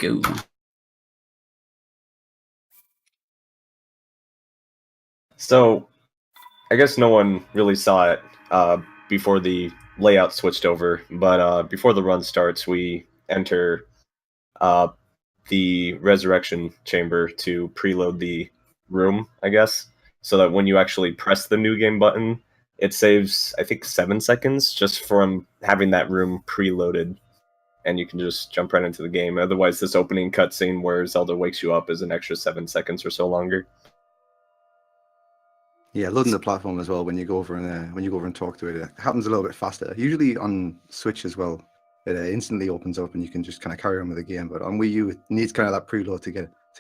Go. So, I guess no one really saw it before the layout switched over, but before the run starts, we enter the resurrection chamber to preload the room, I guess, so that when you actually press the new game button, it saves, I think, 7 seconds just from having that room preloaded, and you can just jump right into the game. Otherwise, this opening cutscene where Zelda wakes you up is an extra 7 seconds or so longer. Yeah, loading the platform as well when you go over and talk to it, it happens a little bit faster. Usually on Switch as well, it instantly opens up and you can just kind of carry on with the game. But on Wii U, it needs kind of that preload to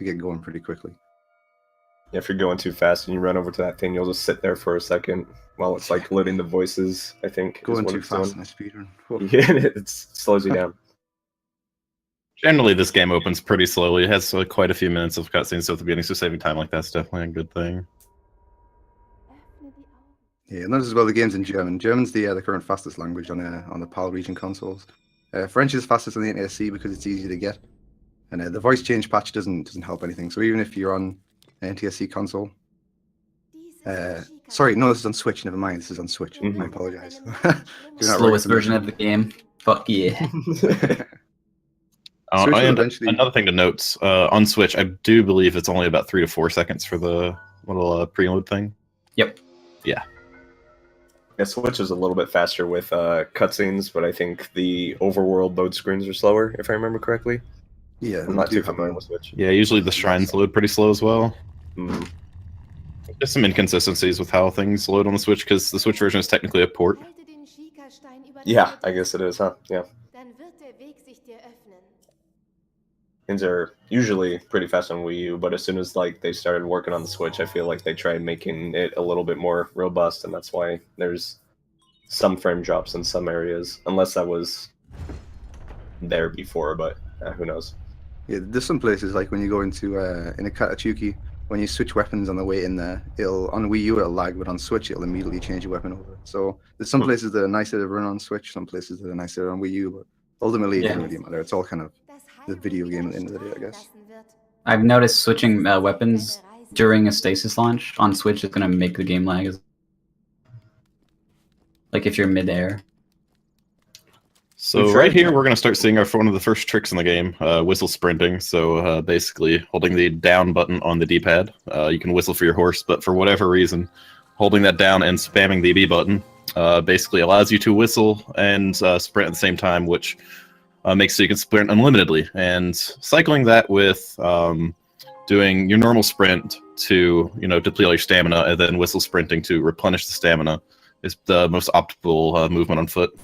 get going pretty quickly. Yeah, if you're going too fast and you run over to that thing, you'll just sit there for a second while it's like loading the voices, I think. Going too fast in a speedrun. Yeah, it slows you down. Generally, this game opens pretty slowly. It has quite a few minutes of cutscenes at the beginning, so saving time like that's definitely a good thing. Yeah, notice as well the game's in German. German's the current fastest language on the PAL region consoles. French is fastest on the NTSC because it's easy to get, and the voice change patch doesn't help anything. So even if you're on an NTSC console, sorry, no, this is on Switch. Never mind, this is on Switch. I apologize. Slowest version of the game. Fuck yeah. Another thing to note, on Switch, I do believe it's only about 3 to 4 seconds for the little preload thing. Yep. Yeah. Yeah, Switch is a little bit faster with cutscenes, but I think the overworld load screens are slower, if I remember correctly. Yeah, I'm not too familiar with Switch. Yeah, usually the shrines load pretty slow as well. Mm. There's some inconsistencies with how things load on the Switch, because the Switch version is technically a port. Yeah, I guess it is, huh? Yeah. Things are usually pretty fast on Wii U, but as soon as they started working on the Switch, I feel like they tried making it a little bit more robust, and that's why there's some frame drops in some areas, unless that was there before, but who knows. Yeah, there's some places like when you go into in a Katachuki, when you switch weapons on the way in there, on Wii U it'll lag, but on Switch it'll immediately change your weapon over. So there's some places that are nicer to run on Switch, some places that are nicer on Wii U, but ultimately it doesn't really matter. It's all kind of the video game at the end of the day, I guess. I've noticed switching weapons during a stasis launch on Switch is going to make the game lag. Like if you're midair. So right here, we're going to start seeing one of the first tricks in the game, whistle sprinting. So basically, holding the down button on the D-pad, you can whistle for your horse, but for whatever reason, holding that down and spamming the B button basically allows you to whistle and sprint at the same time, which makes so you can sprint unlimitedly. And cycling that with doing your normal sprint to deplete all your stamina, and then whistle sprinting to replenish the stamina is the most optimal movement on foot.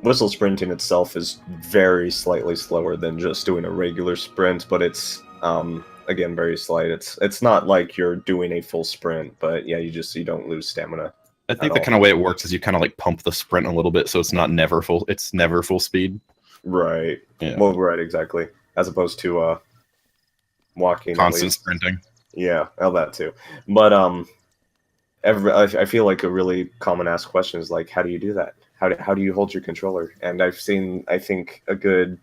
Whistle sprinting itself is very slightly slower than just doing a regular sprint, but it's again very slight. It's not like you're doing a full sprint, but yeah, you don't lose stamina. I think the kind of way it works is you kind of pump the sprint a little bit, so it's never full speed. Right. Yeah. Well, right, exactly. As opposed to walking. Constant sprinting. Yeah, that too. But I feel like a really common asked question is how do you do that? How do you hold your controller? And I've seen, I think, a good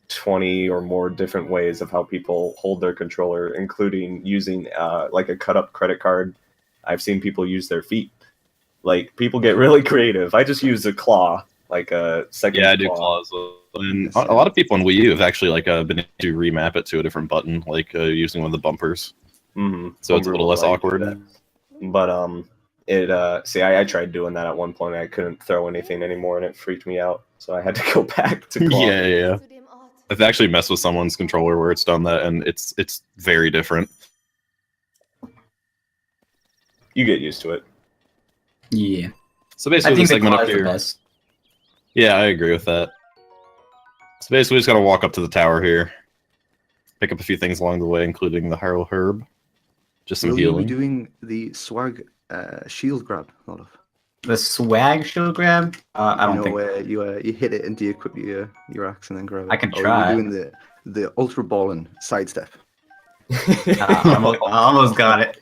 20 or more different ways of how people hold their controller, including using a cut-up credit card. I've seen people use their feet. People get really creative. I just use a claw, a second claw. Yeah, I do claws. And a lot of people on Wii U have actually been able to remap it to a different button, using one of the bumpers. Mm-hmm. So it's a little less awkward. But I tried doing that at one point. I couldn't throw anything anymore, and it freaked me out. So I had to go back to claw. Yeah. I've actually messed with someone's controller where it's done that, and it's very different. You get used to it. Yeah. So basically, the segment up here. Best. Yeah, I agree with that. So basically, we just gotta walk up to the tower here, pick up a few things along the way, including the Hyrule Herb, just some healing. Will you be doing the swag shield grab, Loloup? The swag shield grab? I don't think. Where you hit it and you equip your axe and then grab it. I can try. Or doing the ultra ballin' sidestep. I almost got it.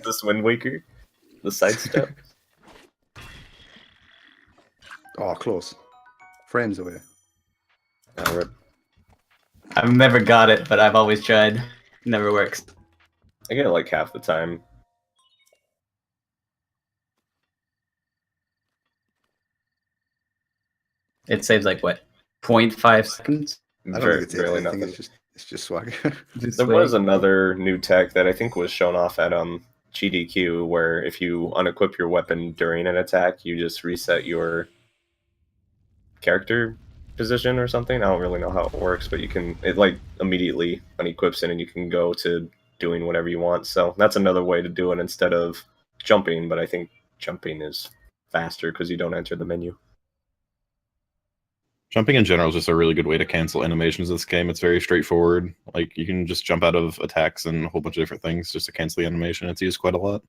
This Wind Waker, the sidestep. Oh, close. Frames away. Rip. I've never got it, but I've always tried. Never works. I get it like half the time. It saves like what, 0.5 seconds? I don't think it's Barely I think nothing. it's just swag. There was another new tech that I think was shown off at GDQ, where if you unequip your weapon during an attack, you just reset your character position or something. I don't really know how it works, but it like immediately unequips it and you can go to doing whatever you want. So that's another way to do it instead of jumping, but I think jumping is faster because you don't enter the menu. Jumping in general is just a really good way to cancel animations in this game. It's very straightforward. Like, you can just jump out of attacks and a whole bunch of different things just to cancel the animation. It's used quite a lot.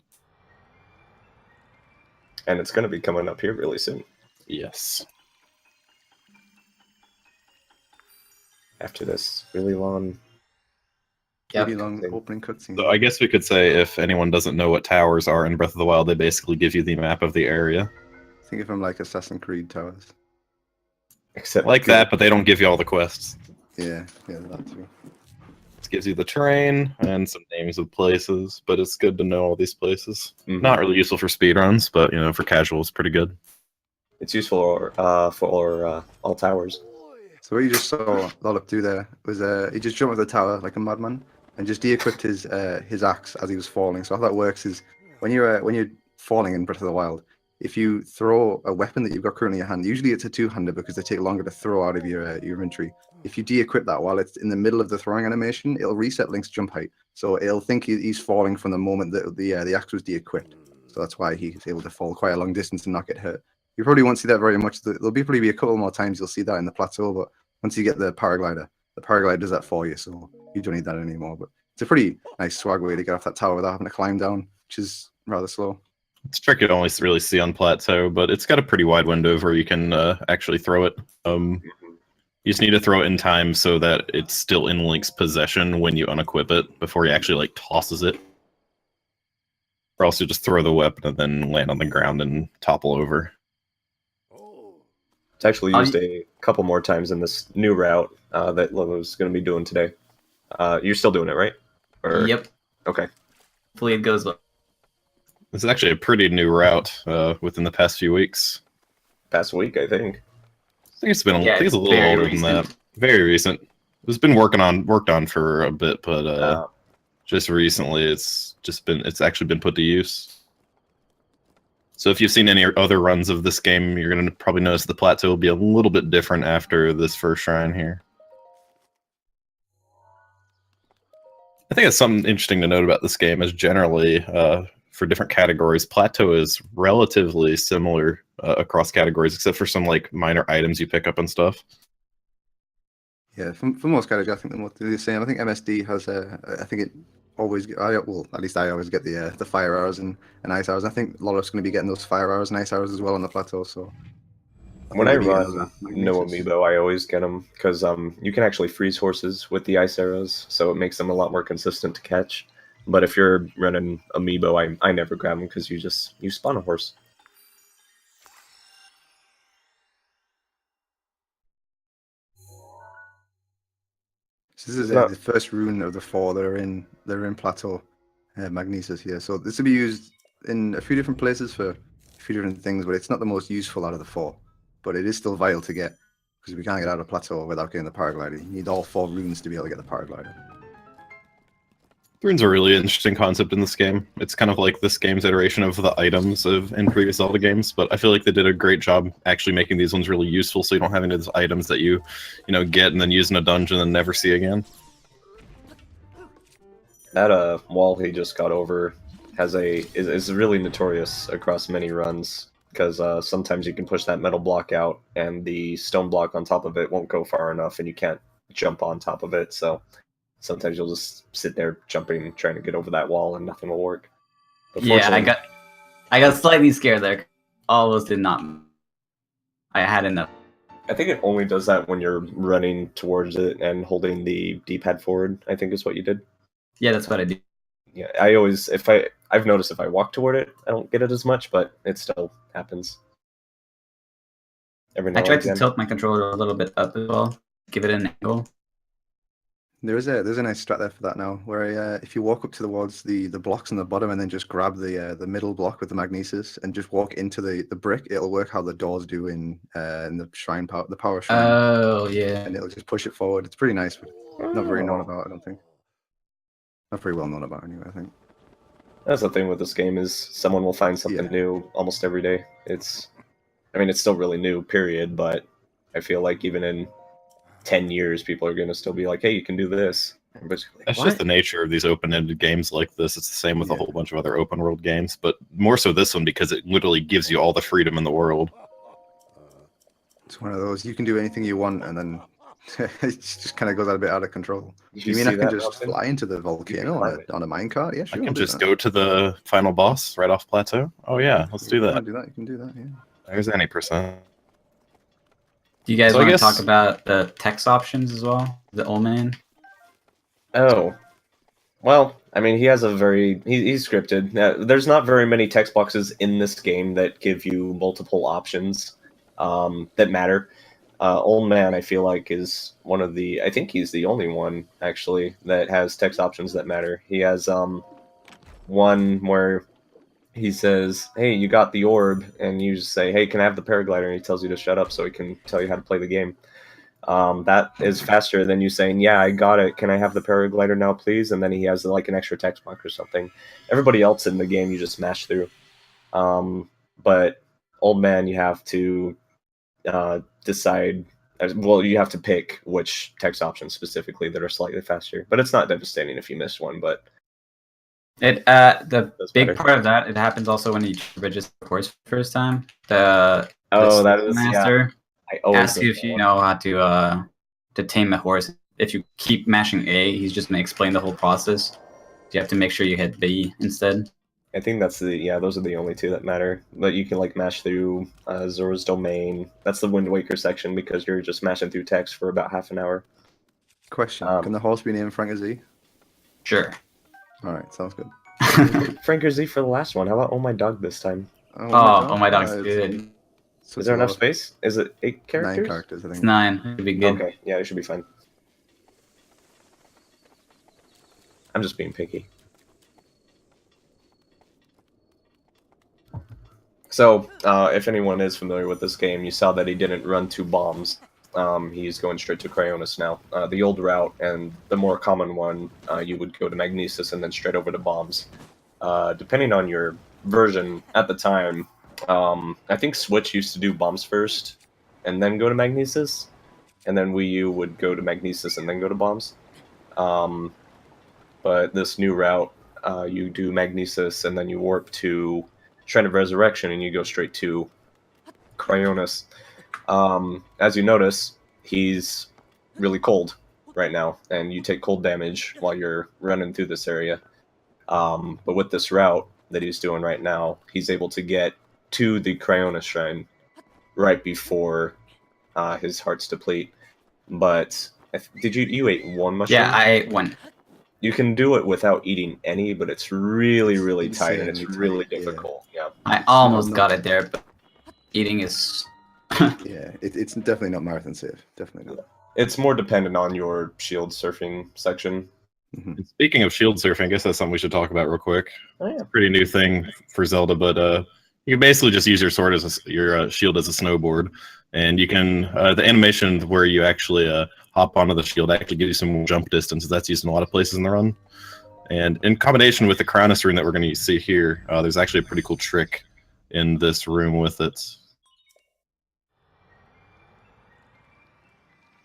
And it's going to be coming up here really soon. Yes. After this really long... Really long opening cutscene. So I guess we could say if anyone doesn't know what towers are in Breath of the Wild, they basically give you the map of the area. Think of them like Assassin's Creed towers. Except Like that, but they don't give you all the quests. Yeah, that too. It gives you the terrain and some names of places, but it's good to know all these places. Mhm. Not really useful for speedruns, but for casuals, pretty good. It's useful for all towers. So what you just saw Loloup do there was he just jumped off the tower like a madman and just de-equipped his axe as he was falling. So how that works is when you're falling in Breath of the Wild, if you throw a weapon that you've got currently in your hand, usually it's a two-hander because they take longer to throw out of your inventory. If you de-equip that while it's in the middle of the throwing animation, it'll reset Link's jump height. So it'll think he's falling from the moment that the axe was de-equipped. So that's why he's able to fall quite a long distance and not get hurt. You probably won't see that very much. There'll probably be a couple more times you'll see that in the plateau, but once you get the paraglider does that for you, so you don't need that anymore. But it's a pretty nice swag way to get off that tower without having to climb down, which is rather slow. It's tricky to only really see on plateau, but it's got a pretty wide window where you can actually throw it. You just need to throw it in time so that it's still in Link's possession when you unequip it before he actually tosses it. Or else you just throw the weapon and then land on the ground and topple over. It's actually used a couple more times in this new route that Lolou's going to be doing today. You're still doing it, right? Yep. Okay. Hopefully it goes well. This is actually a pretty new route within the past few weeks. Past week, I think. I think it's been Yeah, I think it's a little very older recent. than that. Very recent. It's been worked on for a bit, but just recently it's actually been put to use. So if you've seen any other runs of this game, you're going to probably notice the plateau will be a little bit different after this first shrine here. I think it's something interesting to note about this game is generally, for different categories, plateau is relatively similar across categories, except for some minor items you pick up and stuff. Yeah, for most categories, I think they're the same. I think MSD has I think it always. At least I always get the fire arrows and ice arrows. I think Loulup's going to be getting those fire arrows and ice arrows as well on the plateau. So when I run no amiibo, I always get them because you can actually freeze horses with the ice arrows, so it makes them a lot more consistent to catch. But if you're running amiibo, I never grab them because you spawn a horse. So this is the first rune of the four that are in plateau, Magnesis here. So this will be used in a few different places for a few different things, but it's not the most useful out of the four. But it is still vital to get because we can't get out of plateau without getting the paraglider. You need all four runes to be able to get the paraglider. Runes are a really interesting concept in this game. It's kind of like this game's iteration of the items in previous Zelda games, but I feel like they did a great job actually making these ones really useful so you don't have any of those items that you get and then use in a dungeon and never see again. That wall he just got over is really notorious across many runs because sometimes you can push that metal block out and the stone block on top of it won't go far enough and you can't jump on top of it, so sometimes you'll just sit there jumping, trying to get over that wall, and nothing will work. But Yeah, I got slightly scared there. Almost did not. I had enough. I think it only does that when you're running towards it and holding the D-pad forward, I think is what you did. Yeah, that's what I do. Yeah, I've noticed if I walk toward it, I don't get it as much, but it still happens. Every now I tried and to again. tilt my controller a little bit up as well, give it an angle. There's a nice strat there for that now, where if you walk up towards the blocks on the bottom and then just grab the middle block with the magnesis and just walk into the brick, it'll work how the doors do in the shrine power, the power shrine, Oh, yeah. and it'll just push it forward. It's pretty nice, but not very known Oh. about, I don't think. Not very well known about anyway, I think. That's the thing with this game is someone will find something Yeah. new almost every day. I mean, it's still really new, period, but I feel like even in 10 years, people are going to still be like, hey, you can do this. And basically, That's what? just the nature of these open-ended games like this. It's the same with a Yeah. whole bunch of other open-world games, but more so this one because it literally gives you all the freedom in the world. It's one of those, you can do anything you want, and then it just kind of goes a bit out of control. Did You mean I see can that, just Nelson? fly into the volcano climb it. on a minecart? Yeah, I sure. can I'll do just that. go to the final boss right off plateau. Oh yeah, let's do You that. can do that. You can do that. Yeah. There's any percent. Do you guys So I want to guess- talk about the text options as well? The old man? Oh. Well, I mean, he has he's scripted. There's not very many text boxes in this game that give you multiple options that matter. Old Man, I feel like, is I think he's the only one, actually, that has text options that matter. He has one where he says, hey, you got the orb, and you just say, hey, can I have the paraglider? And he tells you to shut up so he can tell you how to play the game. That is faster than you saying, yeah, I got it. Can I have the paraglider now, please? And then he has like an extra text box or something. Everybody else in the game, you just smash through. But Old Man, you have to decide. Well, you have to pick which text options specifically that are slightly faster. But it's not devastating if you miss one. But The That's big better. part of that, it happens also when you register the course for the first time. oh, that is master I always asks you miss if that you one. know how to tame a horse. If you keep mashing A, he's just gonna explain the whole process. You have to make sure you hit B instead. I think those are the only two that matter. But you can like mash through Zora's Domain. That's the Wind Waker section because you're just mashing through text for about half an hour. Question: Um, Can the horse be named Frank Z? Sure. All right, sounds good. Frank or Z for the last one. How about Oh My Dog this time? Oh my dog's it's- good. so Is there it's enough about space? Is it 8 characters? 9 characters, I think. It's 9. It'd be good. Okay, yeah, it should be fine. I'm just being picky. So, if anyone is familiar with this game, you saw that he didn't run 2 bombs. He's going straight to Cryonis now. The old route and the more common one, you would go to Magnesis and then straight over to bombs. Depending on your version at the time, I think Switch used to do bombs first and then go to Magnesis, and then Wii U would go to Magnesis and then go to bombs. But this new route, you do Magnesis and then you warp to Shrine of Resurrection and you go straight to Cryonis. As you notice, he's really cold right now, and you take cold damage while you're running through this area. But with this route that he's doing right now, he's able to get to the Cryonis Shrine right before his hearts deplete. But did you ate one mushroom? Yeah, I ate one. You can do it without eating any, but it's really, really tight and it's Insanely really tight, yeah. difficult. Yeah. I almost got it there, but eating is. Yeah, it's definitely not marathon safe. Definitely not. It's more dependent on your shield surfing section. Mhm. Speaking of shield surfing, I guess that's something we should talk about real quick. Oh yeah. Pretty new thing for Zelda, but you can basically just use your sword as your shield as a snowboard, and you can the animation where you actually hop onto the shield actually gives you some jump distance. That's used in a lot of places in the run, and in combination with the Cryonis rune that we're going to see here, there's actually a pretty cool trick in this room with it.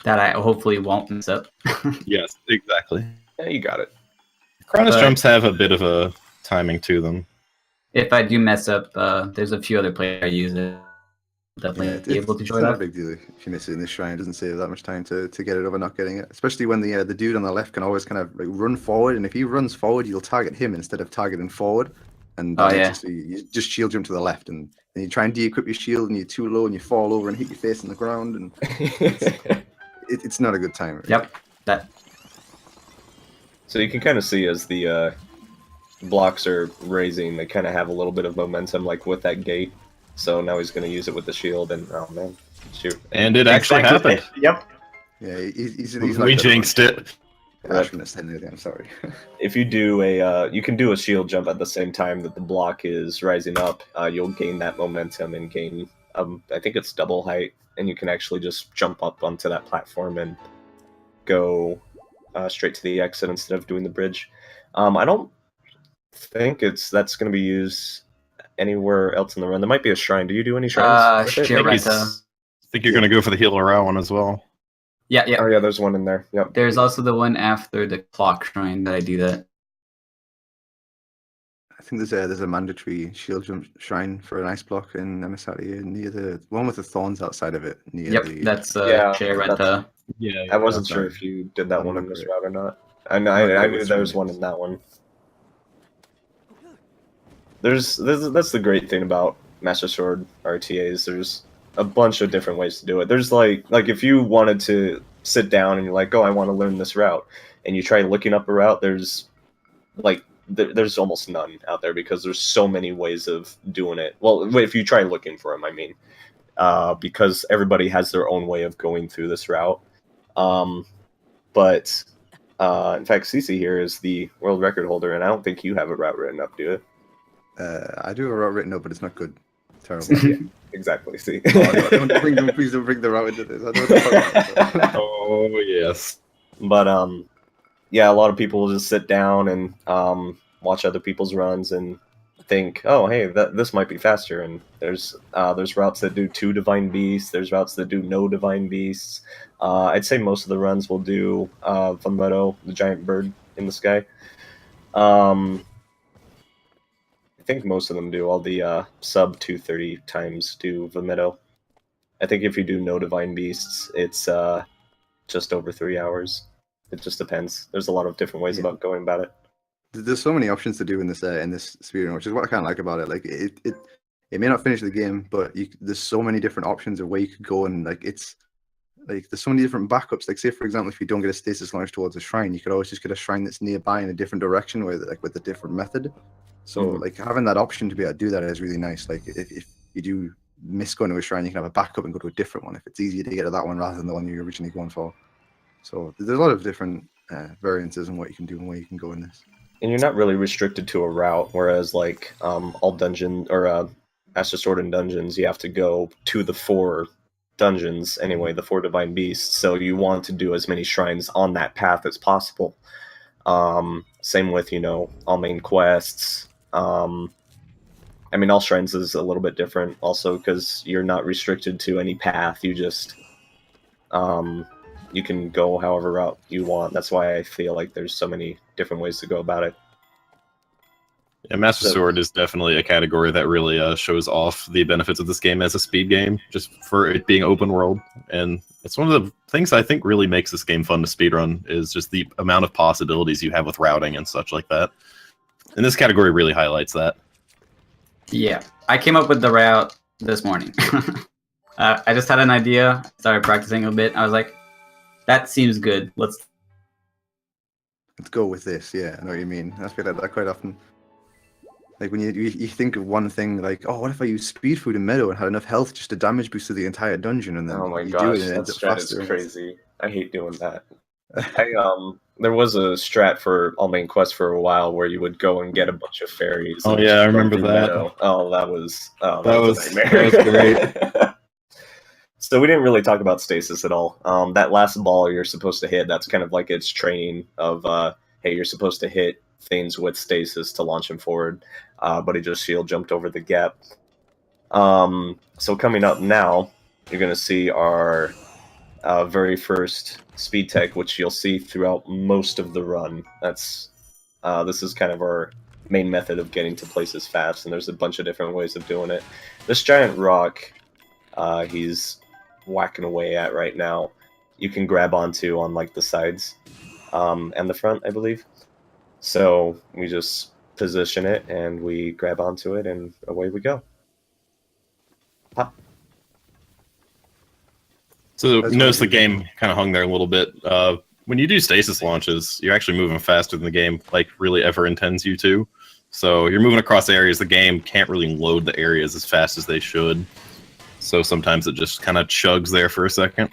That I hopefully won't mess up. Yes, exactly. Yeah, you got it. Cryonis But- jumps have a bit of a timing to them. If I do mess up, there's a few other players I use it. Definitely Yeah, be able to it's join not a up. big deal if you miss it in this shrine. It doesn't save that much time to get it over not getting it. Especially when the dude on the left can always kind of like run forward, and if he runs forward, you'll target him instead of targeting forward. And Oh, yeah. so you just shield jump to the left, and then you try and de-equip your shield, and you're too low, and you fall over and hit your face on the ground, and it's not a good time. Really. Yep. That. So you can kind of see as the blocks are raising, they kind of have a little bit of momentum, like with that gate. So now he's going to use it with the shield, and oh man, shoot! And it actually Exactly. happened. Yep. Yeah, he's We like that. jinxed it. I shouldn't have said anything. I'm sorry. If you do you can do a shield jump at the same time that the block is rising up. You'll gain that momentum and gain, I think it's double height, and you can actually just jump up onto that platform and go straight to the exit instead of doing the bridge. I don't think that's going to be used anywhere else in the run. There might be a shrine. Do you do any shrines? I think you're going to go for the healer route one as well. Yeah, yeah. Oh yeah, there's one in there. Yep. There's also the one after the clock shrine that I do that. I think there's a mandatory shield jump shrine for an ice block in MSRTA near the one with the thorns outside of it. Near That's Yeah, Chair that's- Renta. Yeah, I wasn't that's sure right. if you did that one in this remember route or not. I knew there was one in that one. That's the great thing about Master Sword RTAs. There's a bunch of different ways to do it. There's like if you wanted to sit down and you're like, oh, I want to learn this route, and you try looking up a route, there's there's almost none out there because there's so many ways of doing it. Well, if you try looking for them, I mean, because everybody has their own way of going through this route. But in fact, Cece here is the world record holder, and I don't think you have a route written up, do you? I do have a route written up, but it's not good. Terrible. Yeah, exactly. See. Please don't bring the route into this. I don't know. Oh yes. But yeah, a lot of people will just sit down and watch other people's runs and think, oh, hey, this might be faster. And there's routes that do 2 divine beasts. There's routes that do no divine beasts. I'd say most of the runs will do Vomito, the giant bird in the sky. I think most of them do. All the sub 230 times do Vomito. I think if you do no divine beasts, it's just over 3 hours. It just depends. There's a lot of different ways about going about it. There's so many options to do in this speedrun, which is what I kind of like about it. Like it may not finish the game, but there's so many different options of where you could go, and there's so many different backups. Like say for example, if you don't get a stasis launch towards a shrine, you could always just get a shrine that's nearby in a different direction with a different method. So having that option to be able to do that is really nice. Like if you do miss going to a shrine, you can have a backup and go to a different one if it's easier to get to that one rather than the one you're originally going for. So there's a lot of different variances in what you can do and where you can go in this. And you're not really restricted to a route, whereas all dungeon or Master Sword and dungeons, you have to go to the 4 dungeons anyway, the 4 divine beasts. So you want to do as many shrines on that path as possible. Same with all main quests. I mean, all shrines is a little bit different also because you're not restricted to any path. You just you can go however route you want. That's why I feel like there's so many different ways to go about it. Yeah, Master Sword is definitely a category that really shows off the benefits of this game as a speed game, just for it being open world. And it's one of the things I think really makes this game fun to speedrun, is just the amount of possibilities you have with routing and such like that. And this category really highlights that. Yeah, I came up with the route this morning. I just had an idea, started practicing a bit. I was like, that seems good. Let's go with this. Yeah, I know what you mean. I feel like that quite often. Like when you think of one thing, like, oh, what if I use speed food in Meadow and had enough health just to damage boost to the entire dungeon, and then oh my you gosh, do it and it that ends up strat faster. is crazy. I hate doing that. There was a strat for All Main Quest for a while where you would go and get a bunch of fairies. Oh and yeah, I run remember through that. Meadow. Oh, that was a was nightmare. great. So we didn't really talk about stasis at all. That last ball you're supposed to hit, that's kind of like its training of, hey, you're supposed to hit things with stasis to launch him forward, but he just shield jumped over the gap. So coming up now, you're going to see our very first speed tech, which you'll see throughout most of the run. This is kind of our main method of getting to places fast, and there's a bunch of different ways of doing it. This giant rock he's whacking away at right now, you can grab onto on like the sides and the front, I believe. So we just position it and we grab onto it and away we go. Pop. So notice the game kind of hung there a little bit. When you do stasis launches, you're actually moving faster than the game really ever intends you to. So you're moving across areas. The game can't really load the areas as fast as they should. So sometimes it just kind of chugs there for a second.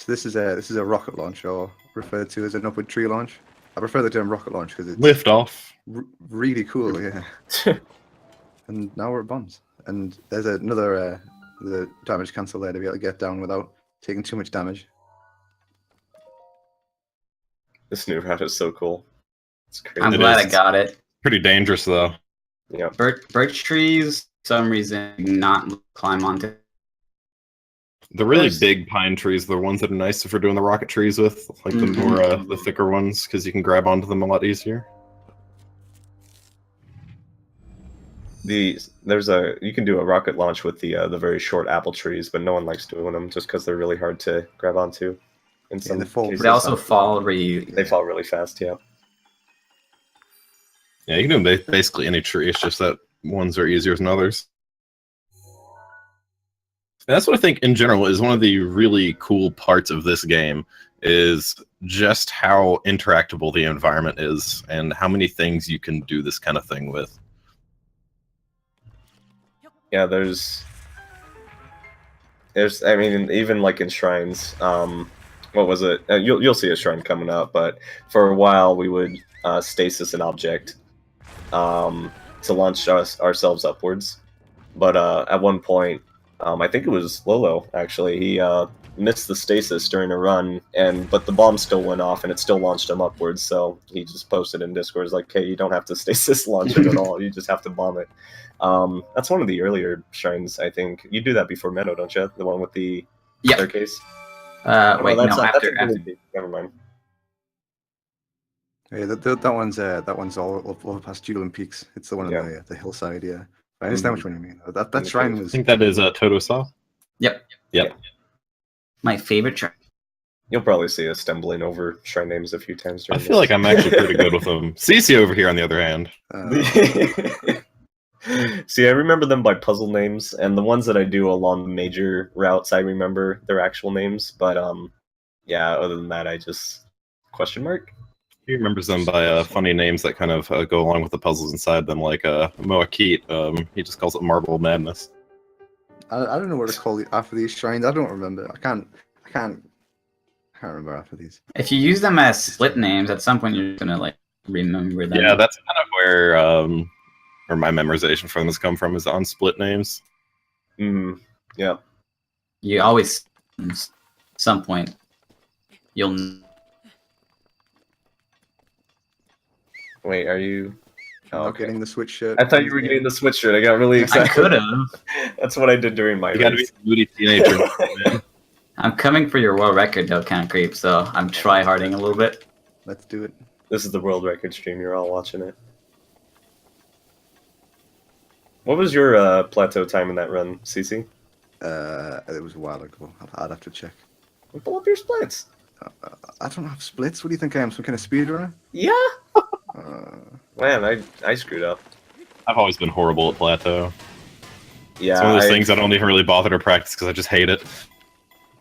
So this is a rocket launch, or referred to as an upward tree launch. I prefer the term rocket launch because it's Lift off. really cool. Yeah. And now we're at bombs. And there's another the damage cancel there to be able to get down without taking too much damage. This new route is so cool. It's crazy. I'm It glad is. I got it. Pretty dangerous though. Yeah. Birch trees, some reason, not climb onto. The really There's- big pine trees are the ones that are nice if we're doing the rocket trees with, like the Mhm. more the thicker ones, because you can grab onto them a lot easier. You can do a rocket launch with the very short apple trees, but no one likes doing them just because they're really hard to grab onto. In some they fall cases. They also fall really. They fall really fast. Yeah. Yeah, you can do basically any tree. It's just that ones are easier than others. And that's what I think in general is one of the really cool parts of this game is just how interactable the environment is and how many things you can do this kind of thing with. Yeah, there's I mean, even like in shrines, what was it? You'll see a shrine coming up, but for a while we would stasis an object to launch ourselves upwards. But at one point, I think it was Loloup actually, he missed the stasis during a run, but the bomb still went off and it still launched him upwards. So he just posted in Discord, like, "Hey, you don't have to stasis launch it at all. You just have to bomb it." That's one of the earlier shrines, I think. You do that before Meadow, don't you? The one with the Yep. staircase? Wait, that's no, not- that's after. a really big- Never mind. Yeah, that one's all over past Julian Peaks. It's the one Yeah. on the hillside. Yeah, I understand which one you mean. That shrine I was. think that is Totosaw. Yep. Yep. My favorite track. You'll probably see us stumbling over shrine names a few times I during feel like I'm actually pretty good with them. Cece over here, on the other hand. See, I remember them by puzzle names, and the ones that I do along the major routes, I remember their actual names. But yeah, other than that, I just question mark. He remembers them by funny names that kind of go along with the puzzles inside them, like Moakit. He just calls it Marble Madness. I don't know what to call it after these shrines. I don't remember. I can't remember after these. If you use them as split names, at some point you're gonna like remember them. Yeah, that's kind of where my memorization for them has come from, is on split names. Yeah. You always, at some point, you'll. Wait, are you? Oh, Not okay. getting the Switch shirt. I thought you were getting the Switch shirt. I got really I excited. could have. That's what I did during my You gotta be race. a moody teenager. Man. I'm coming for your world record though, kind of creep. So I'm try-harding a little bit. Let's do it. This is the world record stream. You're all watching it. What was your plateau time in that run, CC? It was a while ago. I'd have to check. Pull up your splits. I don't have splits. What do you think I am? Some kind of speedrunner? Yeah. Uh, Man, I screwed up. I've always been horrible at Plateau. Yeah. It's one of those things I don't even really bother to practice because I just hate it.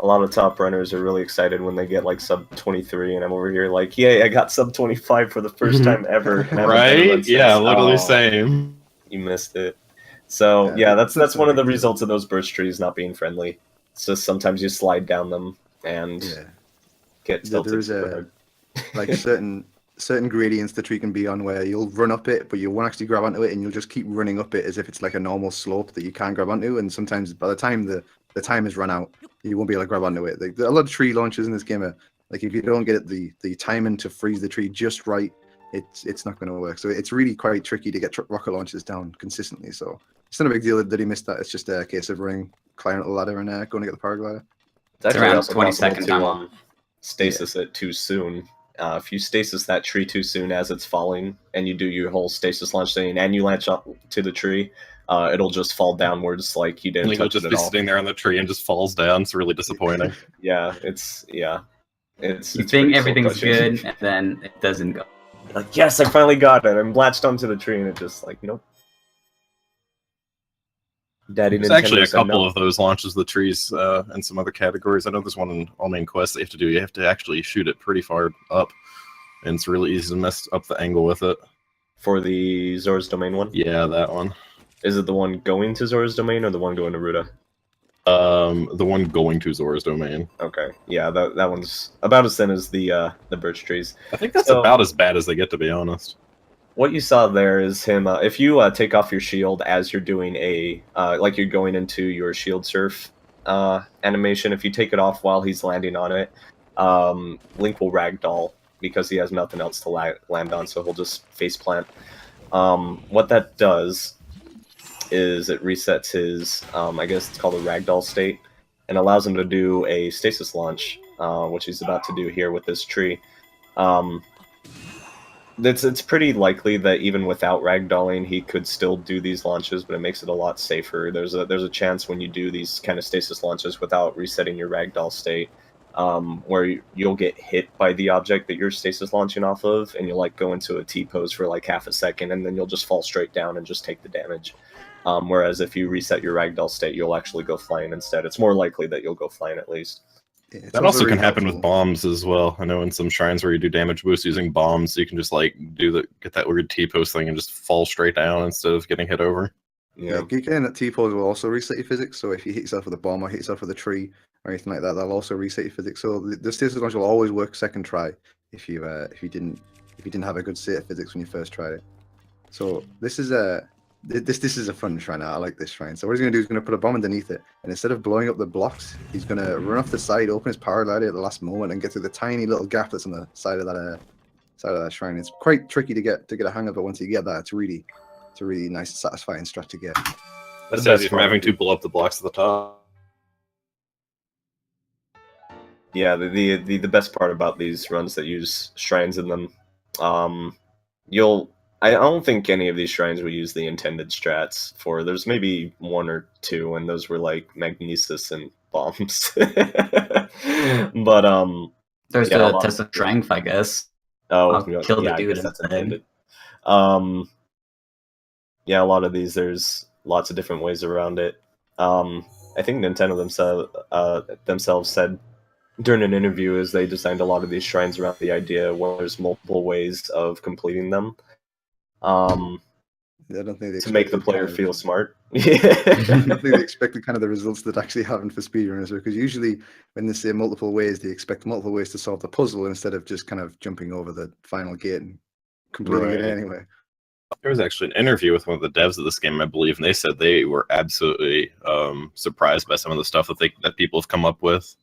A lot of top runners are really excited when they get like sub 23, and I'm over here like, yay, I got sub 25 for the first time ever. And I haven't done it Right? since. Yeah, literally Oh, same. You missed it. So Yeah, yeah, that's that's one of the okay. results of those birch trees not being friendly. It's just sometimes you slide down them and yeah. get Yeah, tilted. there is super a hard. like certain gradients the tree can be on where you'll run up it, but you won't actually grab onto it, and you'll just keep running up it as if it's like a normal slope that you can't grab onto. And sometimes by the time the time is run out, you won't be able to grab onto it. Like, a lot of tree launches in this game are like, if you don't get the timing to freeze the tree just right, it's not going to work. So it's really quite tricky to get rocket launches down consistently. So it's not a big deal that he missed that. It's just a case of climbing up the ladder and going to get the paraglider. It's actually around also 20 possible seconds to on. stasis it too soon. If you stasis that tree too soon as it's falling, and you do your whole stasis launch thing, and you launch up to the tree, it'll just fall downwards like you didn't Like, he'll touch just it be at all. sitting there on the tree and just falls down. It's really disappointing. Yeah, it's You it's think pretty everything's soul-crushing. good, and then it doesn't go. Like, yes, I finally got it. I'm latched onto the tree, and it just like, nope. Daddy There's Nintendo actually a said couple no. of those launches of the trees and some other categories. I know there's one in All Main Quest that you have to do. You have to actually shoot it pretty far up, and it's really easy to mess up the angle with it. For the Zora's Domain one. Yeah, that one. Is it the one going to Zora's Domain or the one going to Ruta? The one going to Zora's domain. Okay, yeah, that one's about as thin as the birch trees. I think that's So- about as bad as they get, to be honest. What you saw there is him. If you take off your shield as you're doing like you're going into your shield surf animation, if you take it off while he's landing on it, Link will ragdoll because he has nothing else to land on, so he'll just face plant. What that does is it resets his, I guess it's called a ragdoll state, and allows him to do a stasis launch, which he's about to do here with this tree. It's pretty likely that even without ragdolling, he could still do these launches, but it makes it a lot safer. There's a chance when you do these kind of stasis launches without resetting your ragdoll state, where you'll get hit by the object that you're stasis launching off of, and you'll like go into a T-pose for like half a second, and then you'll just fall straight down and just take the damage. Whereas if you reset your ragdoll state, you'll actually go flying instead. It's more likely that you'll go flying at least. Yeah, That also can happen with bombs as well. I know in some shrines where you do damage boost using bombs, you can just like get that weird T-pose thing and just fall straight down instead of getting hit over. Yeah, getting that T-pose will also reset your physics. So if you hit yourself with a bomb or hit yourself with a tree or anything like that, that'll also reset your physics. So the stasis launch will always work second try if you didn't have a good state of physics when you first tried it. So this is a fun shrine. I like this shrine. So what he's going to do is going to put a bomb underneath it, and instead of blowing up the blocks, he's going to run off the side, open his paraglider at the last moment, and get through the tiny little gap that's on the side of that shrine. It's quite tricky to get a hang of, but once you get that, it's a really nice, satisfying strat to get. That saves you from having to blow up the blocks at the top. Yeah, the best part about these runs that use shrines in them, I don't think any of these shrines will use the intended strats for. There's maybe one or two, and those were like magnesis and bombs. But There's yeah, the test of strength, I guess. I'll kill the dude that's instead. intended. Yeah, a lot of these, there's lots of different ways around it. I think Nintendo themselves said during an interview is they designed a lot of these shrines around the idea where there's multiple ways of completing them. I don't think To make the player feel smart. I don't think they expected kind of the results that actually happen for speedrunners, because usually when they say multiple ways, they expect multiple ways to solve the puzzle instead of just kind of jumping over the final gate and completing it Right. anyway. There was actually an interview with one of the devs of this game, I believe, and they said they were absolutely surprised by some of the stuff that people have come up with.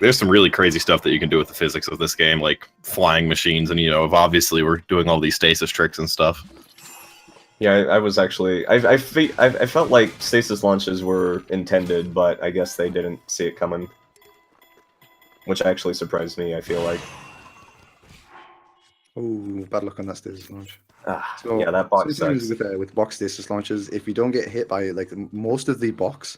There's some really crazy stuff that you can do with the physics of this game, like flying machines, and obviously we're doing all these stasis tricks and stuff. Yeah, I was actually I felt like stasis launches were intended, but I guess they didn't see it coming, which actually surprised me. I feel like. Oh, bad luck on that stasis launch. Yeah, that box sometimes sucks. with box stasis launches, if you don't get hit by like most of the box,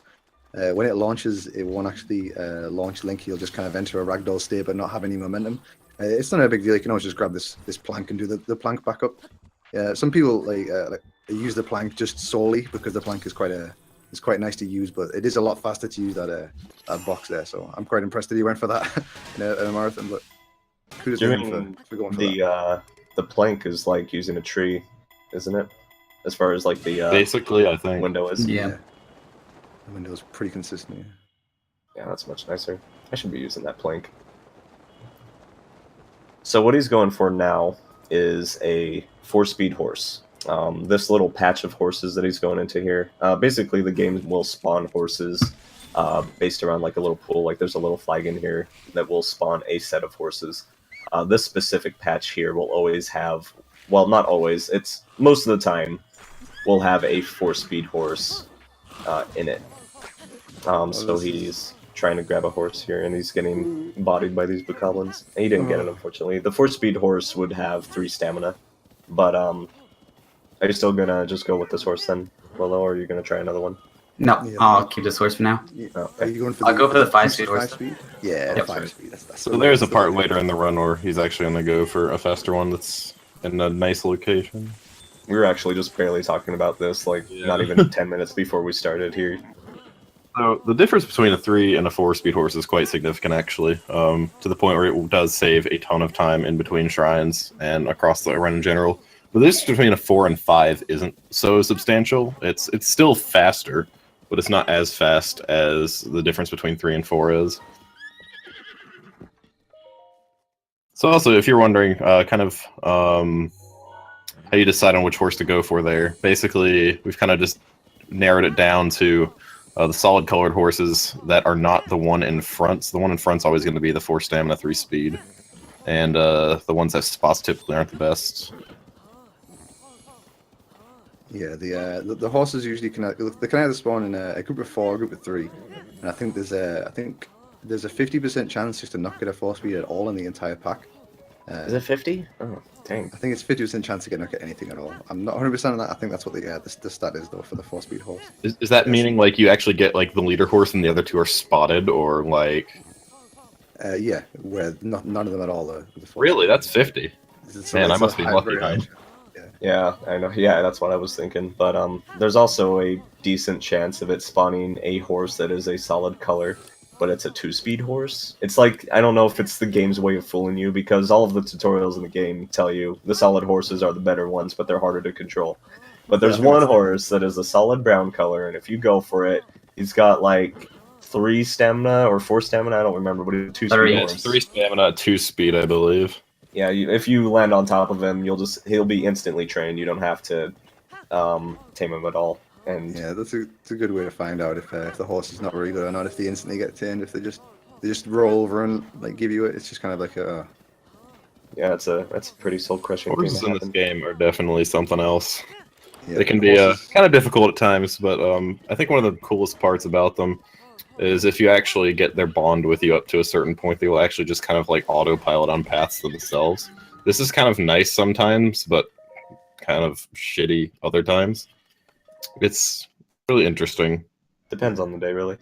when it launches, it won't actually launch Link. He'll just kind of enter a ragdoll state but not have any momentum. It's not a big deal. You can always just grab this plank and do the plank back up. Some people like use the plank just solely because the plank is quite nice to use, but it is a lot faster to use that box there. So I'm quite impressed that he went for that in a marathon. But kudos to him for going for that. The plank is like using a tree, isn't it? As far as like the Basically, I think. window is. Yeah. The window is pretty consistent. Yeah, that's much nicer. I should be using that plank. So what he's going for now is a 4-speed horse. This little patch of horses that he's going into here. Basically, the game will spawn horses based around like a little pool. Like there's a little flag in here that will spawn a set of horses. This specific patch here will always have, well, not always, it's most of the time, will have a 4-speed horse in it. So he's trying to grab a horse here, and he's getting bodied by these bokoblins. He didn't get it, unfortunately. The 4-speed horse would have 3 stamina, but are you still gonna just go with this horse then, Lolo, or are you gonna try another one? No, Yeah. I'll keep this horse for now. Are you going for I'll go for the 5-speed horse. 5-speed? Yeah, Yep. 5-speed. That's So there's a part later in the run where he's actually going to go for a faster one that's in a nice location. We were actually just barely talking about this, like, Yeah. not even 10 minutes before we started here. So the difference between a 3 and a 4-speed horse is quite significant, actually, to the point where it does save a ton of time in between shrines and across the run in general. But this between a 4 and 5 isn't so substantial. It's still faster, but it's not as fast as the difference between 3 and 4 is. So also, if you're wondering, kind of how you decide on which horse to go for there, basically we've kind of just narrowed it down to the solid colored horses that are not the one in front. So the one in front's always going to be the 4 stamina, 3 speed. And the ones that have spots typically aren't the best. Yeah, the horses usually can either spawn in a group of 4 or a group of 3, and I think there's a 50% chance just to not get a 4 speed at all in the entire pack. Is it 50? Oh, dang. I think it's 50% chance to not get anything at all. I'm not 100% on that. I think that's what the stat is though for the 4 speed horse. Is that meaning like you actually get like the leader horse and the other 2 are spotted, or like? Yeah, where none of them at all are the 4. Really, that's 50. Man, I must be lucky. Yeah, I know. Yeah, that's what I was thinking. But there's also a decent chance of it spawning a horse that is a solid color, but it's a 2-speed horse. It's like, I don't know if it's the game's way of fooling you, because all of the tutorials in the game tell you the solid horses are the better ones, but they're harder to control. But there's one horse that is a solid brown color, and if you go for it, he's got like 3 stamina or 4 stamina, I don't remember, but he's a 2-speed horse. 3 stamina, 2 speed, I believe. Yeah, if you land on top of him, he'll be instantly trained. You don't have to tame him at all. And yeah, that's a good way to find out if the horse is not very good or not. If they instantly get tamed, if they just roll over and like give you it, it's just kind of like a. Yeah, that's a pretty soul crushing thing. Horses in this game are definitely something else. Yeah, they can be kind of difficult at times, but I think one of the coolest parts about them is if you actually get their bond with you up to a certain point, they will actually just kind of like autopilot on paths themselves. This is kind of nice sometimes, but kind of shitty other times. It's really interesting. Depends on the day, really.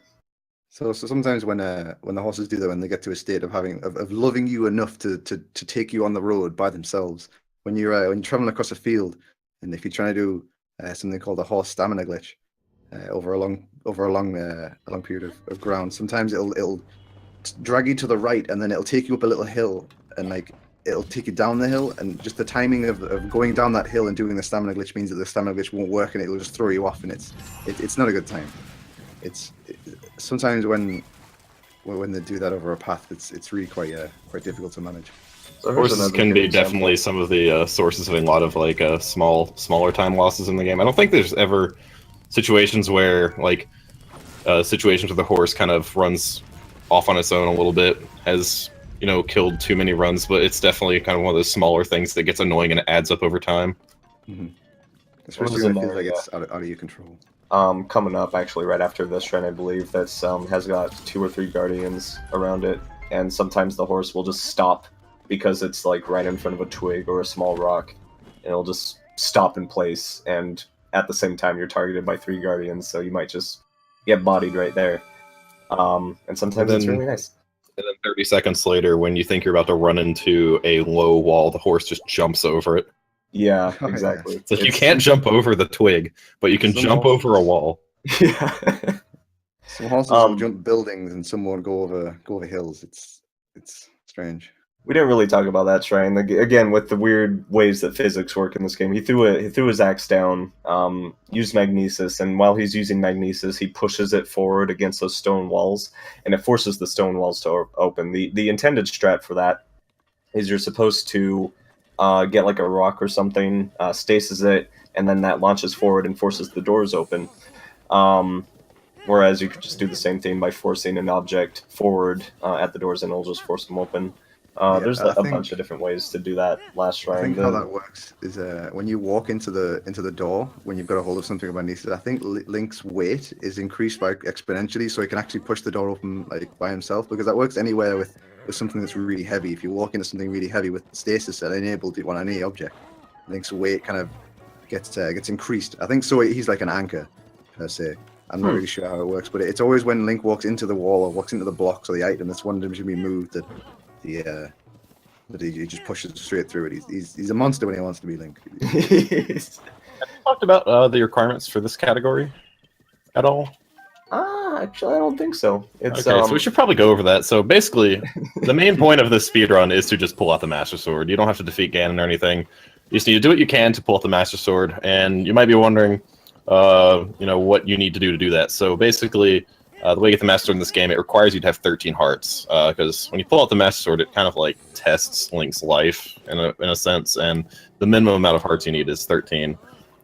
So sometimes when the horses do that, when they get to a state of loving you enough to take you on the road by themselves, when you're traveling across a field, and if you're trying to do something called a horse stamina glitch over a long period of ground, sometimes it'll drag you to the right, and then it'll take you up a little hill, and like it'll take you down the hill, and just the timing of going down that hill and doing the stamina glitch means that the stamina glitch won't work, and it'll just throw you off, and it's not a good time. Sometimes when they do that over a path, it's really quite difficult to manage. So horses can be definitely some of the sources of a lot of like smaller time losses in the game. I don't think there's ever situations where the horse kind of runs off on its own a little bit, has killed too many runs, but it's definitely kind of one of those smaller things that gets annoying and it adds up over time. Mm-hmm. Especially when it feels like it's out of your control. Coming up actually right after this shrine, I believe, that's has got 2 or 3 guardians around it, and sometimes the horse will just stop because it's like right in front of a twig or a small rock, and it'll just stop in place, and at the same time you're targeted by 3 guardians, so you might just get bodied right there. And sometimes it's really nice. And then 30 seconds later, when you think you're about to run into a low wall, the horse just jumps over it. Yeah, exactly. So you can't jump over the twig, but you can jump over a wall. Yeah. Some horses will jump buildings, and some won't go over hills. It's strange. We didn't really talk about that shrine. Again, with the weird ways that physics work in this game, he threw his axe down, used magnesis, and while he's using magnesis, he pushes it forward against those stone walls, and it forces the stone walls to open. The intended strat for that is you're supposed to get like a rock or something, stasis it, and then that launches forward and forces the doors open. Whereas you could just do the same thing by forcing an object forward at the doors, and it'll just force them open. There's a bunch of different ways to do that last shrine. I think how that works is when you walk into the door, when you've got a hold of something about Nisa, I think Link's weight is increased by exponentially, so he can actually push the door open like by himself, because that works anywhere with something that's really heavy. If you walk into something really heavy with stasis set enabled on any object, Link's weight kind of gets increased. I think so. He's like an anchor per se. I'm not really sure how it works, but it's always when Link walks into the wall or walks into the blocks or the item that's one to be moved that he just pushes straight through it. He's a monster when he wants to be Link. Have you talked about the requirements for this category at all? Actually, I don't think so. Okay, so we should probably go over that. So basically, the main point of this speedrun is to just pull out the Master Sword. You don't have to defeat Ganon or anything. You just need to do what you can to pull out the Master Sword. And you might be wondering, what you need to do that. So basically, the way you get the Master Sword in this game, it requires you to have 13 hearts, because when you pull out the Master Sword, it kind of like tests Link's life in a sense, and the minimum amount of hearts you need is 13.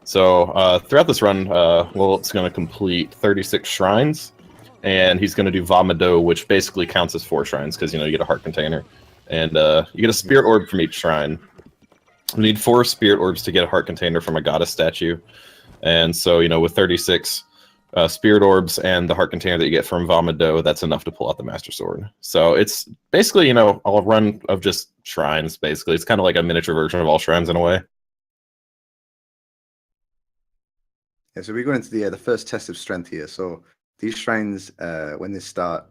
So throughout this run, it's going to complete 36 shrines, and he's going to do Vomado, which basically counts as 4 shrines, because you get a heart container, and you get a spirit orb from each shrine. You need 4 spirit orbs to get a heart container from a goddess statue, and so with 36 spirit orbs and the heart container that you get from Vomado, that's enough to pull out the Master Sword. So it's basically a run of just shrines. Basically, it's kind of like a miniature version of all shrines in a way. Yeah, so we're going into the first test of strength here. So these shrines, when they start,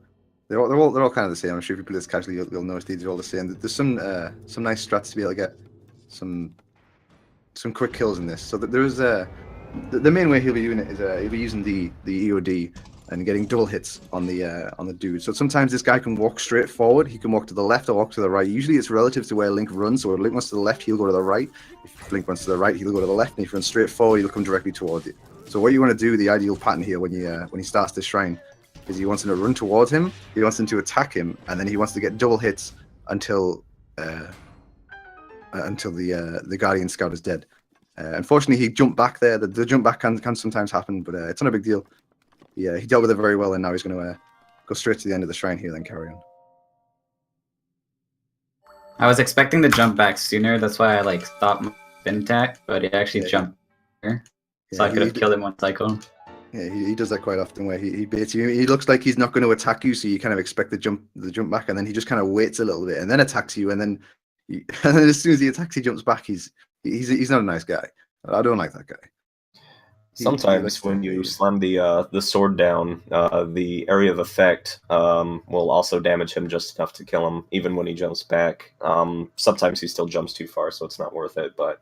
they're all kind of the same. I'm sure if you play this casually, you'll notice these are all the same. There's some nice strats to be able to get some quick kills in this. So there is the main way he'll be doing it is he'll be using the EOD and getting double hits on the dude. So sometimes this guy can walk straight forward. He can walk to the left or walk to the right. Usually it's relative to where Link runs. So if Link wants to the left, he'll go to the right. If Link wants to the right, he'll go to the left. And if you run straight forward, he'll come directly towards you. So what you want to do, the ideal pattern here when he starts this shrine, is he wants him to run towards him, he wants him to attack him, and then he wants to get double hits until the Guardian Scout is dead. Unfortunately, he jumped back there. The jump back can sometimes happen, but it's not a big deal. He dealt with it very well, and now he's going to go straight to the end of the shrine here, then carry on. I was expecting to jump back sooner. That's why I stopped my spin attack, but he actually jumped here. So I could have killed him one cycle. Yeah, he does that quite often, where he baits you. He looks like he's not going to attack you, so you kind of expect the jump back, and then he just kind of waits a little bit, and then attacks you, and then as soon as he attacks, he jumps back. He's not a nice guy. I don't like that guy. Sometimes when you slam the sword down, the area of effect will also damage him just enough to kill him, even when he jumps back. Sometimes he still jumps too far, so it's not worth it. But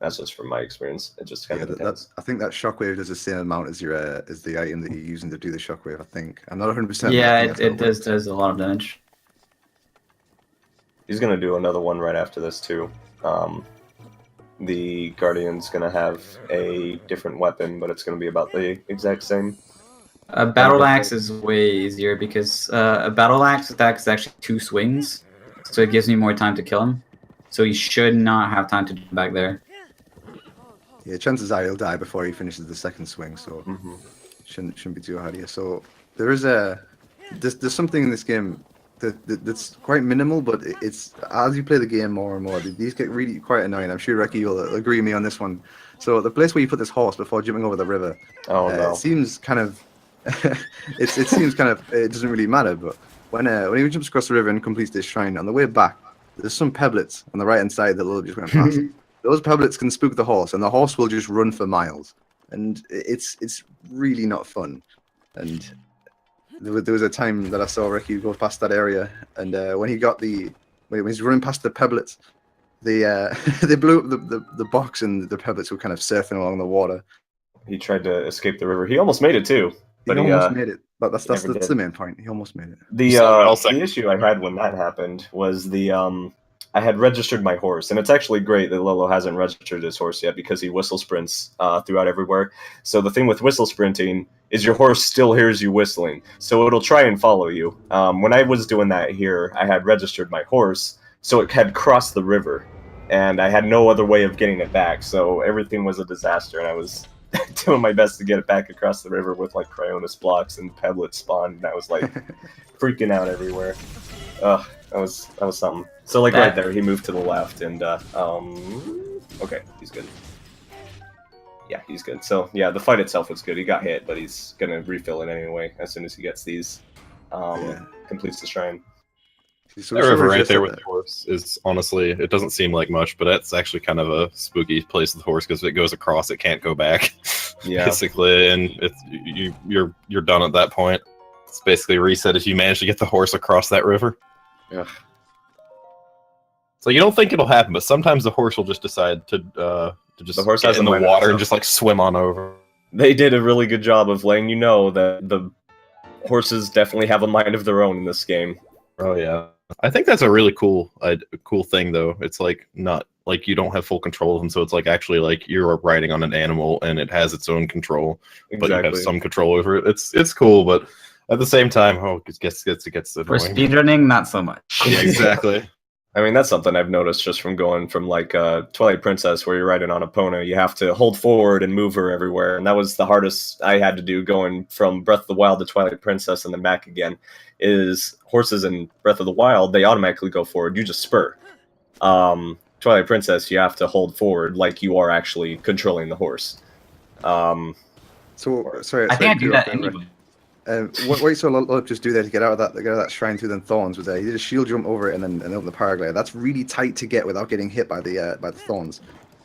that's just from my experience. It just kind of depends. I think that shockwave does the same amount as as the item that you're using to do the shockwave. I think I'm not 100%. Yeah, it does a lot of damage. He's gonna do another one right after this too. The Guardian's gonna have a different weapon, but it's gonna be about the exact same. A battle axe is way easier because a battle axe attack is actually 2 swings, so it gives me more time to kill him. So he should not have time to jump back there. Yeah, chances are he'll die before he finishes the second swing, so shouldn't be too hard here. So there's something in this game that's quite minimal, but it's as you play the game more and more, these get really quite annoying. I'm sure Reki will agree with me on this one. So the place where you put this horse before jumping over the river, it seems kind of it doesn't really matter, but when he jumps across the river and completes this shrine, on the way back, there's some pebblets on the right hand side that Loloup just went past. Those pebblets can spook the horse, and the horse will just run for miles, and it's really not fun. And there was a time that I saw Ricky go past that area, and when he's running past the pebblets, they blew up the box, and the pebblets were kind of surfing along the water. He tried to escape the river. He almost made it too. But he almost made it. But that's the main point. He almost made it. The issue I had when that happened was I had registered my horse, and it's actually great that Loloup hasn't registered his horse yet because he whistle sprints throughout everywhere. So the thing with whistle sprinting is your horse still hears you whistling, so it'll try and follow you. When I was doing that here, I had registered my horse, so it had crossed the river, and I had no other way of getting it back, so everything was a disaster, and I was doing my best to get it back across the river with Cryonis blocks and pebblets spawned, and I was freaking out everywhere. Ugh. That was something. So right there, he moved to the left, and okay, he's good. Yeah, he's good. So yeah, the fight itself was good. He got hit, but he's gonna refill it anyway as soon as he gets these. Completes the shrine. That river right there with the horse is honestly, it doesn't seem like much, but that's actually kind of a spooky place with the horse because if it goes across, it can't go back. Yeah, basically, and you're done at that point. It's basically reset if you manage to get the horse across that river. Yeah. So you don't think it'll happen, but sometimes the horse will just decide to just get in the water and just swim on over. They did a really good job of letting you know that the horses definitely have a mind of their own in this game. Oh yeah, I think that's a really cool thing though. It's not like you don't have full control of them, so it's like actually like you're riding on an animal and it has its own control, but you have some control over it. It's cool, but at the same time, it gets For annoying. speedrunning, not so much. Yeah, exactly. I mean, that's something I've noticed just from going from like Twilight Princess, where you're riding on Epona, you have to hold forward and move her everywhere, and that was the hardest I had to do going from Breath of the Wild to Twilight Princess and then back again. Is horses in Breath of the Wild, they automatically go forward, you just spur. Twilight Princess, you have to hold forward like you are actually controlling the horse. Sorry, I think I do that anyway. What you saw Loloup just do there to get out of that shrine through them thorns was he did a shield jump over it and then open the paraglider. That's really tight to get without getting hit by the thorns.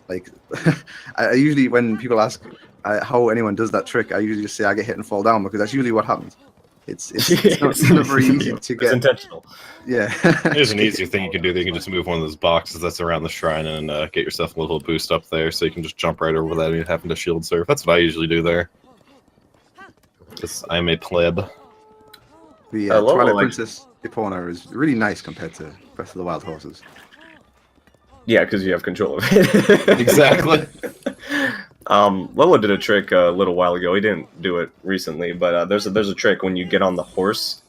Like, I usually, when people ask how anyone does that trick, I usually just say I get hit and fall down, because that's usually what happens. It's not very easy to get. It's intentional. Yeah. There's an easier thing you can do. You can just move one of those boxes that's around the shrine and get yourself a little boost up there, so you can just jump right over without even having to shield surf. That's what I usually do there. Because I'm a pleb. The Twilight Princess Epona is really nice compared to Breath of the Wild horses. Yeah, because you have control of it. Exactly. Lola did a trick a little while ago. He didn't do it recently, but there's a trick when you get on the horse.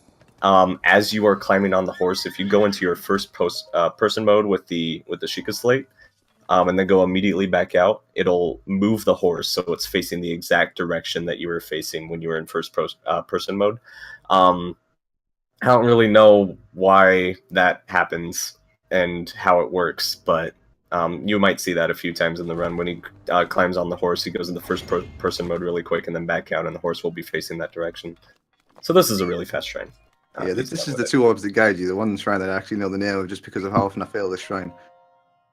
As you are climbing on the horse, if you go into your first person mode with the Sheikah Slate, and then go immediately back out, it'll move the horse so it's facing the exact direction that you were facing when you were in first person mode. I don't really know why that happens and how it works, but you might see that a few times in the run. When he climbs on the horse, he goes into first person mode really quick and then back out, and the horse will be facing that direction. So this is a really fast shrine. Yeah, this is the two orbs that guide you. The one shrine that I actually know the name of just because of how often I fail this shrine.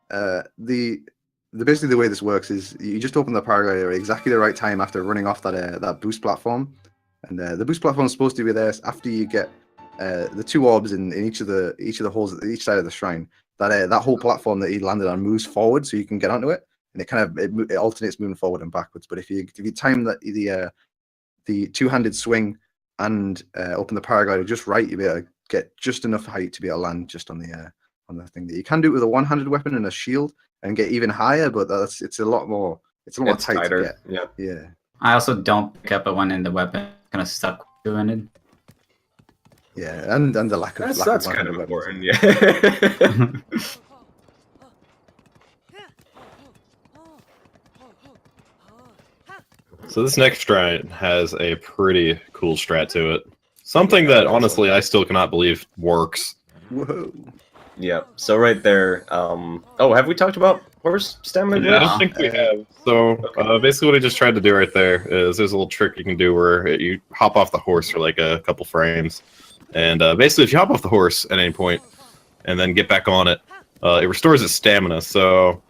Basically the way this works is you just open the paraglider at exactly the right time after running off that boost platform, and the boost platform is supposed to be there after you get the two orbs in each of the holes at each side of the shrine. That whole platform that you landed on moves forward, so you can get onto it, and it alternates moving forward and backwards. But if you time the two-handed swing and open the paraglider just right, you'll be able to get just enough height to be able to land just on the thing. That you can do it with a one-handed weapon and a shield and get even higher, but it's a lot more tight tighter. to get. Yeah. I also don't pick up a one-handed weapon. Kind of stuck two-handed. Yeah, and the lack of that's kind of important. Yeah. So this next strat has a pretty cool strat to it. Something that honestly I still cannot believe works. Whoa. Yeah. So right there. Have we talked about horse stamina? Yeah, I don't think we have. So basically, what I just tried to do right there is there's a little trick you can do where you hop off the horse for like a couple frames, and basically, if you hop off the horse at any point and then get back on it, it restores its stamina. So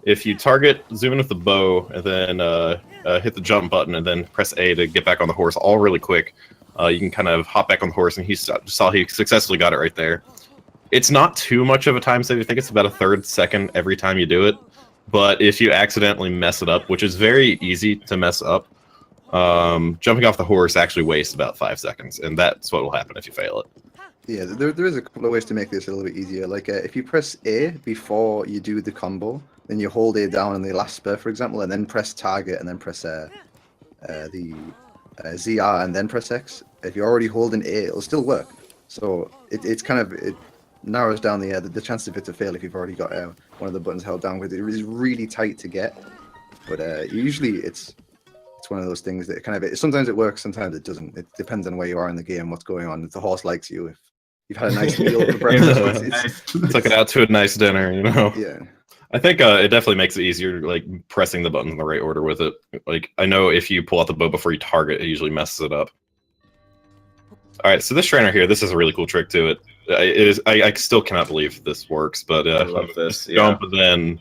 if you zoom in with the bow, and then hit the jump button, and then press A to get back on the horse, all really quick, you can kind of hop back on the horse, and he successfully got it right there. It's not too much of a time save. I think it's about a third second every time you do it. But if you accidentally mess it up, which is very easy to mess up, jumping off the horse actually wastes about 5 seconds, and that's what will happen if you fail it. Yeah, there is a couple of ways to make this a little bit easier. Like if you press A before you do the combo, then you hold A down in the last spur, for example, and then press target, and then press the ZR, and then press X. If you're already holding A, it'll still work. So it narrows down the chance of it to fail if you've already got one of the buttons held down, because it is really tight to get. But usually it's one of those things that sometimes it works, sometimes it doesn't. It depends on where you are in the game, what's going on. If the horse likes you, if you've had a nice meal for breakfast, took it out to a nice dinner, Yeah. I think it definitely makes it easier, like pressing the buttons in the right order with it. Like I know if you pull out the bow before you target, it usually messes it up. All right, so this shrine right here, this is a really cool trick to it. It is. I still cannot believe this works, but I love this. Yeah. Jump and then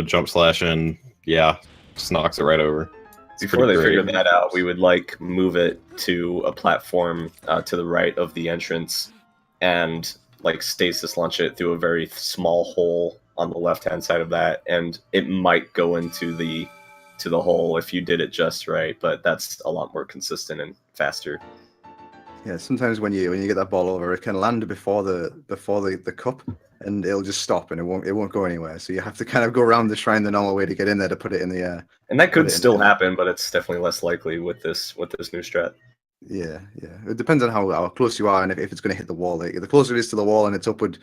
jump slash, and yeah, just knocks it right over. Before they figured that out, we would move it to a platform to the right of the entrance, and stasis launch it through a very small hole on the left-hand side of that, and it might go into the hole if you did it just right. But that's a lot more consistent and faster. Yeah, sometimes when you get that ball over, it can land before the cup, and it'll just stop and it won't go anywhere. So you have to kind of go around the shrine the normal way to get in there to put it in the air. And that could still happen, but it's definitely less likely with this new strat. Yeah. It depends on how close you are and if it's going to hit the wall. Like, the closer it is to the wall and it's upward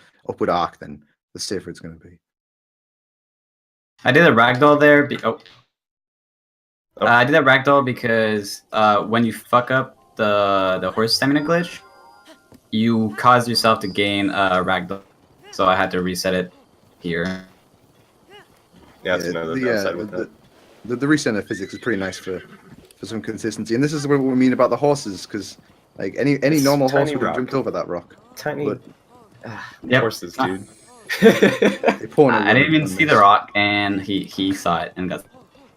arc, then the safer it's going to be. I did a ragdoll there. I did a ragdoll because when you fuck up the horse stamina glitch, you cause yourself to gain a ragdoll. So I had to reset it here. Yeah, that's another downside with that. The reset of physics is pretty nice for some consistency, and this is what we mean about the horses, because like any normal horse would have jumped over that rock. Tiny horses, dude. I didn't even see the rock, and he saw it and got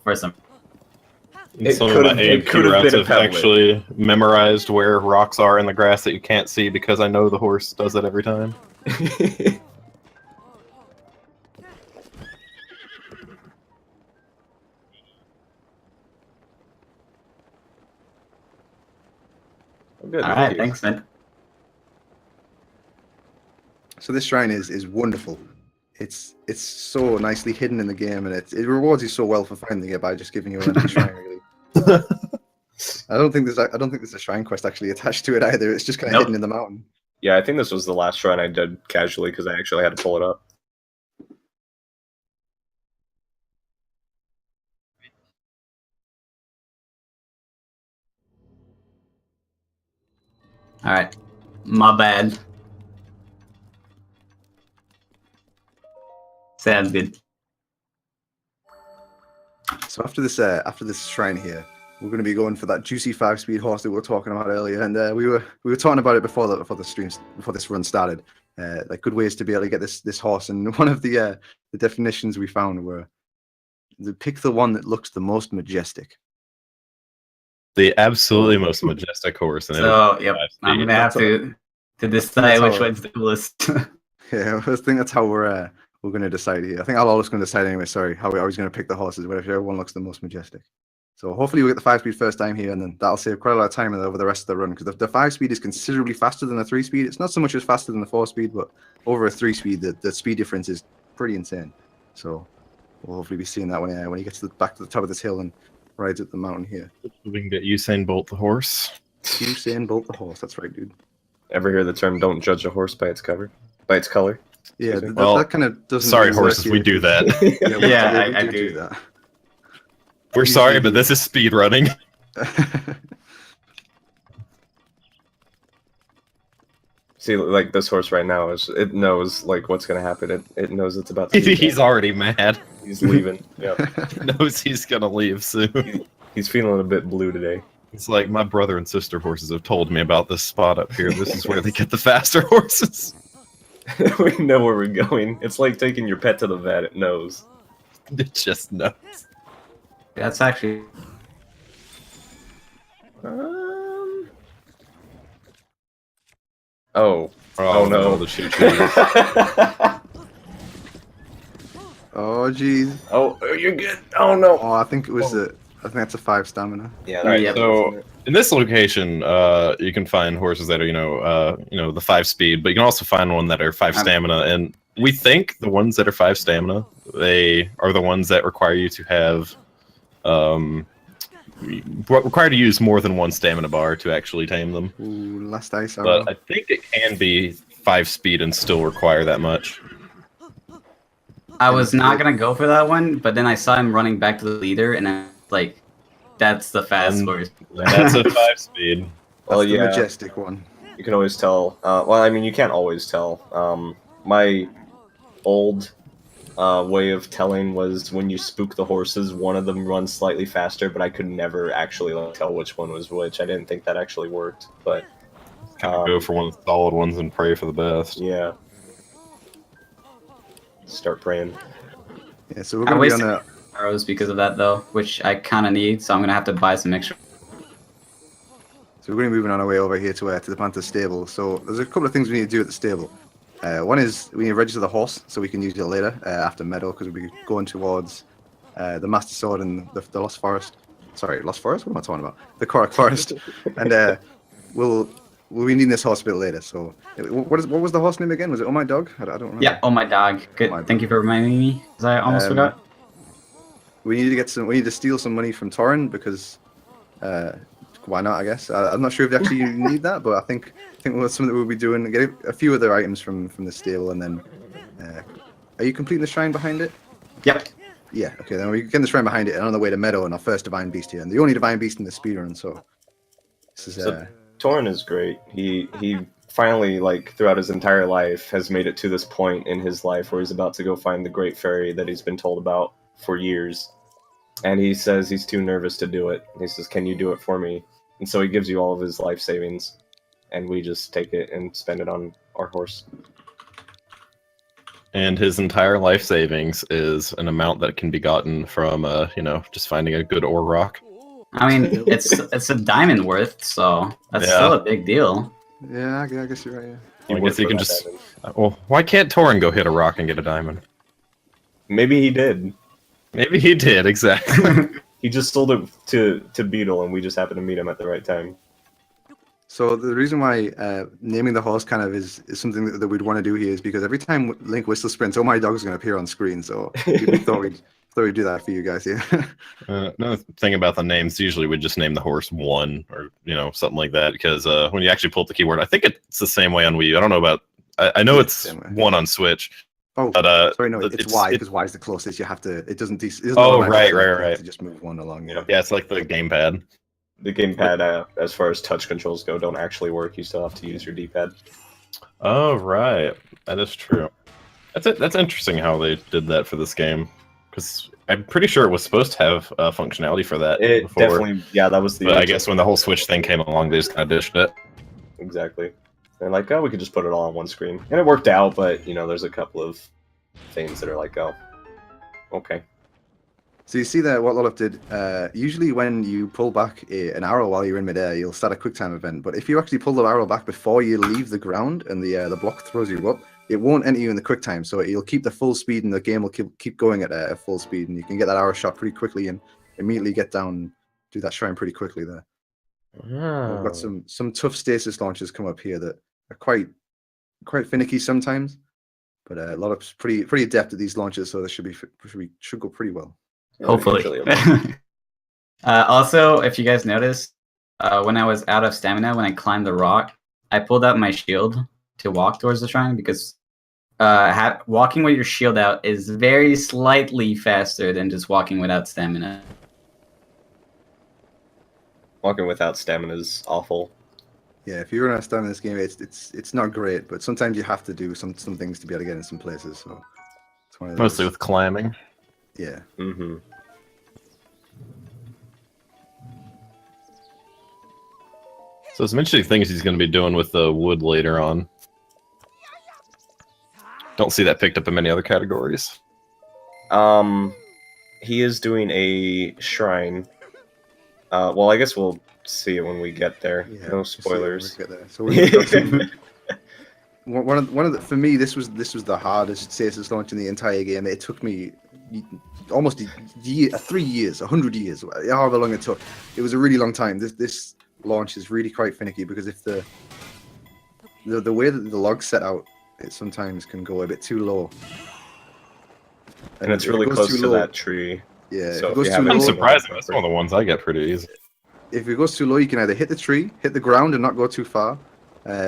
for some. Some of my AMQ routes have actually memorized where rocks are in the grass that you can't see because I know the horse does it every time. Good, all right, thanks, man. So this shrine is wonderful. It's so nicely hidden in the game, and it rewards you so well for finding it by just giving you a shrine. Really, I don't think there's a shrine quest actually attached to it either. It's just kind of hidden in the mountain. Yeah, I think this was the last shrine I did casually because I actually had to pull it up. All right, my bad. Sounds good. So after this shrine here, we're going to be going for that juicy 5-speed horse that we were talking about earlier, and we were talking about it before this run started. Like good ways to be able to get this horse, and one of the definitions we found were to pick the one that looks the most majestic. The absolutely most majestic horse. So yep, I'm gonna have to decide which one's the coolest. Yeah, I think that's how we're going to decide here. I think I'll always going to decide anyway. Sorry, how we're always going to pick the horses, whatever one looks the most majestic. So hopefully we get the 5-speed first time here, and then that'll save quite a lot of time over the rest of the run, because the 5-speed is considerably faster than the 3-speed. It's not so much as faster than the 4-speed, but over a 3-speed, the speed difference is pretty insane. So we'll hopefully be seeing that when he gets back to the top of this hill and rides up the mountain here. We can get Usain Bolt the horse. Usain Bolt the horse. That's right, dude. Ever hear the term "don't judge a horse by its color"? Yeah, well, that kind of doesn't. Sorry, horses, we do that. I do that. We're sorry, but this is speed running. See, like this horse right now it knows like what's gonna happen. It knows it's about to. He's already mad. He's leaving. Yeah, he knows he's gonna leave soon. He's feeling a bit blue today. It's like my brother and sister horses have told me about this spot up here. This is where they get the faster horses. We know where we're going. It's like taking your pet to the vet. It knows. It just knows. That's actually. Oh no! The shoot. Oh jeez. Oh, you're good. Oh no! Oh, I think it was I think that's a 5 stamina. Yeah. Right, so in this location, you can find horses that are the 5-speed, but you can also find one that are 5 stamina. And we think the ones that are 5 stamina, they are the ones that require you to have required to use more than 1 stamina bar to actually tame them. Ooh, last ice. But I think it can be 5-speed and still require that much. I was not gonna go for that one, but then I saw him running back to the leader, and I like, that's the fast horse. That's a 5-speed. Well, the majestic one. You can always tell. Well, I mean, you can't always tell. My old way of telling was when you spook the horses, one of them runs slightly faster, but I could never actually tell which one was which. I didn't think that actually worked, but kind of go for one of the solid ones and pray for the best. Yeah. Start praying. Yeah, so we're gonna be on a arrows because of that though, which I kind of need, so I'm gonna have to buy some extra. So we're going to be moving on our way over here to the Panther stable. So there's a couple of things we need to do at the stable. One is we need to register the horse so we can use it later after Meadow, because we'll be going towards the Master Sword and the Lost Forest. Sorry, Lost Forest? What am I talking about? The Korok Forest. And we'll we'll be needing this horse a bit later. So, what was the horse name again? Was it Oh My Dog? I don't remember. Yeah. Oh my dog. Good. my Thank you for reminding me, because I almost forgot. We need to get some. We need to steal some money from Torrin because, why not? I guess I'm not sure if actually you need that, but I think that's something that we'll be doing. Get a few other items from the stable, and then. Are you completing the shrine behind it? Yep. Yeah. Okay. Then we get the shrine behind it, and on the way to Meadow and our first divine beast here, and the only divine beast in the speedrun. So, this is. Torrin is great. He finally, like, throughout his entire life, has made it to this point in his life where he's about to go find the great fairy that he's been told about for years. And he says he's too nervous to do it. He says, "Can you do it for me?" And so he gives you all of his life savings, and we just take it and spend it on our horse. And his entire life savings is an amount that can be gotten from, just finding a good ore rock. I mean, it's a diamond worth, so that's still a big deal. Yeah, I guess you're right. Yeah. I guess you can just. Well, why can't Torrin go hit a rock and get a diamond? Maybe he did. Maybe he did, exactly. He just sold it to Beetle, and we just happened to meet him at the right time. So the reason why naming the horse kind of is something that we'd want to do here is because every time Link whistle sprints, Oh My Dog is going to appear on screen. So we thought we'd do that for you guys. Yeah. Another thing about the names, usually we just name the horse One or something like that, because when you actually pull up the keyword, I think it's the same way on Wii U. I don't know about. I know it's One on Switch. Oh, but sorry, no, it's Y because Y is the closest. You have to. It doesn't. Oh, right. To just move one along. Yeah, it's like the gamepad. The gamepad, as far as touch controls go, don't actually work. You still have to use your D-pad. Oh, right. That is true. That's interesting how they did that for this game, because I'm pretty sure it was supposed to have functionality for that. It before. Definitely, yeah, that was the. But I guess when the whole Switch thing came along, they just kind of dished it. Exactly. They're like, oh, we could just put it all on one screen, and it worked out. But there's a couple of things that are like, oh, okay. So you see that what Loloup did, usually when you pull back an arrow while you're in midair, you'll start a quick time event. But if you actually pull the arrow back before you leave the ground and the block throws you up, it won't enter you in the quick time. So you'll keep the full speed and the game will keep going at full speed. And you can get that arrow shot pretty quickly and immediately get down, do that shrine pretty quickly there. Oh. We've got some tough stasis launches come up here that are quite finicky sometimes. But Loloup's pretty adept at these launches, so this should go pretty well. Hopefully. Also, if you guys noticed, when I was out of stamina, when I climbed the rock, I pulled out my shield to walk towards the shrine because walking with your shield out is very slightly faster than just walking without stamina. Walking without stamina is awful. Yeah, if you run out of stamina in this game, it's not great, but sometimes you have to do some things to be able to get in some places. So it's one of those. Mostly with climbing. Yeah. Mm-hmm. So some interesting things he's going to be doing with the wood later on. Don't see that picked up in many other categories. He is doing a shrine. Well, I guess we'll see it when we get there. Yeah, no spoilers. We'll get there. So we've got some, one of the, for me, this was the hardest stasis launch in the entire game. It took me almost 3 years, 100 years, however long it took. It was a really long time. This launch is really quite finicky because if the way that the log's set out, it sometimes can go a bit too low. And it's really close to that tree. Yeah, so if it goes too low, I'm surprised. That's one of the ones I get pretty easy. If it goes too low, you can either hit the tree, hit the ground, and not go too far.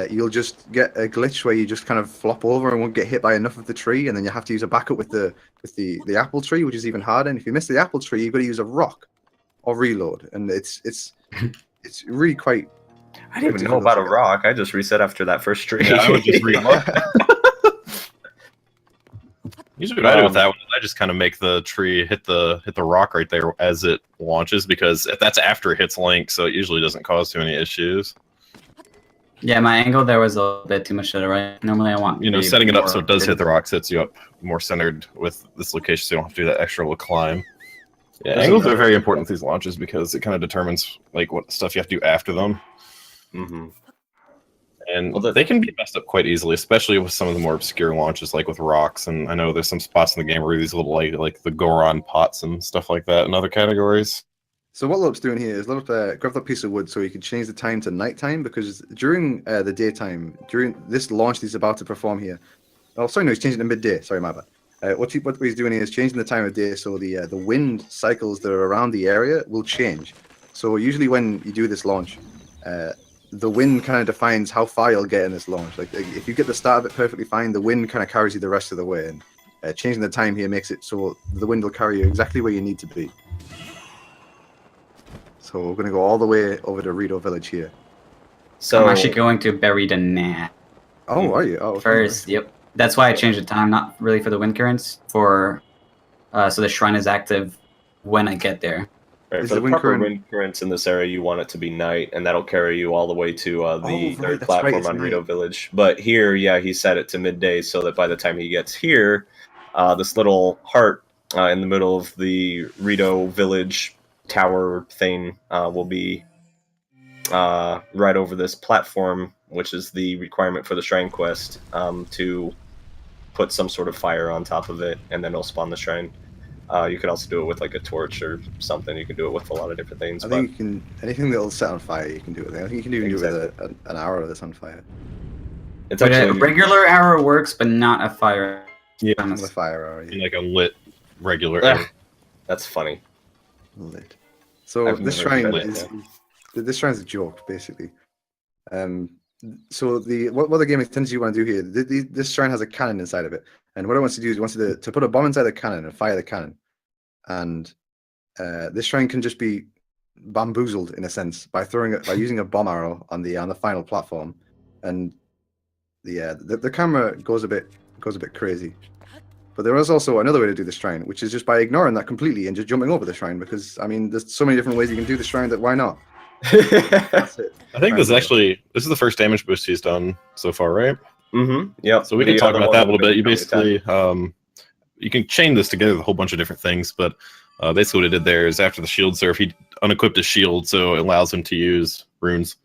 You'll just get a glitch where you just kind of flop over and won't get hit by enough of the tree, and then you have to use a backup with the apple tree, which is even harder. And if you miss the apple tree, you've got to use a rock or reload, and it's really quite. I didn't even know about a rock. I just reset after that first tree. Yeah, I would just reload. Usually what I do with that one is I just kind of make the tree hit the rock right there as it launches, because that's after it hits Link, so it usually doesn't cause too many issues. Yeah, my angle there was a bit too much to the right. Normally I want... setting it up so it does hit the rock sets you up more centered with this location, so you don't have to do that extra little climb. Yeah, angles are very important with these launches because it kind of determines like what stuff you have to do after them. Mm-hmm. And they can be messed up quite easily, especially with some of the more obscure launches, like with rocks. And I know there's some spots in the game where these little like the Goron pots and stuff like that in other categories. So what Loup's doing here is Louloup grabbed that piece of wood so he can change the time to nighttime, because during the daytime, during this launch he's about to perform here. Oh, sorry, no, he's changing to midday. Sorry, my bad. What he's doing here is changing the time of day so the wind cycles that are around the area will change. So usually when you do this launch, the wind kind of defines how far you'll get in this launch. Like if you get the start of it perfectly fine, the wind kind of carries you the rest of the way. And changing the time here makes it so the wind will carry you exactly where you need to be. So we're going to go all the way over to Rito Village here. So I'm actually going to bury the Nat. Oh, are you? Oh, okay. First, yep. That's why I changed the time, not really for the wind currents, so the shrine is active when I get there. Right, for the proper wind currents in this area, you want it to be night, and that'll carry you all the way to the third platform on Rito Village. But here, yeah, he set it to midday so that by the time he gets here, this little heart in the middle of the Rito Village tower thing will be right over this platform, which is the requirement for the shrine quest, to put some sort of fire on top of it, and then it'll spawn the shrine. You could also do it with like a torch or something. You can do it with a lot of different things. I think you can, anything that'll set on fire, you can do it. I think you can even do it with an arrow that's on fire. It's actually a regular arrow works, but not a fire. Yeah, not a fire arrow. Yeah. Like a lit regular arrow. That's funny. Lit. So this shrine this shrine's a joke, basically. So what the game intends you want to do here, this shrine has a cannon inside of it, and what it wants to do is it wants to put a bomb inside the cannon and fire the cannon, and this shrine can just be bamboozled in a sense by using a bomb arrow on the final platform, and the camera goes a bit crazy. But there is also another way to do the shrine, which is just by ignoring that completely and just jumping over the shrine, because I mean there's so many different ways you can do the shrine that why not? That's it. I think this is the first damage boost he's done so far, right? Mm-hmm. Yeah. So we can talk about that a little bit. You basically you can chain this together with a whole bunch of different things, but basically what he did there is after the shield surf, he unequipped his shield, so it allows him to use runes,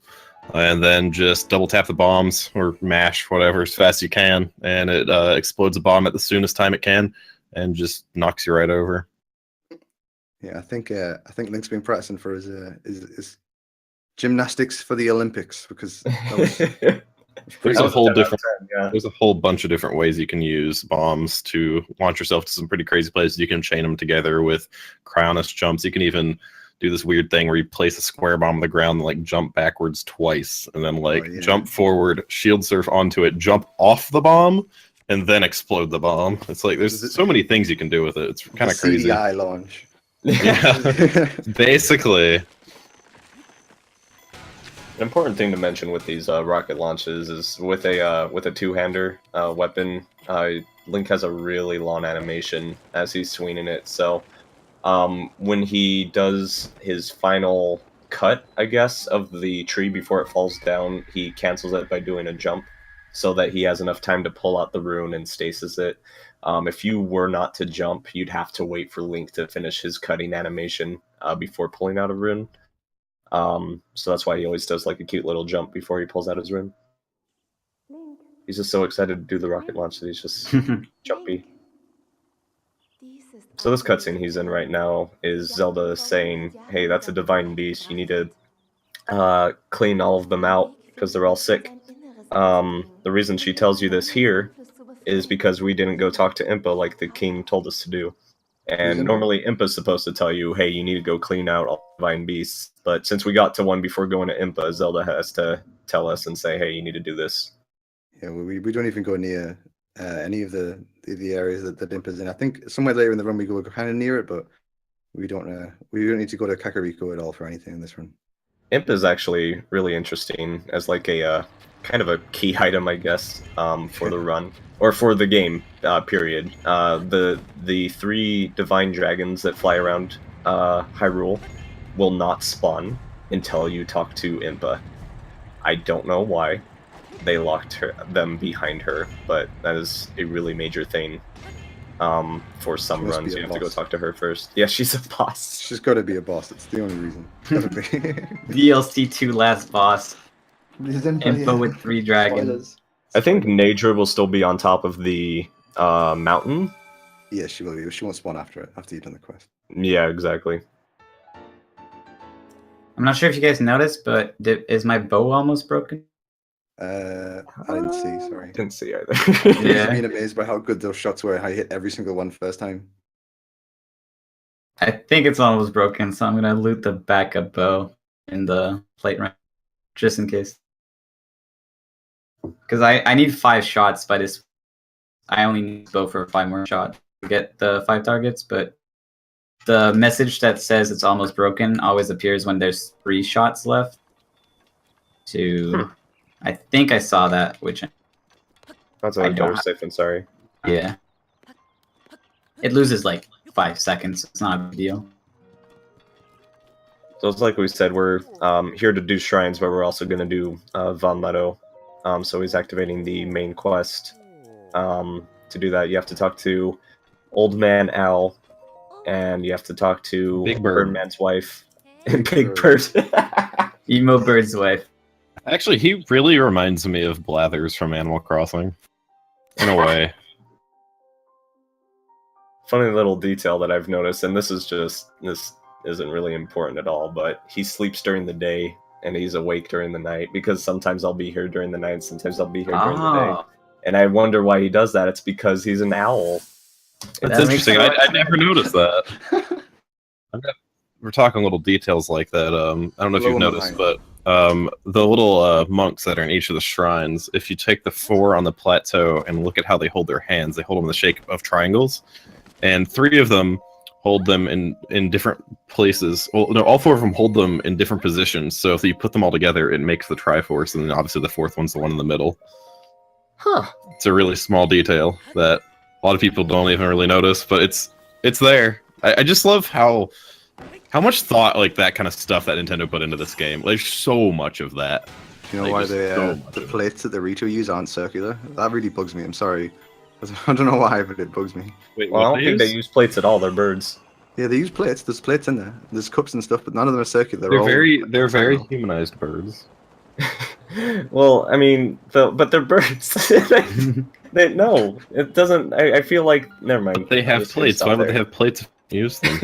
and then just double tap the bombs or mash whatever as fast as you can, and it explodes a bomb at the soonest time it can, and just knocks you right over. Yeah, I think Link's been practicing for his gymnastics for the Olympics, because there's a whole bunch of different ways you can use bombs to launch yourself to some pretty crazy places. You can chain them together with cryonis jumps. You can even do this weird thing where you place a square bomb on the ground and like jump backwards twice, and then jump forward, shield surf onto it, jump off the bomb, and then explode the bomb. It's like there's so many things you can do with it. It's kind of crazy. CDI launch. Yeah, basically. An important thing to mention with these rocket launches is with a two-hander weapon, Link has a really long animation as he's swinging it. So when he does his final cut, I guess, of the tree before it falls down, he cancels it by doing a jump so that he has enough time to pull out the rune and stasis it. If you were not to jump, you'd have to wait for Link to finish his cutting animation before pulling out a rune. So that's why he always does like a cute little jump before he pulls out his rune. He's just so excited to do the rocket launch that he's just jumpy. So this cutscene he's in right now is Zelda saying, hey, that's a divine beast, you need to clean all of them out because they're all sick. The reason she tells you this here is because we didn't go talk to Impa like the king told us to do. And normally Impa's supposed to tell you, hey, you need to go clean out all divine beasts. But since we got to one before going to Impa, Zelda has to tell us and say, hey, you need to do this. Yeah, we don't even go near any of the areas that Impa's in. I think somewhere later in the run we go kind of near it, but we don't need to go to Kakariko at all for anything in this run. Imp is actually really interesting as like a kind of a key item, I guess, for the run or for the game. Period. The three divine dragons that fly around Hyrule will not spawn until you talk to Impa. I don't know why they locked them behind her, but that is a really major thing. For some runs, you have to go talk to her first. Yeah, she's a boss. She's got to be a boss. It's the only reason. DLC 2 last boss. Impa with 3 dragons. I think Naedra will still be on top of the mountain. Yeah, she will be. She won't spawn after it, after you've done the quest. Yeah, exactly. I'm not sure if you guys noticed, but is my bow almost broken? I didn't see. Sorry. Didn't see either. Yeah. I've been amazed by how good those shots were. I hit every single one first time. I think it's almost broken, so I'm gonna loot the backup bow in the plate rank, just in case. Because I need 5 shots by this. I only need to go for 5 more shots to get the 5 targets, but the message that says it's almost broken always appears when there's 3 shots left. I think I saw that, which That's I always don't better safe than sorry. yeah. It loses like 5 seconds. It's not a big deal. So it's like we said, we're here to do shrines, but we're also going to do Von Leto. So he's activating the main quest. To do that, you have to talk to Old Man Owl, and you have to talk to Big Bird. Birdman's wife. Big Bird. Emo Bird's wife. Actually, he really reminds me of Blathers from Animal Crossing. In a way. Funny little detail that I've noticed, and this isn't really important at all, but he sleeps during the day and he's awake during the night, because sometimes I'll be here during the night, sometimes I'll be here during the day. And I wonder why he does that. It's because he's an owl. That's interesting. I never noticed that. We're talking little details like that. I don't know if you've noticed, but the little monks that are in each of the shrines, if you take the 4 on the plateau and look at how they hold their hands, they hold them in the shape of triangles. And 3 of them hold them in different places. Well, no, all 4 of them hold them in different positions. So if you put them all together, it makes the Triforce, and then obviously the 4th one's the one in the middle. Huh. It's a really small detail that a lot of people don't even really notice, but it's there. I just love how much thought like that kind of stuff that Nintendo put into this game. There's so much of that. Do you know why the plates that the Rito use aren't circular? That really bugs me. I'm sorry. I don't know why, but it bugs me. Wait, Well, I don't think they use plates at all. They're birds. Yeah, they use plates. There's plates in there. There's cups and stuff, but none of them are circular. They're very humanized birds. Well, I mean, but they're birds. No, it doesn't. I feel like never mind. But they have plates. Why would they have plates if you use them?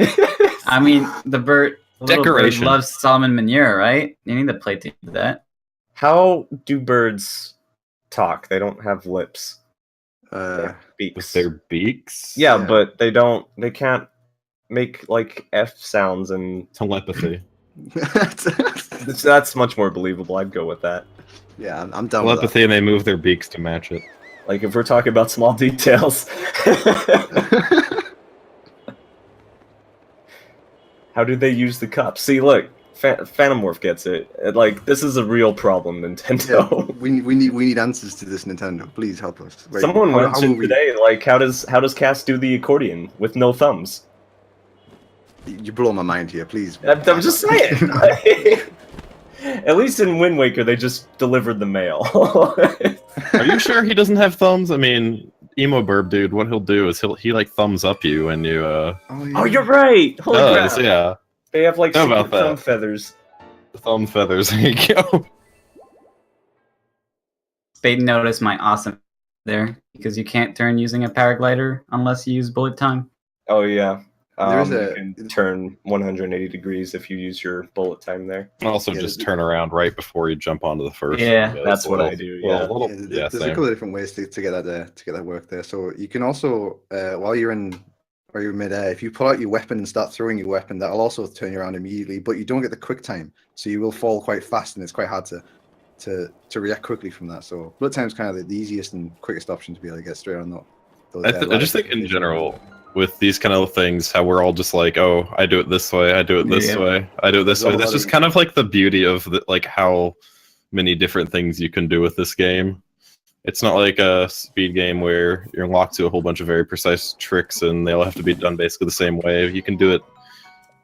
I mean, the bird Decoration. loves salmon manure, right? You need a plate to do that. How do birds talk? They don't have lips. Beaks. With their beaks? Yeah, but they don't. They can't make like F sounds and Telepathy. that's much more believable. I'd go with that. Yeah, I'm down with Telepathy, and they move their beaks to match it. Like if we're talking about small details. How do they use the cup? See, look, Phantomorph gets it. Like this is a real problem, Nintendo. Yeah, we need answers to this, Nintendo. Please help us. Right. Someone mentioned today, like, how does Cass do the accordion with no thumbs? You blow my mind here, please. I'm just saying. At least in Wind Waker, they just delivered the mail. Are you sure he doesn't have thumbs? I mean, emo burb dude, what he'll do is he like thumbs up you when you Oh, you're right. Holy crap. Yeah. They have like How super about that? thumb feathers. Thumb feathers. There you go. Spade noticed my awesome there, because you can't turn using a paraglider unless you use bullet time. Oh yeah. You can turn 180 degrees if you use your bullet time there. Also, just turn around right before you jump onto the first. Yeah, that's what I do. Yeah. There's a couple of different ways to get that work there. So you can also, while you're midair, if you pull out your weapon and start throwing your weapon, that'll also turn you around immediately. But you don't get the quick time, so you will fall quite fast, and it's quite hard to react quickly from that. So bullet time is kind of the easiest and quickest option to be able to get straight on those. I just think in general, with these kind of things, how we're all just like, oh, I do it this way, I do it this way, I do it this way. That's just kind of like the beauty of like how many different things you can do with this game. It's not like a speed game where you're locked to a whole bunch of very precise tricks and they all have to be done basically the same way. You can do it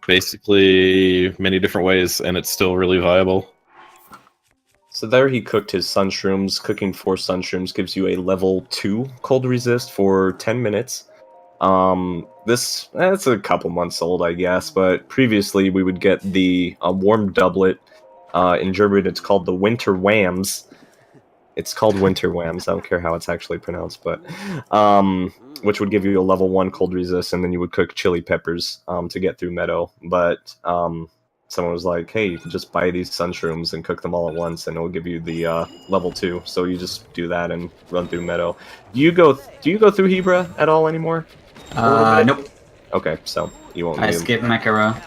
basically many different ways and it's still really viable. So there he cooked his sun shrooms. Cooking 4 sun shrooms gives you a level 2 cold resist for 10 minutes. It's a couple months old, I guess, but previously we would get the warm doublet. In German, it's called the Winter Whams. It's called Winter Whams. I don't care how it's actually pronounced, but which would give you a level 1 cold resist, and then you would cook chili peppers to get through Meadow. But someone was like, "Hey, you can just buy these sunshrooms and cook them all at once, and it'll give you the level 2." So you just do that and run through Meadow. Do you go through Hebra at all anymore? Nope. Okay, so you won't. I need skipped Mechara.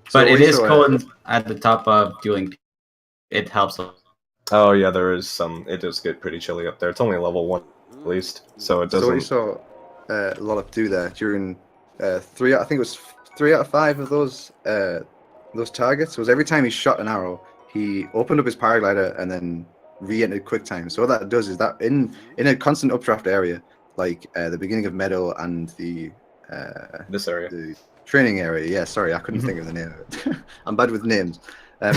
So But it we is saw, cool at the top of dueling. It helps. Oh yeah, there is some. It does get pretty chilly up there. It's only level 1 at least, so it doesn't. So what you saw Loloup do there during I think it was 3 out of 5 of those targets was every time he shot an arrow, he opened up his paraglider and then re-entered QuickTime. So what that does is that in a constant updraft area, like the beginning of Meadow and the this area, the training area. Yeah, sorry, I couldn't think of the name of it. I'm bad with names. That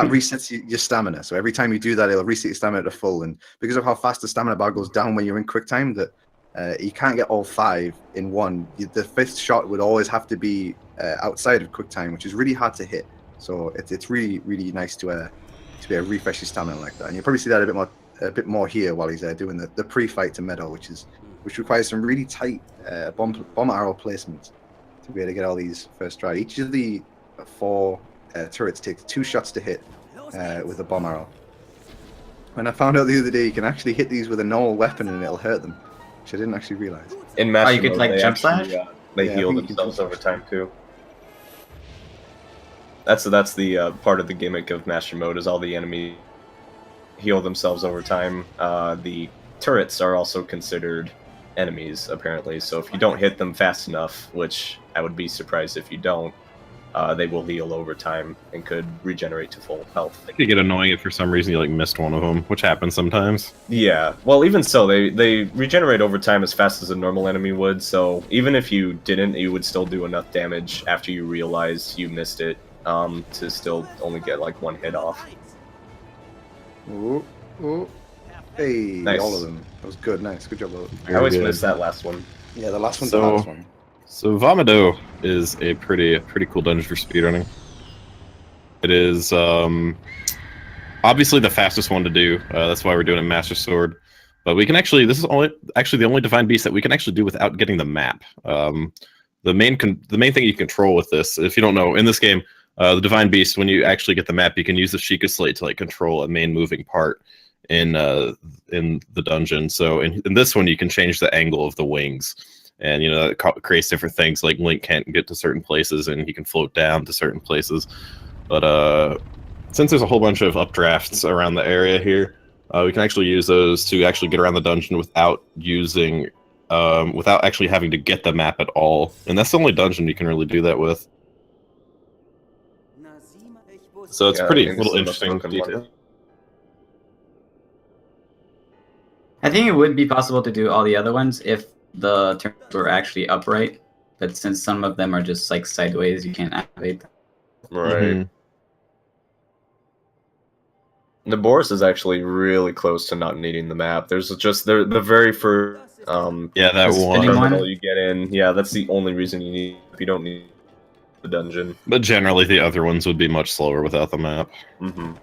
resets your stamina. So every time you do that, it'll reset your stamina to full. And because of how fast the stamina bar goes down when you're in QuickTime, that you can't get all 5 in one. The 5th shot would always have to be outside of QuickTime, which is really hard to hit. So it's really, really nice to be able to refresh your stamina like that. And you'll probably see that a bit more here while he's doing the pre-fight to Meadow, which requires some really tight bomb arrow placement to be able to get all these first try. Each of the 4 turrets takes 2 shots to hit with a bomb arrow. And I found out the other day you can actually hit these with a normal weapon and it'll hurt them, which I didn't actually realize. In Master you could Mode, like they jump actually, slash? They heal themselves over time too. That's the part of the gimmick of Master Mode is all the enemies heal themselves over time. The turrets are also considered enemies apparently, so if you don't hit them fast enough, which I would be surprised if you don't, they will heal over time and could regenerate to full health. It could get annoying if for some reason you like missed one of them, which happens sometimes. Yeah, well, even so, they regenerate over time as fast as a normal enemy would. So even if you didn't, you would still do enough damage after you realize you missed it to still only get like 1 hit off. Ooh, ooh. Hey, Nice. all of them. That was good. Nice, good job. Loloup. I always good. miss that last one. Yeah, the last one's So- the hardest one. So Vomito is a pretty cool dungeon for speedrunning. It is obviously the fastest one to do. That's why we're doing it in Master Sword. But we can actually, this is the only divine beast that we can actually do without getting the map. The main thing you control with this, if you don't know, in this game, the divine beast, when you actually get the map, you can use the Sheikah Slate to like control a main moving part in the dungeon. So in this one, you can change the angle of the wings. And, you know, it creates different things, like Link can't get to certain places and he can float down to certain places. But since there's a whole bunch of updrafts around the area here, we can actually use those to actually get around the dungeon without actually having to get the map at all. And that's the only dungeon you can really do that with. So it's pretty little interesting detail. I think it would be possible to do all the other ones if the turns were actually upright, but since some of them are just like sideways, you can't activate them. Right. Mm-hmm. The Boris is actually really close to not needing the map. There's just the very first Yeah, that one. terminal you get in. Yeah, that's the only reason you need. If you don't need the dungeon. But generally, the other ones would be much slower without the map. Mm-hmm.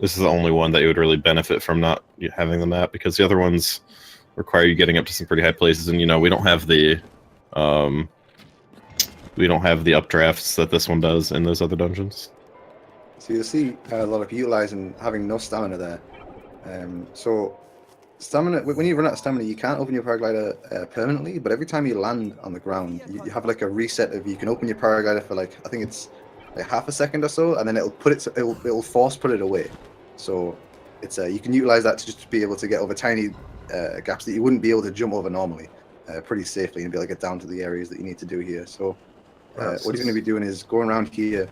This is the only one that you would really benefit from not having the map, because the other ones require you getting up to some pretty high places, and you know we don't have the updrafts that this one does in those other dungeons. So you'll see a lot of utilizing having no stamina there. So stamina, when you run out of stamina, you can't open your paraglider permanently, but every time you land on the ground, you have like a reset of you can open your paraglider for like, I think it's like half a second or so, and then it'll force put it away. So it's you can utilize that to just be able to get over tiny gaps that you wouldn't be able to jump over normally pretty safely and be able to get down to the areas that you need to do here. So what he's going to be doing is going around here,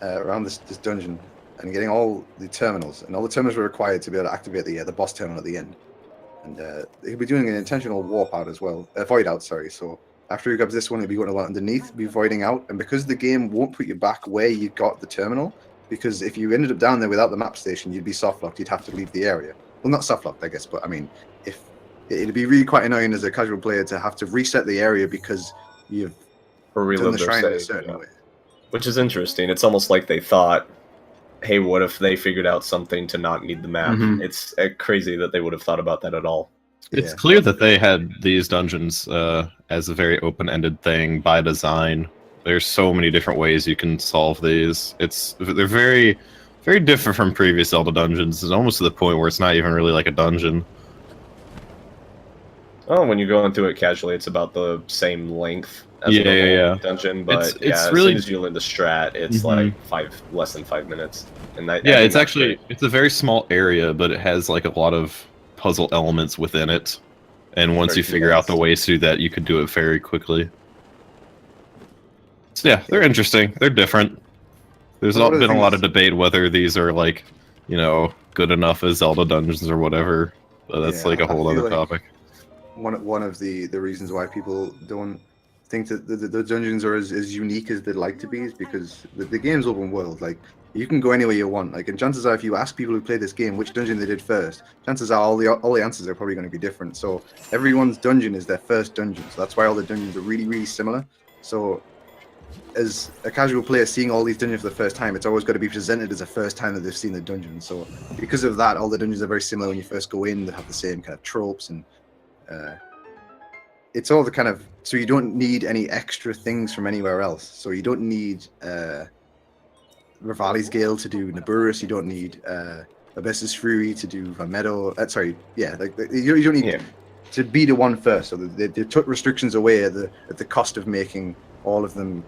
around this dungeon, and getting all the terminals, and all the terminals are required to be able to activate the boss terminal at the end. And he'll be doing an intentional warp out as well, void out, sorry. So after he grabs this one, he'll be going to one underneath, be voiding out, and because the game won't put you back where you got the terminal, because if you ended up down there without the map station, you'd be soft locked. You'd have to leave the area. Well, not soft locked, I guess, but I mean, if it'd be really quite annoying as a casual player to have to reset the area because you've done the shrine in a certain way. Which is interesting. It's almost like they thought, hey, what if they figured out something to not need the map? Mm-hmm. It's crazy that they would have thought about that at all. It's clear that they had these dungeons as a very open-ended thing by design. There's so many different ways you can solve these. They're very, very different from previous Zelda dungeons. It's almost to the point where it's not even really like a dungeon. Oh, when you're going through it casually, it's about the same length as a normal dungeon. But it's as really... soon as you learn the strat, it's like less than 5 minutes. And it's a very small area, but it has like a lot of puzzle elements within it. And once you figure out the ways to do that, you can do it very quickly. So yeah, they're interesting. They're different. There's been a lot of debate whether these are like, you know, good enough as Zelda dungeons or whatever. But that's like a whole other topic. One of the reasons why people don't think that the dungeons are as unique as they'd like to be is because the game's open world. Like, you can go anywhere you want. Like, and chances are, if you ask people who play this game which dungeon they did first, chances are all the answers are probably going to be different. So everyone's dungeon is their first dungeon. So that's why all the dungeons are really, really similar. So as a casual player seeing all these dungeons for the first time, it's always got to be presented as the first time that they've seen the dungeon. So because of that, all the dungeons are very similar when you first go in. They have the same kind of tropes, and it's all the kind of, so you don't need any extra things from anywhere else. So you don't need Rivali's Gale to do Naburus. You don't need Abyssus Fury to do Vamedo. You don't need to be the one first. So they took restrictions away at the cost of making all of them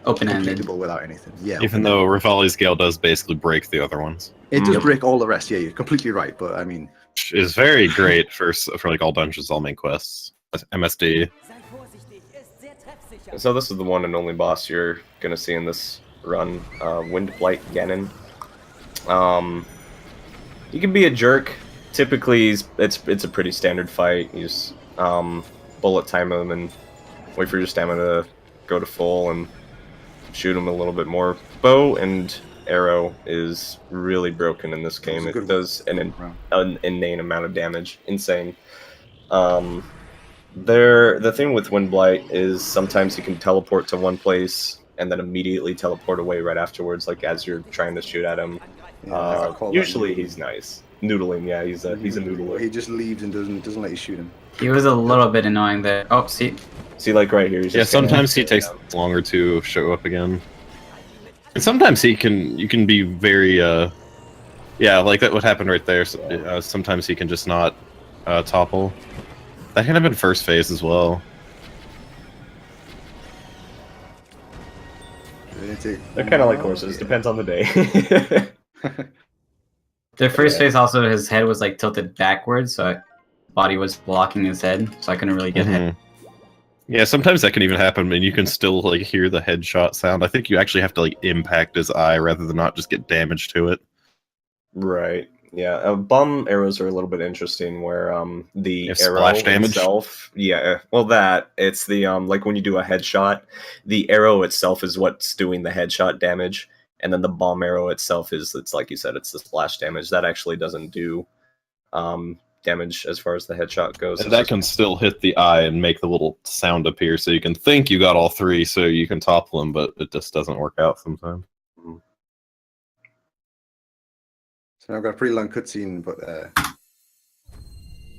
open-ended without anything. Yeah. Even though Rivali's Gale does basically break the other ones. It does break all the rest. Yeah, you're completely right. But I mean, is very great for like all dungeons, all main quests. MSD. So this is the one and only boss you're gonna see in this run, Windblight Ganon. You can be a jerk. Typically, it's a pretty standard fight. You just bullet time him and wait for your stamina to go to full and shoot him a little bit more. Bow and arrow is really broken in this game. It does an inane amount of damage. Insane. The thing with Windblight is sometimes you can teleport to one place and then immediately teleport away right afterwards, like as you're trying to shoot at him. Usually he's nice. Noodling, yeah, he's a noodler. He just leaves and doesn't let you shoot him. He was a little bit annoying there. Oh, see, like right here. He's sometimes he takes longer to show up again, and sometimes you can be very like that. What happened right there? Sometimes he can just not topple. That can have been first phase as well. They're kind of like horses. Depends on the day. Their first phase also, his head was like tilted backwards, so body was blocking his head, so I couldn't really get hit. Yeah, sometimes that can even happen, and you can still like hear the headshot sound. I think you actually have to like impact his eye rather than not just get damage to it. Right. Yeah. Bomb arrows are a little bit interesting, where the arrow splash damage itself. Yeah. Well, it's the like when you do a headshot, the arrow itself is what's doing the headshot damage. And then the bomb arrow itself it's like you said, it's the splash damage. That actually doesn't do damage as far as the headshot goes. And that can still hit the eye and make the little sound appear, so you can think you got all three, so you can topple them, but it just doesn't work out sometimes. So I've got a pretty long cutscene, but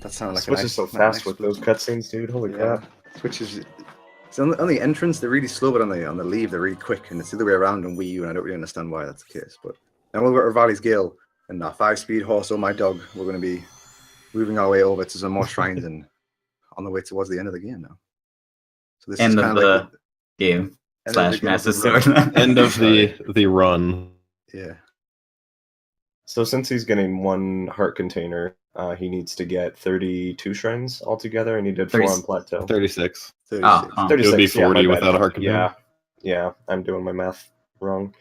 that sounded like Switch is so fast with those cutscenes, dude. Holy crap! Switch is. So on the entrance, they're really slow, but on the leave, they're really quick, and it's the other way around on Wii U, and I don't really understand why that's the case. But now we've got Rivali's Gale and our 5-speed horse, or my dog. We're going to be moving our way over to some more shrines and on the way towards the end of the game now. So this end is of the game / Master Sword. End of the run. Yeah. So since he's getting 1 heart container, he needs to get 32 shrines altogether, and he did 4 on Plateau. 36. 36. Oh. 36. It would be 40 without a heart container. Yeah. Yeah, I'm doing my math wrong.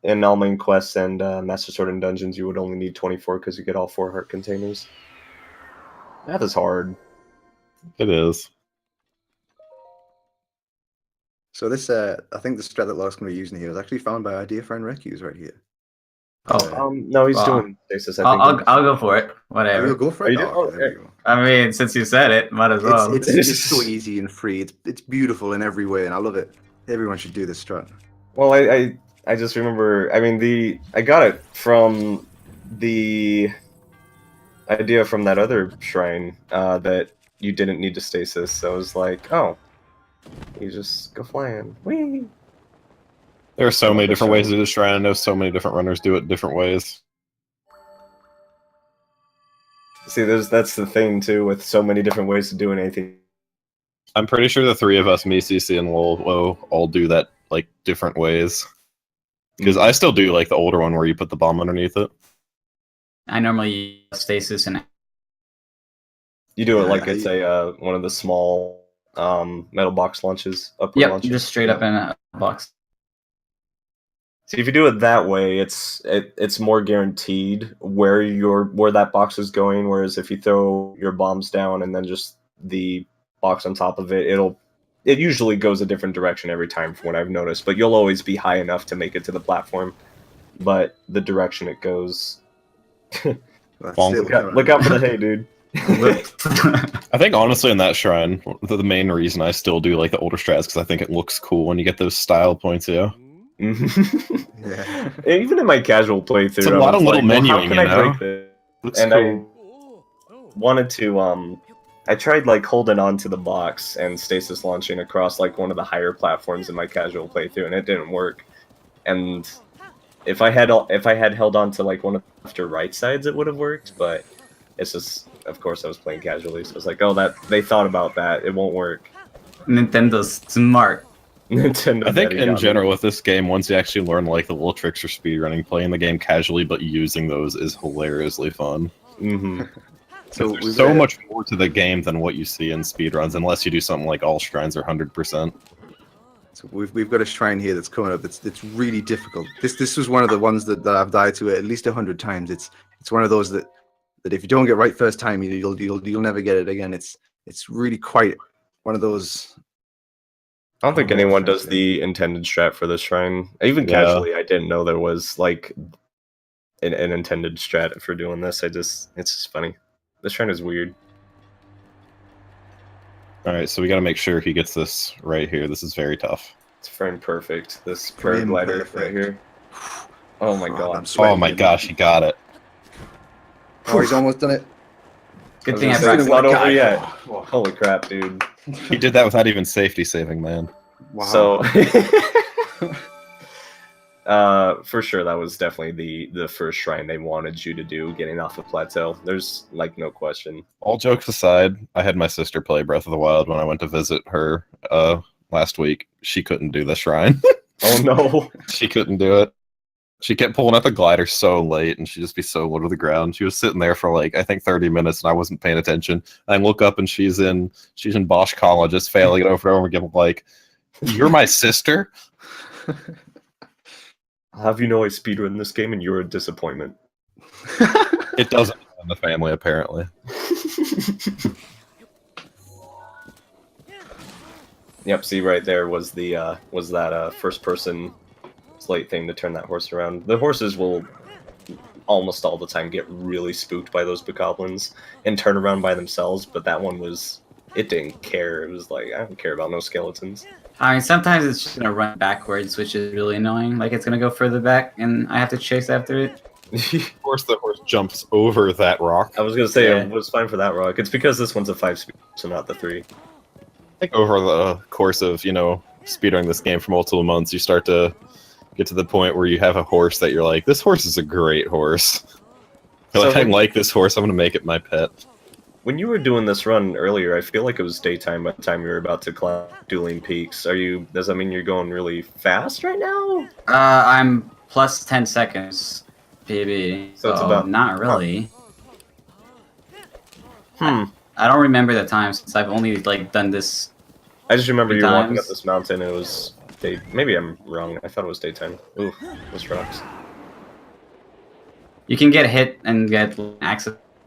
In all main quests and Master Sword and dungeons, you would only need 24 because you get all 4 heart containers. Math is hard. It is. So this, I think the strat that Lars going to be using here is actually found by our dear friend Recuse right here. No, he's doing stasis. I'll go for it. Whatever. You'll go for it. Okay. I mean, since you said it, might as well. It's so easy and free. It's beautiful in every way, and I love it. Everyone should do this strat. Well, I just remember. I mean, I got it from the idea from that other shrine that you didn't need to stasis. So I was like, oh, You just go flying. Whee! There are so love many this different ways shrine. to do this shrine. I know so many different runners do it different ways. See, that's the thing too, with so many different ways to doing anything. I'm pretty sure the three of us, me, CC, and Loloup, all do that like different ways. Because I still do like the older one where you put the bomb underneath it. I normally use stasis and You do it Yeah, like it's a one of the small metal box launches, upward yep, launches. just straight up in a box. See, if you do it that way, it's more guaranteed where that box is going. Whereas if you throw your bombs down and then just the box on top of it, it usually goes a different direction every time, from what I've noticed. But you'll always be high enough to make it to the platform. But the direction it goes, That's Bonk. still look out for the hay, dude. I think honestly in that shrine, the main reason I still do like the older strats because I think it looks cool when you get those style points, yeah. Yeah. Even in my casual playthrough, It's a lot of little how menuing, can you I know? break this? Looks And cool. I wanted to I tried like holding on to the box and stasis launching across like one of the higher platforms in my casual playthrough, and it didn't work. And if I had held on to like one of the left or right sides, it would have worked. But it's just, of course, I was playing casually, so it's like, oh, that they thought about that. It won't work. Nintendo's smart. Nintendo. I think Daddy in got me. general with this game, once you actually learn like the little tricks for speedrunning, playing the game casually but using those is hilariously fun. Mhm. So There's we've so got- much more to the game than what you see in speedruns, unless you do something like all shrines are 100%. So we've got a shrine here that's coming up. It's really difficult. This was one of the ones that I've died to at least 100 times. It's one of those that if you don't get right first time, you'll never get it again. It's really quite one of those. I don't think Oh, anyone that's does the intended strat for this shrine. Even Yeah. casually, I didn't know there was like an intended strat for doing this. It's just funny. This shrine is weird. Alright, so we gotta make sure he gets this right here. This is very tough. It's frame perfect. This Frame paraglider right perfect. here. Oh my Oh, god. I'm sweating. Oh my gosh, he got it. Oh, he's almost done it. Good I thing I was gonna say, brought it's not God. over yet. Holy crap, dude. He did that without even safety saving, man. Wow. So for sure that was definitely the first shrine they wanted you to do, getting off a plateau. There's like no question. All jokes aside, I had my sister play Breath of the Wild when I went to visit her last week. She couldn't do the shrine. Oh no. She couldn't do it. She kept pulling out the glider so late, and she'd just be so low to the ground. She was sitting there for like I think 30 minutes, and I wasn't paying attention. I look up, and she's in Bosch College, just failing it over and over again. I'm like, "You're my sister." I'll have you know I speedrun this game and you're a disappointment. It doesn't run in the family, apparently. Yep, see right there was the was that first person slate thing to turn that horse around. The horses will almost all the time get really spooked by those bokoblins and turn around by themselves, but that one it didn't care. It was like, I don't care about no skeletons. I mean, sometimes it's just gonna run backwards, which is really annoying. Like it's gonna go further back, and I have to chase after it. Of course, the horse jumps over that rock. I was gonna say Yeah. it was fine for that rock. It's because this one's a 5-speed, so not the 3. I think over the course of, speedrunning this game for multiple months, you start to get to the point where you have a horse that you're like, this horse is a great horse. So I like this horse, I'm going to make it my pet. When you were doing this run earlier, I feel like it was daytime by the time you were about to climb Dueling Peaks. Does that mean you're going really fast right now? I'm plus 10 seconds, PB. So it's about- not really. Hmm. I don't remember the time since I've only like done this. I just remember you walking Times. up this mountain and it was day. Maybe I'm wrong. I thought it was daytime. Ooh, those rocks. You can get hit and get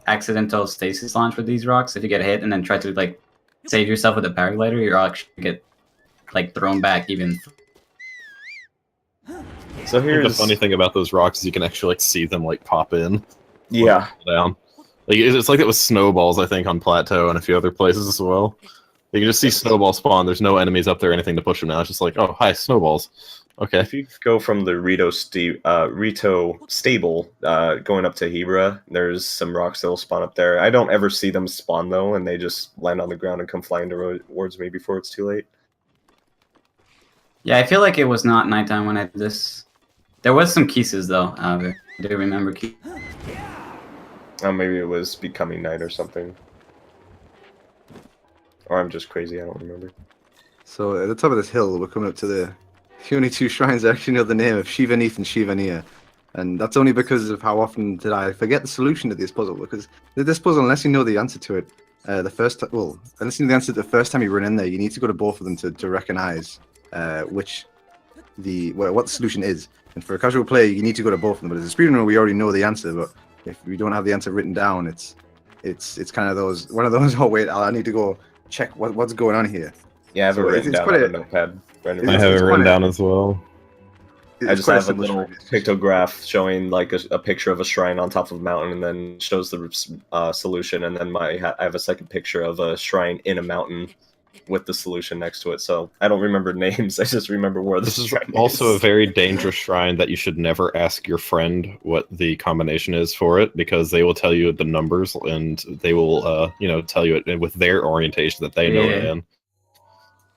accidental stasis launch with these rocks. If you get hit and then try to like save yourself with a paraglider, you're actually get like thrown back even. So I think here's the funny thing about those rocks is you can actually see them pop in. Yeah. Down. It's like it was snowballs, I think, on Plateau and a few other places as well. You can just see snowballs spawn. There's no enemies up there or anything to push them now. It's just like, oh, hi, snowballs. Okay. If you go from the Rito stable going up to Hebra, there's some rocks that'll spawn up there. I don't ever see them spawn though, and they just land on the ground and come flying towards me before it's too late. Yeah, I feel like it was not nighttime when I did this. There was some kisses though. I do remember kisses. Oh, maybe it was becoming night or something. Or I'm just crazy, I don't remember. So at the top of this hill, we're coming up to the only two shrines I actually know the name of, Shiva Neath and Shiva Nia. And that's only because of how often did I forget the solution to this puzzle. Because this puzzle, unless you know the answer to it, unless you know the answer the first time you run in there, you need to go to both of them to recognize what the solution is. And for a casual player, you need to go to both of them. But as a speedrunner, we already know the answer. But if we don't have the answer written down, it's kind of one of those. Oh wait, I need to go check what's going on here. Yeah, I have it So written down on a notepad. I have it written down as well. I just have a little pictograph showing like a picture of a shrine on top of a mountain, and then shows the solution, and then I have a second picture of a shrine in a mountain with the solution next to it. So I don't remember names. I just remember where this is. Also a very dangerous shrine that you should never ask your friend what the combination is for it, because they will tell you the numbers, and they will tell you it with their orientation that they know it in.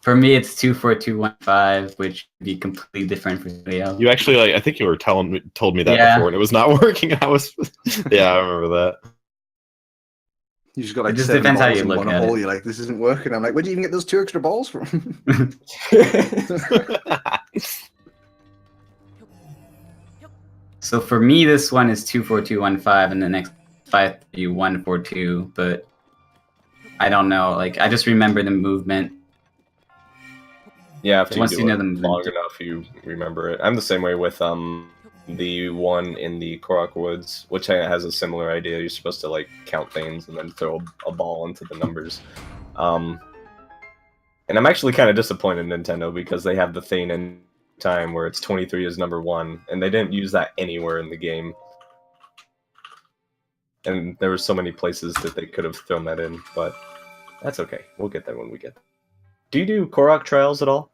For me, it's 24215, which would be completely different for somebody else. You actually, I think you were told me that before, and it was not working. I remember that. You just got like it just depends how you look at it. You're like, this isn't working. I'm like, where'd you even get those 2 extra balls from? So for me, this one is 24215, and the next 53142. But I don't know. Like, I just remember the movement. Yeah, after you know them long enough, you remember it. I'm the same way with the one in the Korok Woods, which has a similar idea. You're supposed to like count things and then throw a ball into the numbers. And I'm actually kind of disappointed in Nintendo, because they have the thing in time where it's 23 is number 1, and they didn't use that anywhere in the game. And there were so many places that they could have thrown that in, but that's okay. We'll get there when we get there. Do you do Korok Trials at all?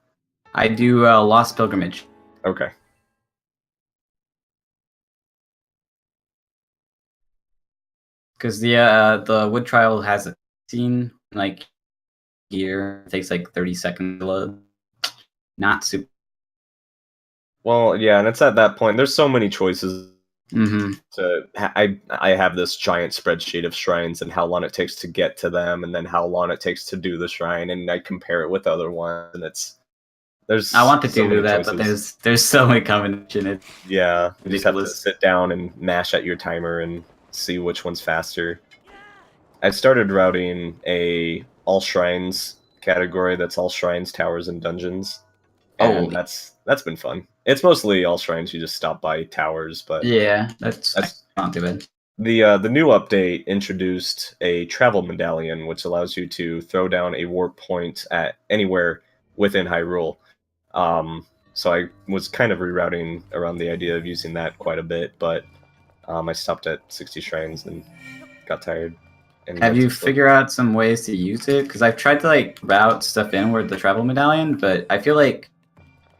I do Lost Pilgrimage. Okay. Because the Wood Trial has a scene like here. It takes like 30 seconds to load. Not super. Well, yeah, and it's at that point. There's so many choices. Mm-hmm. I have this giant spreadsheet of shrines and how long it takes to get to them, and then how long it takes to do the shrine, and I compare it with other ones, and I want to do that, but there's so many combinations. Yeah, you just have to sit down and mash at your timer and see which one's faster. I started routing a all shrines category that's all shrines, towers, and dungeons. And that's been fun. It's mostly all shrines. You just stop by towers, but yeah, that's not too bad. The new update introduced a travel medallion, which allows you to throw down a warp point at anywhere within Hyrule. So I was kind of rerouting around the idea of using that quite a bit, but I stopped at 60 shrines and got tired. And have you figured out some ways to use it? Because I've tried to like route stuff in with the travel medallion, but I feel like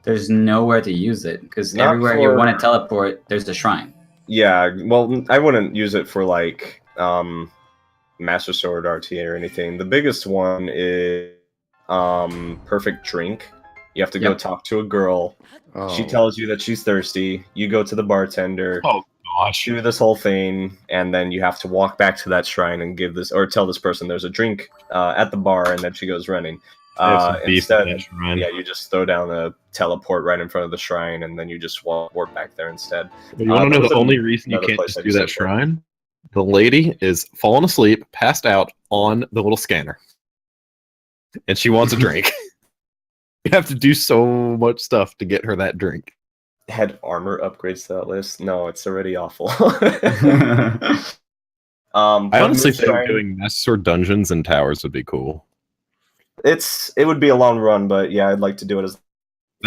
there's nowhere to use it, because everywhere you want to teleport, there's a shrine. Yeah, well, I wouldn't use it for like Master Sword RTA or anything. The biggest one is Perfect Drink. You have to go talk to a girl. Oh. She tells you that she's thirsty. You go to the bartender. Oh gosh! Do this whole thing, and then you have to walk back to that shrine and tell this person there's a drink at the bar, and then she goes running. Instead, you just throw down a teleport right in front of the shrine, and then you just warp back there instead. You want to know the only reason you can't just do that shrine? The lady is falling asleep, passed out on the little scanner, and she wants a drink. You have to do so much stuff to get her that drink. Had armor upgrades to that list? No, it's already awful. I honestly think doing Master Sword dungeons and towers would be cool. It would be a long run, but yeah, I'd like to do it as.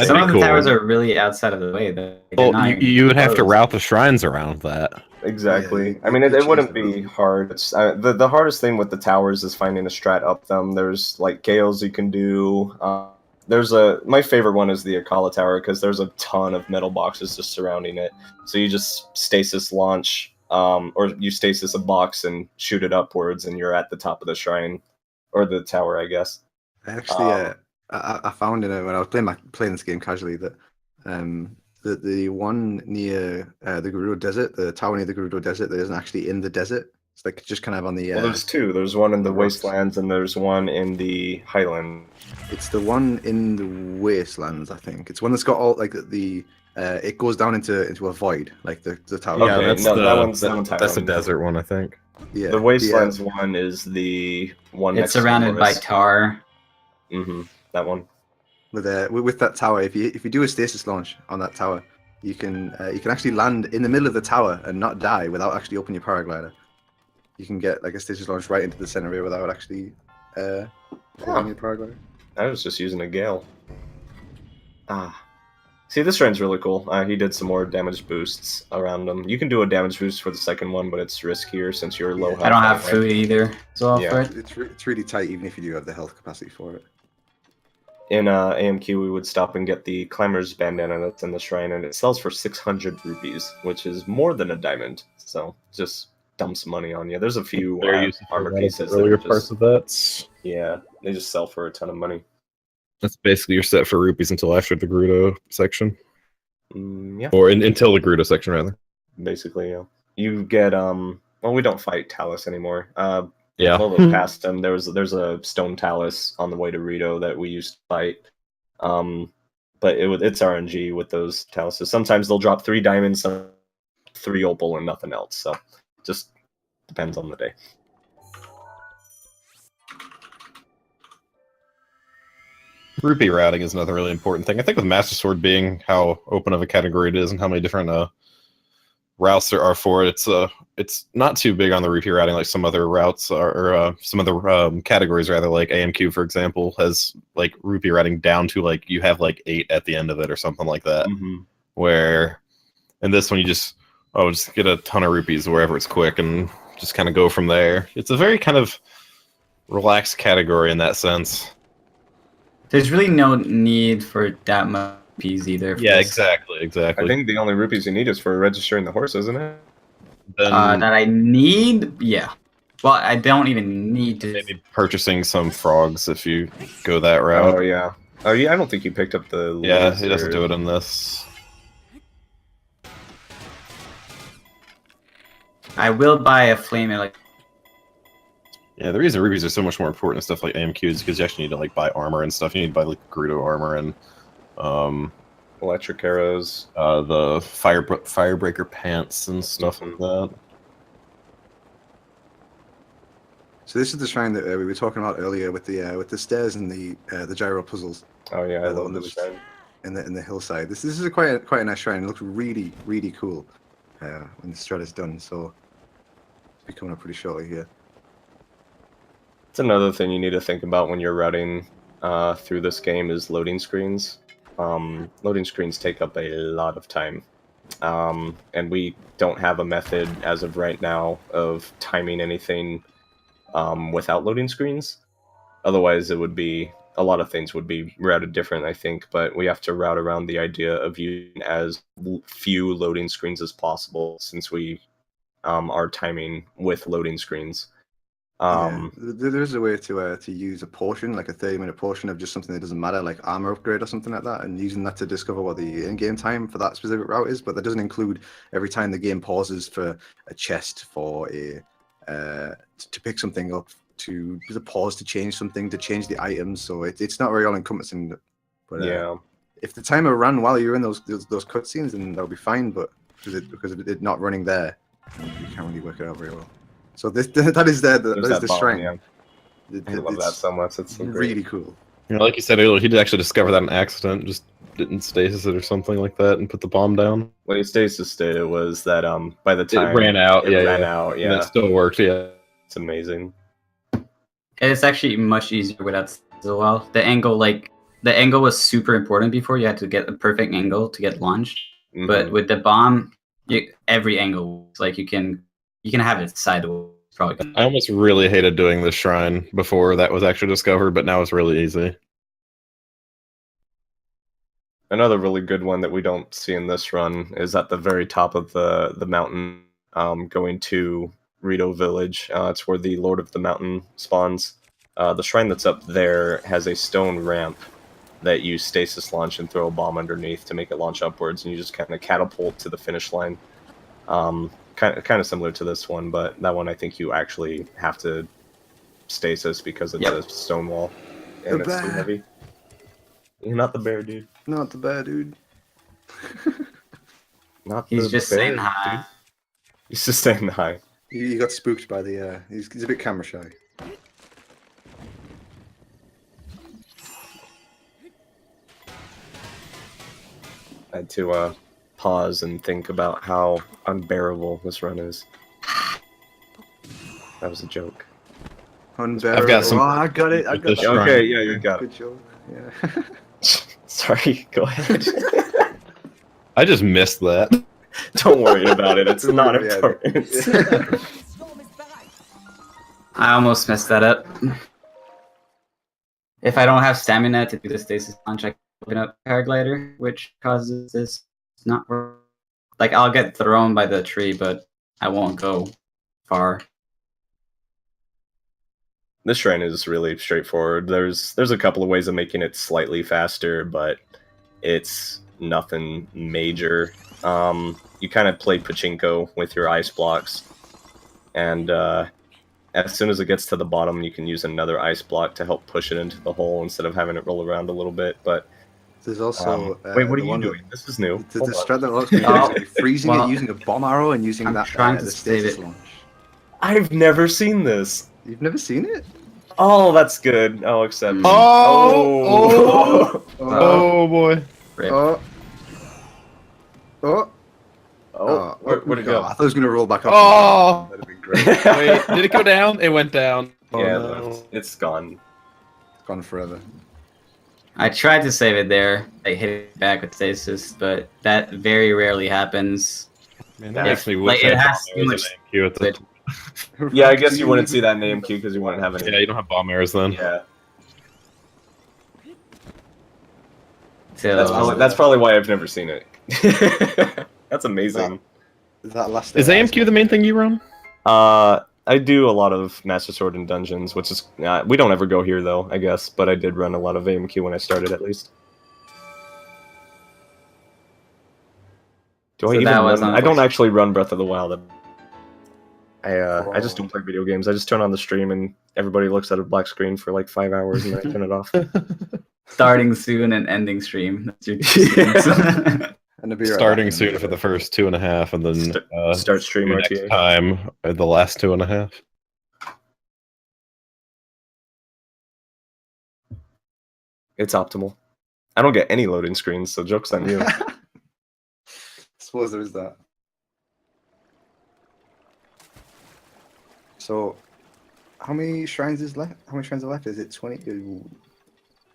Some of the towers are really outside of the way. Well, you would have to route the shrines around that. Exactly. Yeah, I mean, it wouldn't be hard. It's, the hardest thing with the towers is finding a strat up them. There's like gales you can do. My favorite one is the Akala Tower, because there's a ton of metal boxes just surrounding it. So you just stasis launch, or you stasis a box and shoot it upwards, and you're at the top of the shrine, or the tower, I guess. I actually I found when I was playing this game casually that the one near the Gerudo Desert, the tower near the Gerudo Desert, that isn't actually in the desert. It's like just kind of on the. Well, there's two. There's one in the rocks. wastelands, and there's one in the highland. It's the one in the wastelands, I think. It's one that's got all like the. It goes down into a void, like the tower. Okay, Yeah, that's no, the that one's that's the Thailand. desert one, I think. Yeah, The wastelands one is the one. It's next to surrounded by Morris. tar. That one. With that tower, if you do a stasis launch on that tower, you can actually land in the middle of the tower and not die without actually opening your paraglider. You can get like a stasis launch right into the center area without actually opening your paraglider. I was just using a gale. See, this shrine really cool. He did some more damage boosts around him. You can do a damage boost for the second one, but it's riskier since you're low health. I don't have anyway. food either, so Yeah. for it. It's really tight, even if you do have the health capacity for it. In AMQ, we would stop and get the Climber's bandana that's in the shrine, and it sells for 600 rupees, which is more than a diamond. So just dump some money on you. There's a few armor pieces. that Earlier are parts just, of that. yeah, they just sell for a ton of money. That's basically your set for rupees until after the Gerudo section, Yeah, or until the Gerudo section rather. basically, yeah. You get well, we don't fight Talus anymore. Yeah. Loloup passed him. There's a stone Talus on the way to Rito that we used to fight. But it's RNG with those Taluses. Sometimes they'll drop 3 diamonds, 3 opal, and nothing else. So just depends on the day. Rupee routing is another really important thing. I think with Master Sword being how open of a category it is and how many different routes there are for it, it's not too big on the rupee routing like some other routes or some other categories rather, like AMQ for example has like rupee routing down to like you have like 8 at the end of it or something like that. Where in this one you just get a ton of rupees wherever it's quick and just kind of go from there. It's a very kind of relaxed category in that sense. There's really no need for that much rupees either. Yeah, exactly. I think the only rupees you need is for registering the horse, isn't it? Then That I need, yeah. Well, I don't even need to. maybe purchasing some frogs if you go that route. Oh yeah. Oh yeah. I don't think you picked up the. Yeah, he doesn't do it in this. I will buy a flame like. Yeah, the reason rupees are so much more important in stuff like AMQ is because you actually need to like buy armor and stuff. You need to buy like Gerudo armor and electric arrows, the firebreaker pants and stuff like that. So this is the shrine that we were talking about earlier with the stairs and the gyro puzzles. Oh yeah, I the love one that this was shrine. in the hillside. This is quite a nice shrine. It looks really cool when the strat is done. So it's be coming up pretty shortly here. It's another thing you need to think about when you're routing through this game is loading screens. Loading screens take up a lot of time, and we don't have a method as of right now of timing anything without loading screens. Otherwise, it would be a lot of things would be routed different, I think. But we have to route around the idea of using as few loading screens as possible, since we are timing with loading screens. There's a way to use a portion, like a 30-minute portion of just something that doesn't matter, like armor upgrade or something like that, and using that to discover what the in-game time for that specific route is. But that doesn't include every time the game pauses for a chest, for a to pick something up, to there's a pause to change something, to change the items. So it's not very all-encompassing. But Yeah. if the timer ran while you're in those cutscenes, then that'll be fine. But because of it not running there, you can't really work it out very well. So that is the bomb, shrine. yeah. I love that so much. It's so really great. cool. You know, like you said earlier, he did actually discover that in accident, just didn't stasis it or something like that and put the bomb down. When he stasis stayed, it was that by the time It ran out. it Yeah, ran yeah. out. And Yeah, it still worked. Yeah. it's amazing. It's actually much easier without as well. The angle was super important before. You had to get a perfect angle to get launched. But with the bomb, every angle, like you can have it sideways. Probably. I almost really hated doing this shrine before that was actually discovered, but now it's really easy. Another really good one that we don't see in this run is at the very top of the mountain, going to Rito Village. It's where the Lord of the Mountain spawns. The shrine that's up there has a stone ramp that you stasis launch and throw a bomb underneath to make it launch upwards, and you just kind of catapult to the finish line. Kind of similar to this one, but that one I think you actually have to stasis because it's a stone wall and it's too heavy. You're not the bear, dude. Not the bear, dude. He's just saying hi. Dude. He's just saying hi. He got spooked by the. He's a bit camera shy. I had to pause and think about how unbearable this run is. That was a joke. Unbearable. I've got some. Oh, I got it. I got it. Okay, yeah, you got it. Good joke. Yeah. Sorry, go ahead. I just missed that. Don't worry about it. It's not important. I almost messed that up. If I don't have stamina to do the stasis launch, I can open up paraglider, which causes this not work. Like, I'll get thrown by the tree, but I won't go far. This shrine is really straightforward. There's a couple of ways of making it slightly faster, but it's nothing major. You kind of play pachinko with your ice blocks, and as soon as it gets to the bottom, you can use another ice block to help push it into the hole instead of having it roll around a little bit. But there's also wait, what are you doing? This is new. The strat that works is freezing it using a bomb arrow and using that trying to the save stasis it. launch. I've never seen this. You've never seen it? Oh, that's good. I'll accept. Oh boy. Rip. Where'd it go? I thought it was going to roll back up. Oh! That'd have been great. Wait, did it go down? It went down. Oh, Yeah, no. it's gone. It's gone forever. I tried to save it there. I hit it back with stasis, but that very rarely happens. Man, Yeah, that makes me like, wish it I has had too bomb much arrows in AMQ at the- Yeah, I guess you wouldn't see that name queue because you wouldn't have any. Yeah, you don't have bomb arrows then. Yeah. So That's probably why I've never seen it. That's amazing. Is that last Is AMQ the main thing you run? I do a lot of Master Sword and Dungeons, which is we don't ever go here though, I guess. But I did run a lot of AMQ when I started, at least. Do I even run? I don't actually run Breath of the Wild. I just don't play video games. I just turn on the stream and everybody looks at a black screen for like 5 hours and then I turn it off. starting soon and ending stream. That's your two streams. And it'll be right Starting back. soon for the first 2.5, and then Start stream next RTA. time the last 2.5. It's optimal. I don't get any loading screens, so joke's on you. I suppose there is that. So, how many shrines is left? How many shrines are left? Is it 20? Man,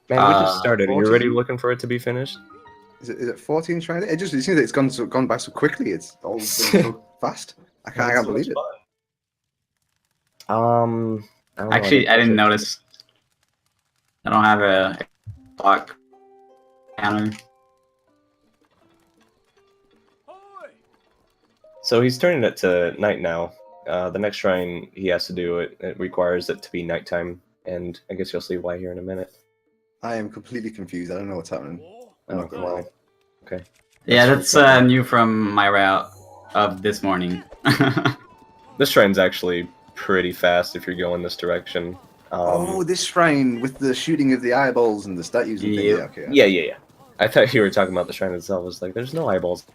we just started. Are you 14? already looking for it to be finished? Is it 14 shrines? It seems that it's gone by so quickly. It's all been so fast. I can't believe it. I don't know, Actually, I didn't notice. I don't have a clock counter. So he's turning it to night now. The next shrine he has to do it requires it to be nighttime, and I guess you'll see why here in a minute. I am completely confused. I don't know what's happening. I'm not gonna lie. Okay. Yeah, that's new from my route of this morning. This shrine's actually pretty fast if you're going this direction. This shrine with the shooting of the eyeballs and the statues and things. Yep. Yeah, okay. Yeah. I thought you were talking about the shrine itself. I was like, there's no eyeballs.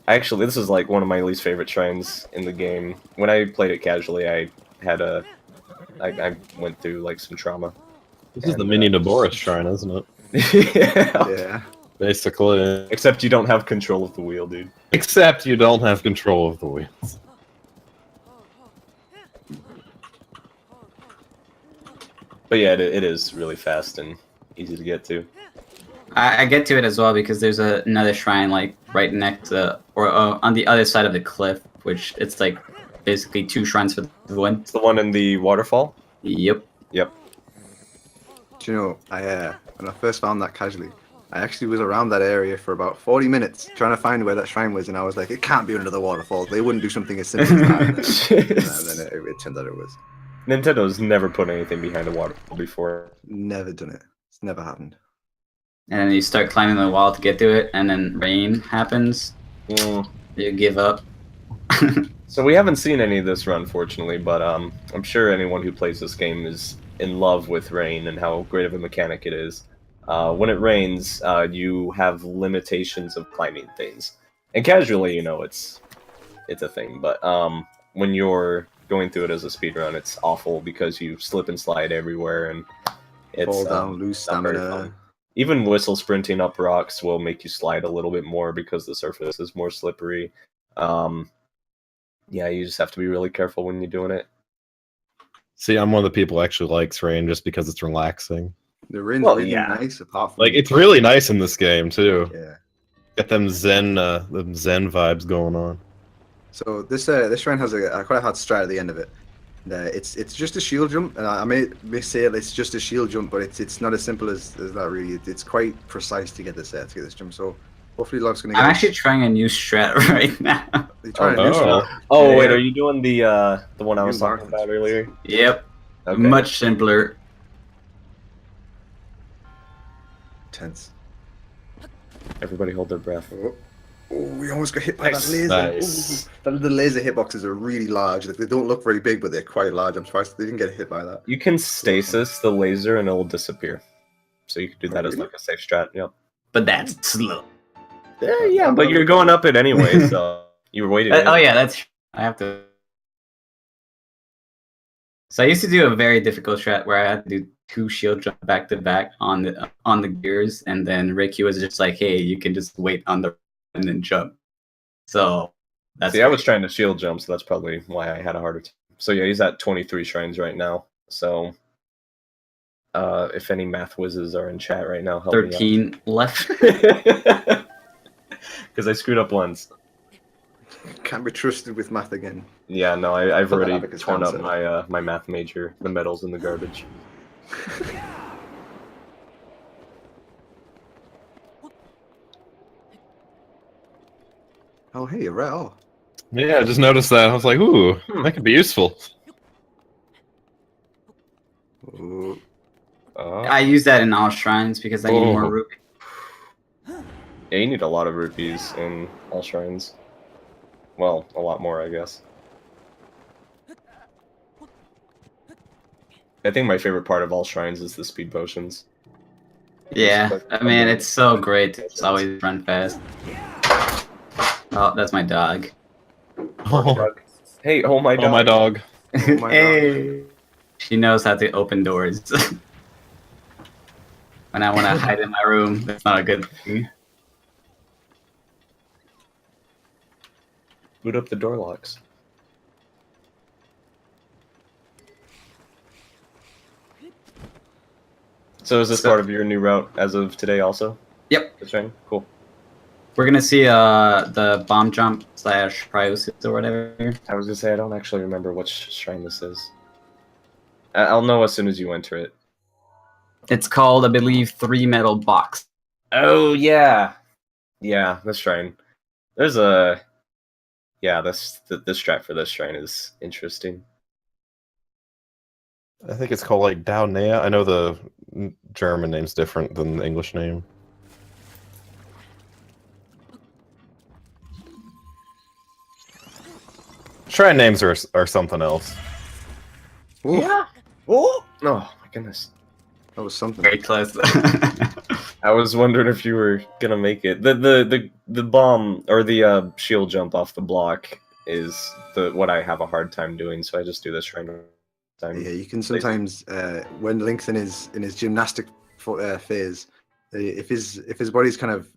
Actually, this is like one of my least favorite shrines in the game. When I played it casually, I went through like some trauma. This is the mini Naboris shrine, isn't it? Yeah. Basically. Except you don't have control of the wheel, dude. Except you don't have control of the wheels. But yeah, it is really fast and easy to get to. I get to it as well because there's another shrine like right next to, or on the other side of the cliff, which it's like basically two shrines for the one. It's the one in the waterfall? Yep. Yep. Do you know, when I first found that casually, I actually was around that area for about 40 minutes trying to find where that shrine was, and I was like, it can't be under the waterfall. They wouldn't do something as simple as that. And then it turned out it was. Nintendo's never put anything behind a waterfall before. Never done it. It's never happened. And then you start climbing the wall to get to it, and then rain happens. Mm. You give up. So we haven't seen any of this run, fortunately, but I'm sure anyone who plays this game is in love with rain and how great of a mechanic it is. When it rains, you have limitations of climbing things, and casually, you know, it's a thing. But when you're going through it as a speedrun, it's awful because you slip and slide everywhere, and it's Fall down, lose not very stamina. fun. Even whistle sprinting up rocks will make you slide a little bit more because the surface is more slippery. Yeah, you just have to be really careful when you're doing it. See, I'm one of the people who actually likes rain just because it's relaxing. The rain's Well, really yeah. nice, apart from Like, it's really nice in this game too. yeah. Got them zen vibes going on. So this shrine has a quite a hard strat at the end of it. It's just a shield jump, and I may say it's just a shield jump, but it's not as simple as that really. It's quite precise to get this jump. So hopefully, Love's gonna. I'm actually trying a new strat right now. You're trying Oh, a new oh. strat. Oh, Yeah. wait, are you doing the one I was New talking markers. about earlier? Yep. Okay. Much simpler. Tense. Everybody hold their breath. Oh, we almost got hit by Nice. that laser. Nice. Ooh, the laser hitboxes are really large. Like, they don't look very big, but they're quite large. I'm surprised they didn't get hit by that. You can stasis the laser and it'll disappear. So you can do that as really? like a safe strat. Yep. But that's slow. Yeah, but you're going up it anyway, so you were waiting. Oh yeah, that's. I have to. So I used to do a very difficult strat where I had to do 2 shield jump back to back on the gears, and then Ricky was just like, "Hey, you can just wait on the and then jump." So that's. See, I was trying to shield jump, so that's probably why I had a harder time. So yeah, he's at 23 shrines right now. So if any math whizzes are in chat right now, help 13 left. me because I screwed up once. Can't be trusted with math again. Yeah, no, I've Put that already abacus torn down, up so. my math major. The medal's in the garbage. Oh, hey, you're right. Oh, Yeah, I just noticed that. I was like, ooh, that could be useful. Ooh. I use that in all shrines because I need more Oh. rupees. Yeah, you need a lot of rupees in all shrines. Well, a lot more, I guess. I think my favorite part of all shrines is the speed potions. Yeah, I mean it's so great to just always run fast. Oh, that's my dog. Oh, Hey, oh my oh my dog. Oh my Hey, she knows how to open doors. When I want to hide in my room, that's not a good thing. Boot up the door locks. So is this So- part of your new route as of today also? Yep. This shrine? Cool. We're gonna see the bomb jump / cryosis or whatever. I was gonna say, I don't actually remember which shrine this is. I'll know as soon as you enter it. It's called, I believe, 3 metal box. Oh, yeah. Yeah, this shrine. There's a... Yeah, this strat for this shrine is interesting. I think it's called like Daunea. I know the German name's different than the English name. Shrine names are something else. Ooh, Yeah. Oh! Oh, my goodness. that was something. Very close. I was wondering if you were gonna make it. The bomb or the shield jump off the block is what I have a hard time doing, so I just do this shrine time. Yeah, you can sometimes when Link's in his gymnastic phase, if his body's kind of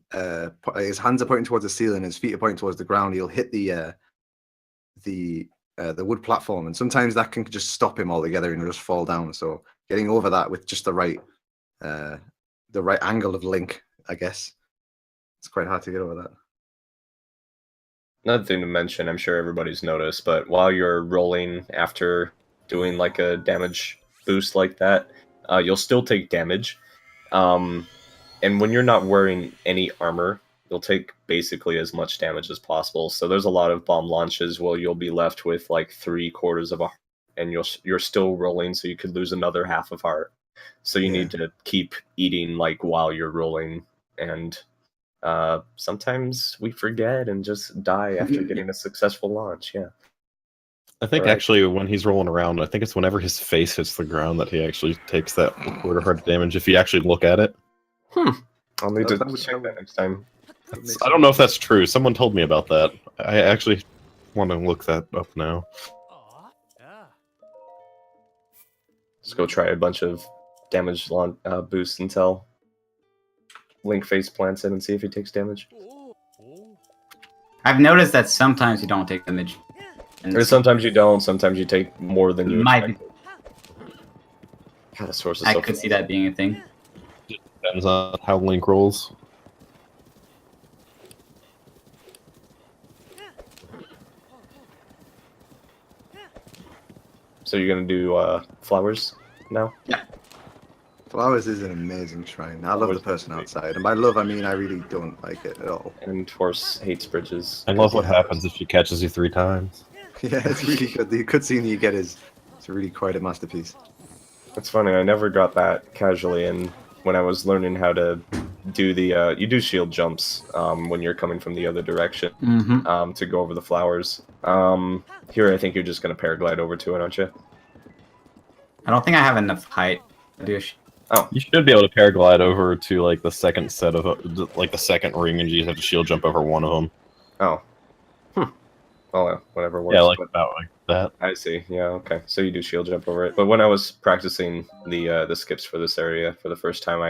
his hands are pointing towards the ceiling, his feet are pointing towards the ground, he'll hit the wood platform, and sometimes that can just stop him altogether and he'll just fall down. So getting over that with just the right angle of Link, I guess, it's quite hard to get over that. Another thing to mention, I'm sure everybody's noticed, but while you're rolling after doing like a damage boost like that, you'll still take damage. And when you're not wearing any armor, you'll take basically as much damage as possible. So there's a lot of bomb launches where you'll be left with like 3/4 of a heart, and you're still rolling, so you could lose another half of heart So you need to keep eating like while you're rolling, and sometimes we forget and just die after getting a successful launch. Yeah. I think actually when he's rolling around, I think it's whenever his face hits the ground that he actually takes that quarter heart damage. If you actually look at it. I'll need to check that next time. I don't know if that's true. Someone told me about that. I actually want to look that up now. Let's go try a bunch of damage boosts until Link face plants it and see if he takes damage. I've noticed that sometimes you don't take damage. Or sometimes you don't, sometimes you take more than you might. expected. God, the source is I so could see that being a thing. Depends on how Link rolls. So you're gonna do flowers now? Yeah. Flowers is an amazing shrine. I love the person outside, and by love I mean I really don't like it at all. And Horse hates bridges. I love what happens if she catches you 3 times. Yeah, it's really good. The cutscene you get is really quite a masterpiece. It's funny, I never got that casually, and when I was learning how to do the, you do shield jumps when you're coming from the other direction to go over the flowers. Here I think you're just going to paraglide over to it, aren't you? I don't think I have enough height to do Oh. You should be able to paraglide over to like the second set of like the second ring, and you just have to shield jump over one of them. Oh. Well, whatever works. Yeah, like about like that. I see. Yeah, okay. So you do shield jump over it. But when I was practicing the skips for this area for the first time,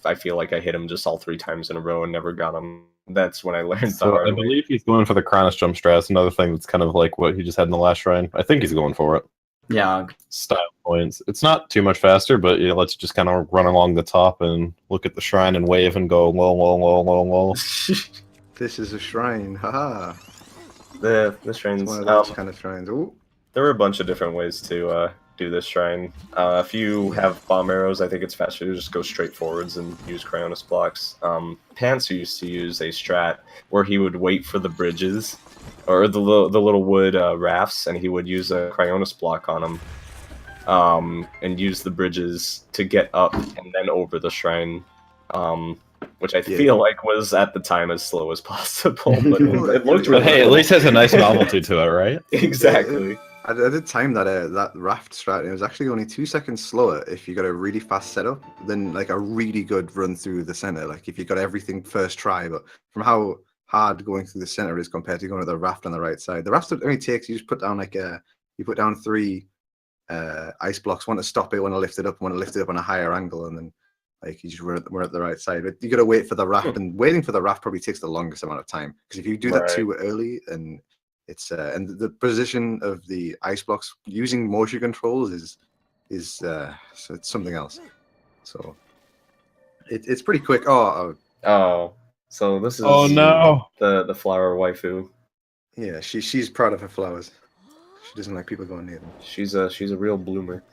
I feel like I hit him just all 3 times in a row and never got him. That's when I learned So I believe he's going for the Cronus jump strat. Another thing that's kind of like what he just had in the last shrine. I think he's going for it. Yeah. Style points. It's not too much faster, but you know, let's just kind of run along the top and look at the shrine and wave and go lol lol lol lol lol. This is a shrine, haha. The shrines. It's one of those kind of shrines. Ooh. There were a bunch of different ways to do this shrine. If you have bomb arrows, I think it's faster to just go straight forwards and use Cryonis blocks. Pants used to use a strat where he would wait for the bridges or the little wood rafts, and he would use a Cryonis block on them and use the bridges to get up and then over the shrine. Which I feel like was at the time as slow as possible, but it looked really. But hey, at least has a nice novelty to it, right? Exactly. I did time that raft strat, and it was actually only 2 seconds slower if you got a really fast setup than like a really good run through the center. Like if you got everything first try, but from how hard going through the center is compared to going to the raft on the right side. The raft only takes, you just put down like you put down 3 ice blocks, one to stop it, one to lift it up, one to lift it up on a higher angle, and then like you just run at the right side. But you got to wait for the raft, and waiting for the raft probably takes the longest amount of time, because if you do that too early, and it's and the position of the ice blocks using motion controls is so it's something else. So it's pretty quick. Oh, so this is the flower waifu. Yeah, she's proud of her flowers. She doesn't like people going near them. She's a real bloomer.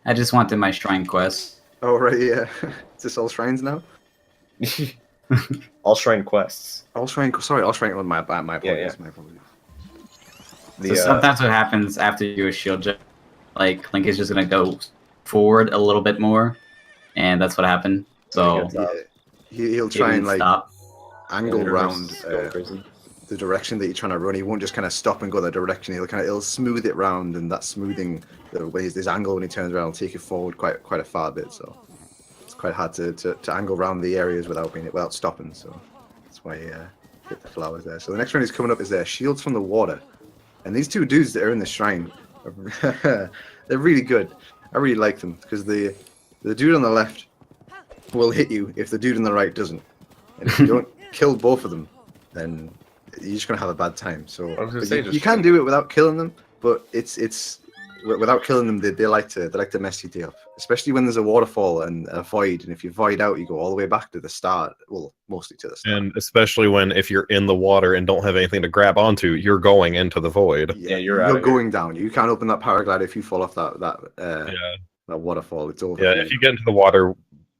I just wanted my shrine quest. Oh right, yeah. Is this all shrines now? All shrine quests. All shrine. Sorry, all shrine. My apologies. Yeah. My apologies. So sometimes what happens after you do a shield jump, like Link is just gonna go forward a little bit more, and that's what happened. So he'll try and like angle around crazy. The direction that you're trying to run. He won't just kind of stop and go that direction. He'll smooth it round, and that smoothing the way his angle when he turns around will take you forward quite a far bit. So it's quite hard to angle around the areas without stopping. So that's why he hit the flowers there. So the next one he's coming up is shields from the water, and these 2 dudes that are in the shrine, they're really good. I really like them because the dude on the left will hit you if the dude on the right doesn't, and if you don't kill both of them, then you're just gonna have a bad time. So you can do it without killing them, but it's without killing them, they like to mess your day up, especially when there's a waterfall and a void, and if you void out, you go all the way back to the start. Well, mostly to the start. And especially if you're in the water and don't have anything to grab onto, you're going into the void. Yeah, you're going down. You can't open that paraglider if you fall off that waterfall. It's over. Yeah, if you get into the water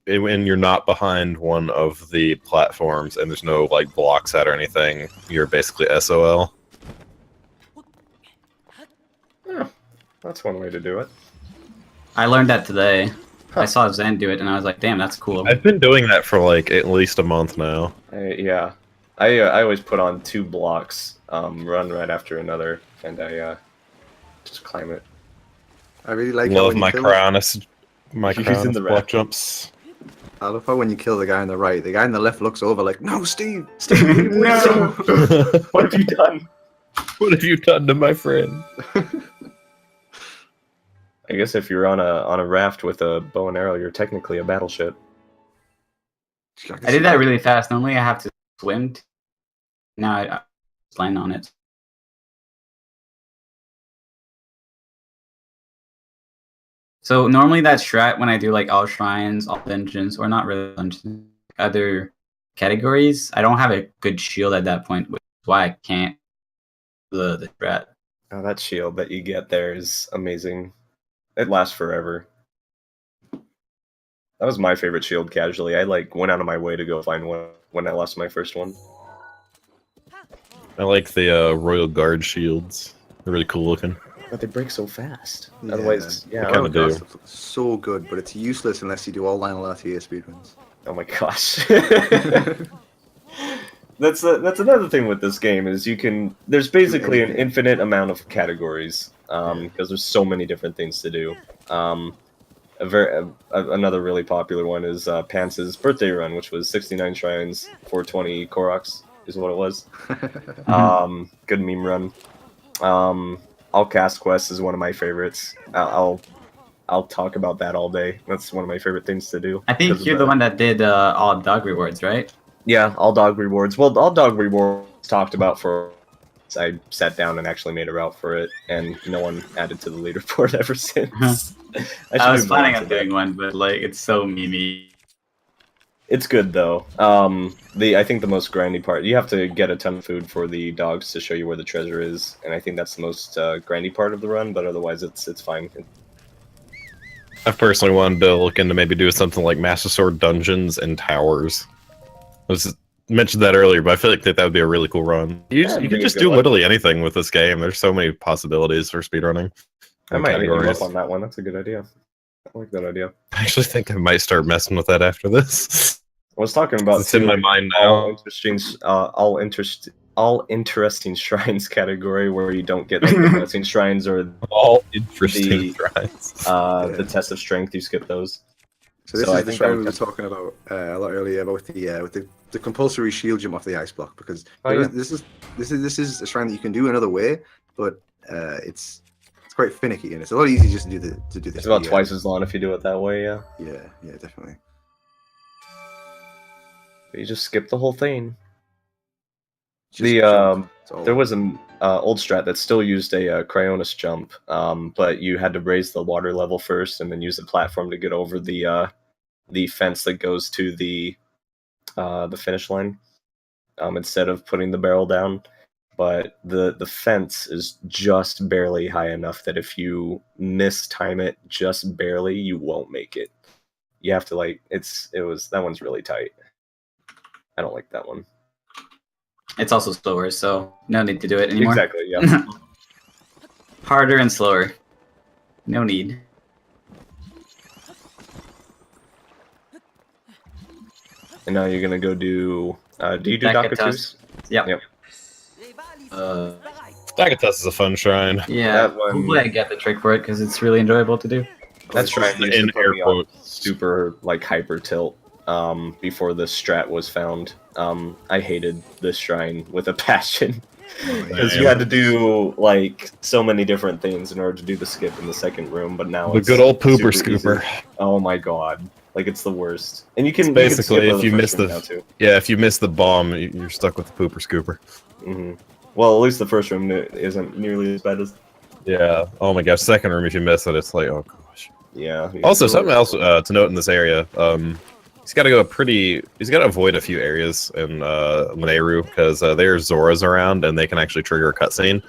and you're not behind one of the platforms and there's no like blocks at or anything, you're basically SOL. Yeah, that's one way to do it. I learned that today. I saw Zen do it, and I was like, damn, that's cool. I've been doing that for like at least a month now. Yeah. I always put on 2 blocks, run right after another, and I just climb it. I really like Love how my Cryonis Using the block raft. jumps. I love how when you kill the guy on the right, the guy on the left looks over like, no, Steve, Steve, what are you doing?" No. What have you done? What have you done to my friend? I guess if you're on a raft with a bow and arrow, you're technically a battleship. I did that really fast. Normally I have to swim. Now I just land on it. So normally that strat when I do like all shrines, all dungeons, or not really dungeons, other categories, I don't have a good shield at that point, which is why I can't the strat. Oh, that shield that you get there is amazing. It lasts forever. That was my favorite shield casually. I like went out of my way to go find one when I lost my first one. I like the Royal Guard shields. They're really cool looking. But they break so fast. Yeah. Otherwise, yeah. They kinda do. That's so good, but it's useless unless you do all Lionel RTA speedruns. Oh my gosh. That's another thing with this game is you can. There's basically an infinite amount of categories because there's so many different things to do. Another really popular one is Pants's birthday run, which was 69 shrines, 420 Koroks is what it was. Good meme run. All Cast Quest is one of my favorites. I'll talk about that all day. That's one of my favorite things to do. I think you're the one that did all dog rewards, right? Yeah, all dog rewards. Well, all dog rewards talked about for. I sat down and actually made a route for it, and no one added to the leaderboard ever since. I was planning on doing one, but like it's so memey. It's good though. I think the most grindy part, you have to get a ton of food for the dogs to show you where the treasure is, and I think that's the most grindy part of the run. But otherwise, it's fine. I personally wanted to look into maybe doing something like Master Sword dungeons and towers. I was mentioned that earlier, but I feel like that would be a really cool run. You can just do literally anything with this game. There's so many possibilities for speedrunning. I might hit you up on that one. That's a good idea. I like that idea. I actually think I might start messing with that after this. I was talking about it's in my mind now. All interesting shrines category where you don't get like, the blessing shrines or all interesting shrines. The test of strength. You skip those. So this is the shrine we were talking about a lot earlier about with the compulsory shield jump off the ice block because this is a shrine that you can do another way, but it's quite finicky and it's a lot easier just to do this. It's about twice as long if you do it that way. Yeah. Yeah, definitely. But you just skip the whole thing. There was an old strat that still used a Cryonis jump, but you had to raise the water level first and then use the platform to get over the fence that goes to the finish line instead of putting the barrel down. But the fence is just barely high enough that if you mistime it just barely, you won't make it. You have to that one's really tight. I don't like that one. It's also slower, so no need to do it anymore. Exactly, yeah. Harder and slower. No need. And now you're gonna go do you do Dakatus? Yep. Dakatus is a fun shrine. Yeah, hopefully I get the trick for it because it's really enjoyable to do. That shrine used in to put me on super like hyper tilt before the strat was found. I hated this shrine with a passion because you had to do like so many different things in order to do the skip in the second room. But now the good old pooper scooper. Easy. Oh my god, like it's the worst. And you can basically if you miss if you miss the bomb, you're stuck with the pooper scooper. Mm-hmm. Well, at least the first room isn't nearly as bad as. Yeah. Oh my gosh, second room if you miss it, it's like oh gosh. Yeah. Also, something else to note in this area. He's got to avoid a few areas in Loloup because there's Zoras around and they can actually trigger a cutscene.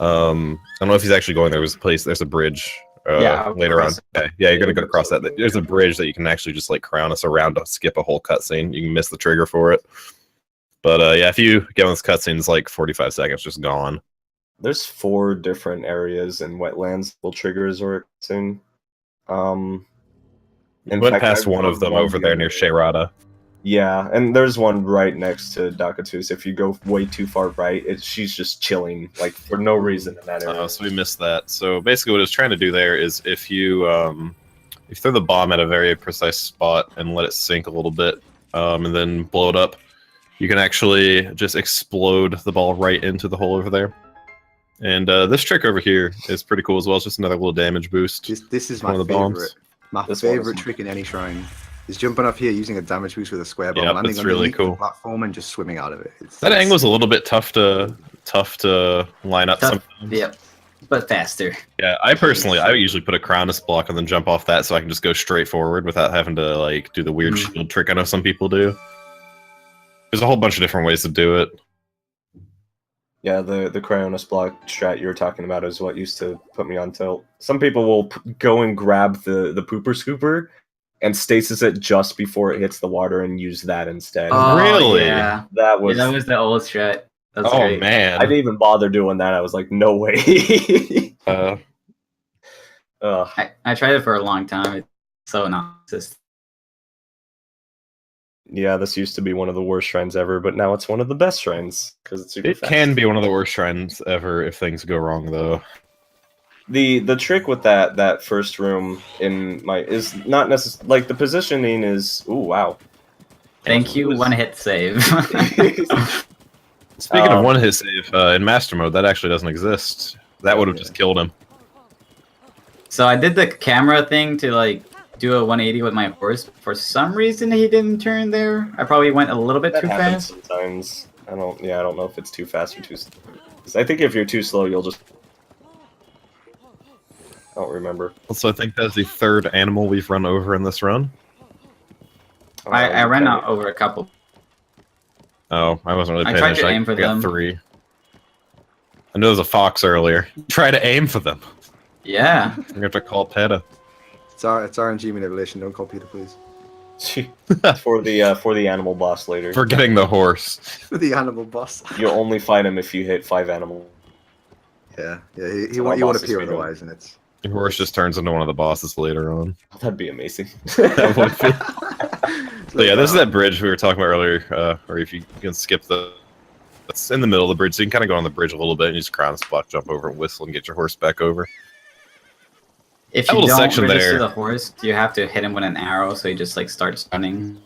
I don't know if he's actually going there. There's a bridge later on. Yeah, you're gonna go across that. There's a bridge that you can actually just like crown us around to skip a whole cutscene. You can miss the trigger for it. But yeah, if you get on this cutscene, it's like 45 seconds just gone. There's 4 different areas and wetlands will trigger a Zora cutscene. In Went fact, past I one of them rode over there near Shayrada. Yeah, and there's one right next to Dakatus. If you go way too far right, she's just chilling, like, for no reason in that area. So we missed that. So basically what it's trying to do there is if you throw the bomb at a very precise spot and let it sink a little bit, and then blow it up, you can actually just explode the ball right into the hole over there. And this trick over here is pretty cool as well. It's just another little damage boost. This is one my of the bombs. favorite trick in any shrine. Is jumping up here using a damage boost with a square bomb, Yep, landing that's really underneath cool. the platform and just swimming out of it. That angle's a little bit tough to line up sometimes. Yep, but faster. Yeah, I usually put a Cronus block and then jump off that so I can just go straight forward without having to like do the weird shield trick I know some people do. There's a whole bunch of different ways to do it. Yeah, the Cryonis block strat you were talking about is what used to put me on tilt. Some people will go and grab the pooper scooper and stasis it just before it hits the water and use that instead. Oh, Really? Yeah. That was the old strat. That was Oh great. man. I didn't even bother doing that. I was like, no way. I tried it for a long time. It's so non-consistent. Yeah, this used to be one of the worst shrines ever, but now it's one of the best shrines because it's super It fast. can be one of the worst shrines ever if things go wrong though. The trick with that first room is not necessarily like the positioning is. Ooh, wow. Thank you. One hit save. Speaking of one hit save, in Master Mode, that actually doesn't exist. That would have just killed him. So I did the camera thing to like do a 180 with my horse. For some reason, he didn't turn there. I probably went a little bit That too happens fast. sometimes. I don't know if it's too fast or too slow. I think if you're too slow, you'll just. I don't remember. Also, I think that's the third animal we've run over in this run. I ran out over a couple. Oh, I wasn't really I paying tried to attention. aim for I got them. 3. I know there's a fox earlier. Try to aim for them. Yeah. I'm gonna have to call PETA. It's RNG manipulation. Don't call Peter, please. for the animal boss later. For getting the horse. The animal boss. You'll only fight him if you hit 5 animals. Yeah. So He my won't boss is appear freedom. otherwise, and it's. Your horse just turns into one of the bosses later on. That'd be amazing. That would be. So yeah, this is that bridge we were talking about earlier, or if you can skip it's in the middle of the bridge, so you can kind of go on the bridge a little bit and you just Cronus block, jump over and whistle and get your horse back over. If That you little don't section register there- the horse, you have to hit him with an arrow, so he just like starts running.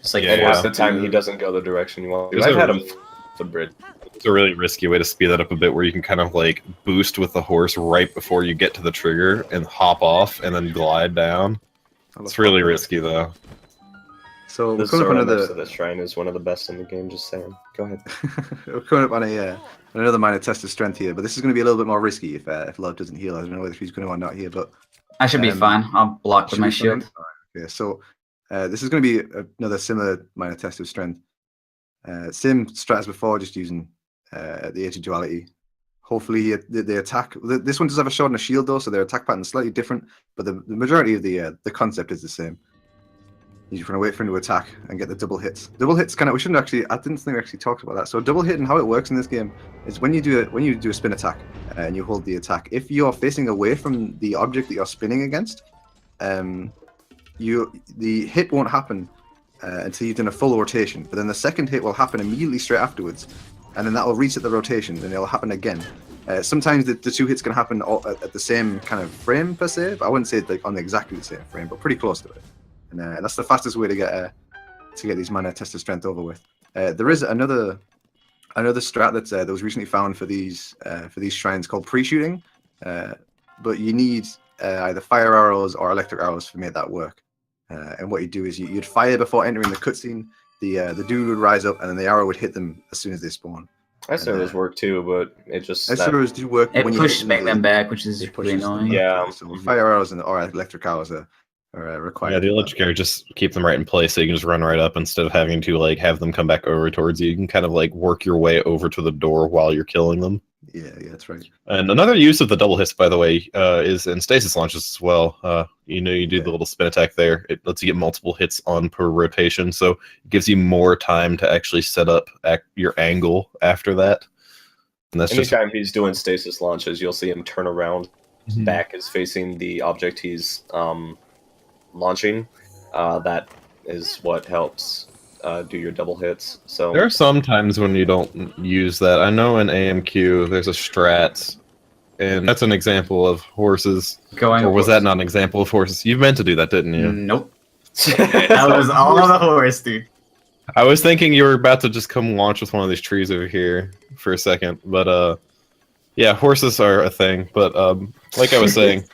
Just like Yeah. And half the forced time to- he doesn't go the direction you want. There's I've a had him really- the bridge. It's a really risky way to speed that up a bit, where you can kind of like boost with the horse right before you get to the trigger and hop off and then glide down. It's really risky though. So The we're coming up on Zora next to another. the shrine is one of the best in the game. Just saying. Go ahead. We're coming up on another minor test of strength here, but this is going to be a little bit more risky if Love doesn't heal. I don't know whether he's going to or not here, but I should be fine. I'll block with should my be fine. shield. Okay, so this is going to be another similar minor test of strength. Same strat as before, just using the Age of Duality. Hopefully, the attack. This one does have a short and a shield though, so their attack pattern is slightly different, but the majority of the concept is the same. You're just going to wait for him to attack and get the double hits. Double hits kind of. We shouldn't actually. I didn't think we actually talked about that. So double hit and how it works in this game is when you do a spin attack and you hold the attack. If you're facing away from the object that you're spinning against, the hit won't happen until you've done a full rotation. But then the second hit will happen immediately straight afterwards, and then that will reset the rotation, and it'll happen again. Sometimes the two hits can happen all at the same kind of frame per se. But I wouldn't say like on exactly the same frame, but pretty close to it. And that's the fastest way to get these minor tests of strength over with. There is another strat that was recently found for these shrines called pre-shooting, but you need either fire arrows or electric arrows to make that work. And what you do is you'd fire before entering the cutscene. The dude would rise up, and then the arrow would hit them as soon as they spawn. I said those work too, but it just. SROs do work. It when you pushes hit them back, which is it really pushes them annoying. back. Yeah. So fire arrows or electric arrows are required. Yeah, the electric arrow, just keep them right in place so you can just run right up instead of having to like have them come back over towards you. You can kind of like work your way over to the door while you're killing them. Yeah, that's right. And another use of the double hits, by the way, is in stasis launches as well. You do the little spin attack there. It lets you get multiple hits on per rotation, so it gives you more time to actually set up your angle after that. And that's Anytime he's doing stasis launches, you'll see him turn around. His back is facing the object he's launching, that is what helps do your double hits. So There are some times when you don't use that. I know in AMQ there's a strat, and that's an example of horses. Going Or was that not an example of horses? You meant to do that, didn't you? Nope. That was all on the horse, dude. I was thinking you were about to just come launch with one of these trees over here for a second, but yeah, horses are a thing. But like I was saying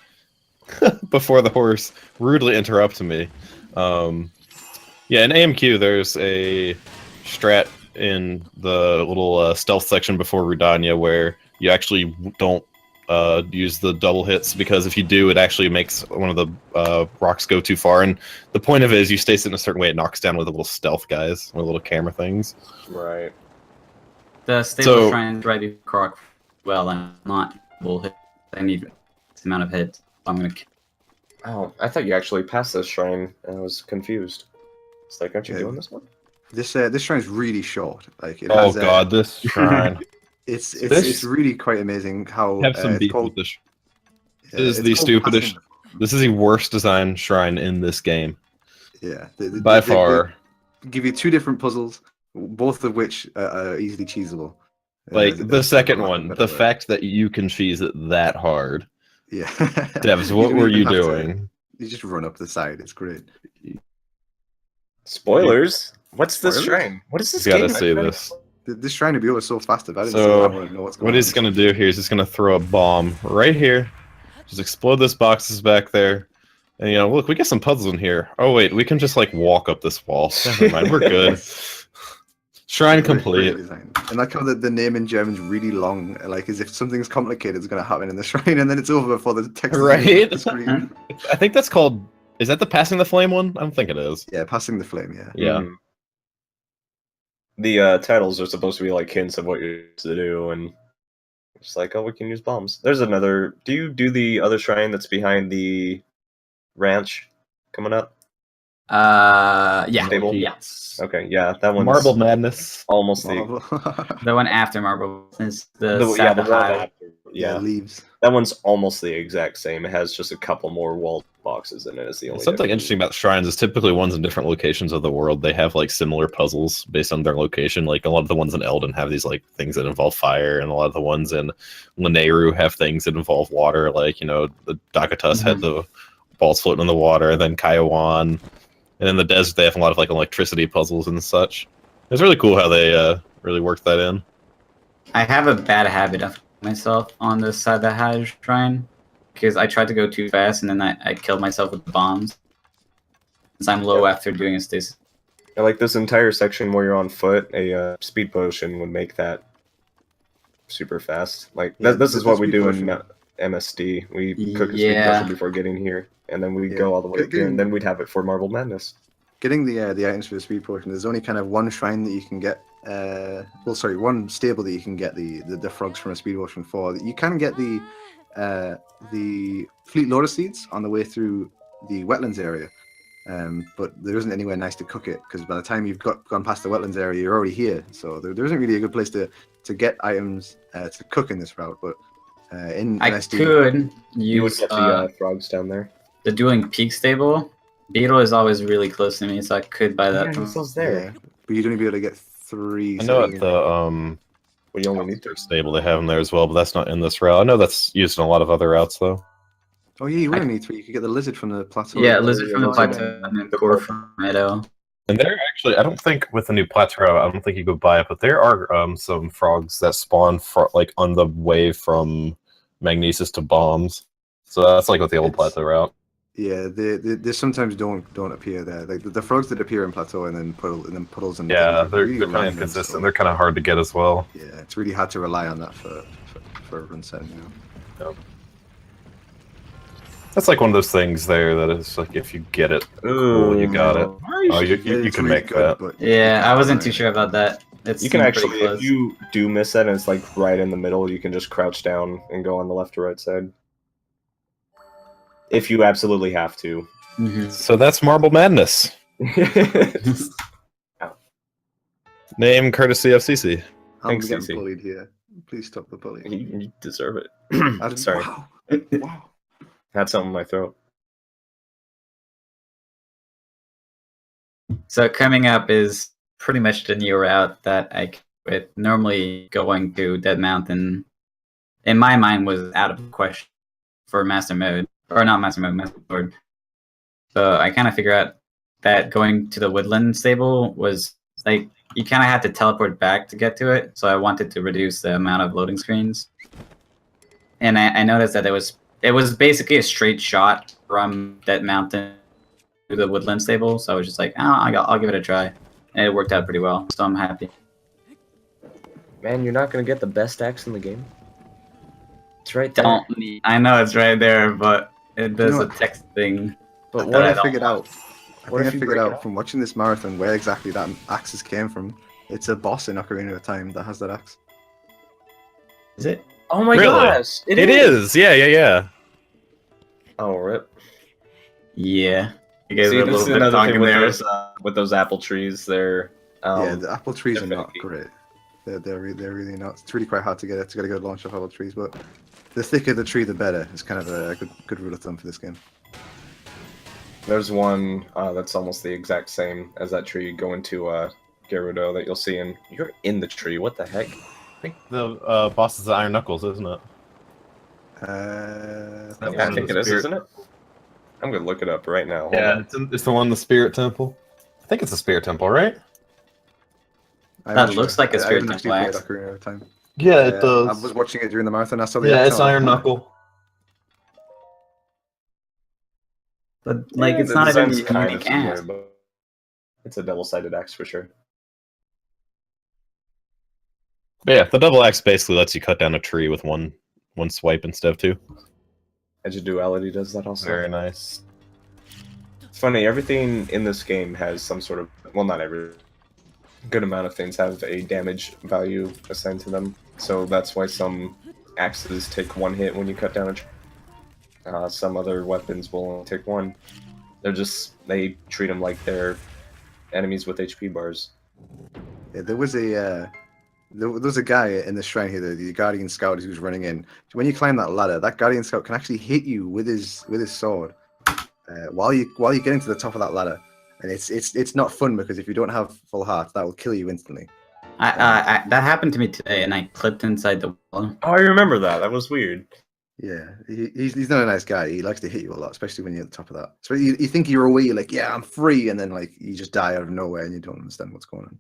before, the horse rudely interrupted me. Yeah, in AMQ there's a strat in the little stealth section before Rudania where you actually don't use the double hits, because if you do, it actually makes one of the rocks go too far. And the point of it is you stay sitting a certain way, it knocks down with the little stealth guys, with little camera things. right. The stable shrine right before Croc. Well, I'm not double hit. I need this amount of hits. I'm gonna. Oh, I thought you actually passed this shrine, and I was confused. It's like, aren't you doing this one? This shrine is really short. Like it Oh has, god, this shrine. It's really quite amazing how Have some beef with this. This is the stupidest. This is the worst designed shrine in this game. Yeah, by far. They give you 2 different puzzles, both of which are easily cheesable. Like the second one, the fact that you can cheese it that hard. Yeah. Devs, what were you doing? You just run up the side. It's great. Spoilers. What's this shrine? What is this? You gotta see this. This shrine to be over so fast. If I didn't see it, I wouldn't know what's going on. What he's gonna do here is he's gonna throw a bomb right here. Just explode this boxes back there. And you know, look, we got some puzzles in here. Oh wait, we can just like walk up this wall. Never mind, we're good. Shrine complete. And like how the name in German's really long, like as if something's complicated is gonna happen in the shrine, and then it's over before the text. Right. The screen. I think that's called. Is that the passing the flame one? I don't think it is. Yeah, passing the flame. Yeah. Yeah. Mm. The titles are supposed to be like hints of what you're to do, and it's like, oh, we can use bombs. There's another. Do you do the other shrine that's behind the ranch coming up? Yeah. Stable? Yes. Okay, yeah, that one's Marble Madness. almost Marvel. The one after Marble is the the Sabbath one High. after. Yeah, leaves. that one's almost the exact same. It has just a couple more wall boxes in it. It's the only Something difference. interesting about shrines is typically ones in different locations of the world. They have like similar puzzles based on their location. Like a lot of the ones in Eldon have these like things that involve fire, and a lot of the ones in Lineru have things that involve water. Like, you know, the Dakatus had the balls floating in the water, and then Kaiwan. And in the desert, they have a lot of like electricity puzzles and such. It's really cool how they really worked that in. I have a bad habit of myself on the Sabbath High shrine because I tried to go too fast and then I killed myself with the bombs. Since I'm low after doing a stasis. I like this entire section where you're on foot. A speed potion would make that super fast. Like this is what we do in MSD. We cook a speed potion before getting here, and then we go all the way up here, and then we'd have it for Marble Madness. Getting the items for the speed potion, there's only kind of one shrine that you can get. One stable that you can get the frogs from a speed potion for. You can get the fleet lotus seeds on the way through the wetlands area, but there isn't anywhere nice to cook it because by the time you've gone past the wetlands area, you're already here. So there isn't really a good place to get items to cook in this route. But in MSD, could you would use get the frogs down there. The Dueling Peak stable. Beetle is always really close to me, so I could buy that. Yeah, it's there. Yeah, but you'd only be able to get 3. I know at the Well, you only need 3. stable they have them there as well, but that's not in this route. I know that's used in a lot of other routes though. Oh yeah, you wouldn't need 3. You could get the lizard from the plateau. Yeah, lizard from the plateau and then core from Meadow. And there actually, I don't think with the new plateau, I don't think you could buy it, but there are some frogs that spawn like on the way from Magnesis to bombs. So that's like with the old plateau route. Yeah, they sometimes don't appear there. Like the frogs that appear in plateau and then puddles and yeah, they're really kind of inconsistent. So they're kind of hard to get as well. Yeah, it's really hard to rely on that for run setting. You know? Yep. That's like one of those things there that is like if you get it, cool, you got it. Oh, you can really make good, that. but Yeah, I wasn't too sure about that. You can actually, if you do miss that and it's like right in the middle, you can just crouch down and go on the left or right side. If you absolutely have to. So that's Marble Madness. Name courtesy of CC. I'm Thanks, getting CC. bullied here. Please stop the bullying. You deserve it. Sorry. Wow. Had something in my throat. So coming up is pretty much the new route that I quit. Normally going to Dead Mountain, in my mind, was out of the question for Master Mode. Or not Master Mode, Master Sword. So I kind of figured out that going to the Woodland stable was, like, you kind of had to teleport back to get to it. So I wanted to reduce the amount of loading screens. And I noticed that it was basically a straight shot from Dead Mountain to the Woodland stable. So I was just like, oh, I'll give it a try. And it worked out pretty well, so I'm happy. Man, you're not gonna get the best axe in the game. It's right there. I know it's right there, but it does a text thing. But What what I if figured out, what if I you figured break it out up? from watching this marathon where exactly that axes came from. It's a boss in Ocarina of Time that has that axe. Is it? Oh my Really? gosh! It is. Yeah. Oh, rip. Yeah. You guys See, are a this is little bit another thing talking there. with those apple trees. They're Yeah, the apple trees are they're not finicky. great. They're really not. It's really quite hard to get a good launch off apple trees, but the thicker the tree, the better. It's kind of a good rule of thumb for this game. There's one that's almost the exact same as that tree. You go into Gerudo that you'll see, and you're in the tree. What the heck? I think the boss is the Iron Knuckles, isn't it? Yeah, one I of think the it is, spirit- isn't it? I'm gonna look it up right now. Hold Yeah, on. it's the one in the Spirit Temple. I think it's the Spirit Temple, right? That looks like a Spirit I haven't actually Temple played Ocarina of Time. Yeah, I was watching it during the marathon. I saw the Yeah, axe it's on it. Iron Knuckle. But, like, Yeah, it's the not even design's a kind unique of similar, axe. but it's a double-sided axe for sure. But yeah, the double axe basically lets you cut down a tree with one swipe instead of two. Edge of Duality does that also. Very nice. It's funny, everything in this game has some sort of, well, not every, good amount of things have a damage value assigned to them. So that's why some axes take one hit when you cut down a tree. Some other weapons will only take one. They treat them like they're enemies with HP bars. Yeah, there was a guy in the shrine here, the Guardian Scout who was running in. When you climb that ladder, that Guardian Scout can actually hit you with his sword while you get into the top of that ladder, and it's not fun because if you don't have full hearts, that will kill you instantly. That happened to me today, and I clipped inside the wall. Oh, I remember that. That was weird. Yeah, he's not a nice guy. He likes to hit you a lot, especially when you're at the top of that. So you think you're away, you're like, yeah, I'm free, and then like you just die out of nowhere and you don't understand what's going on.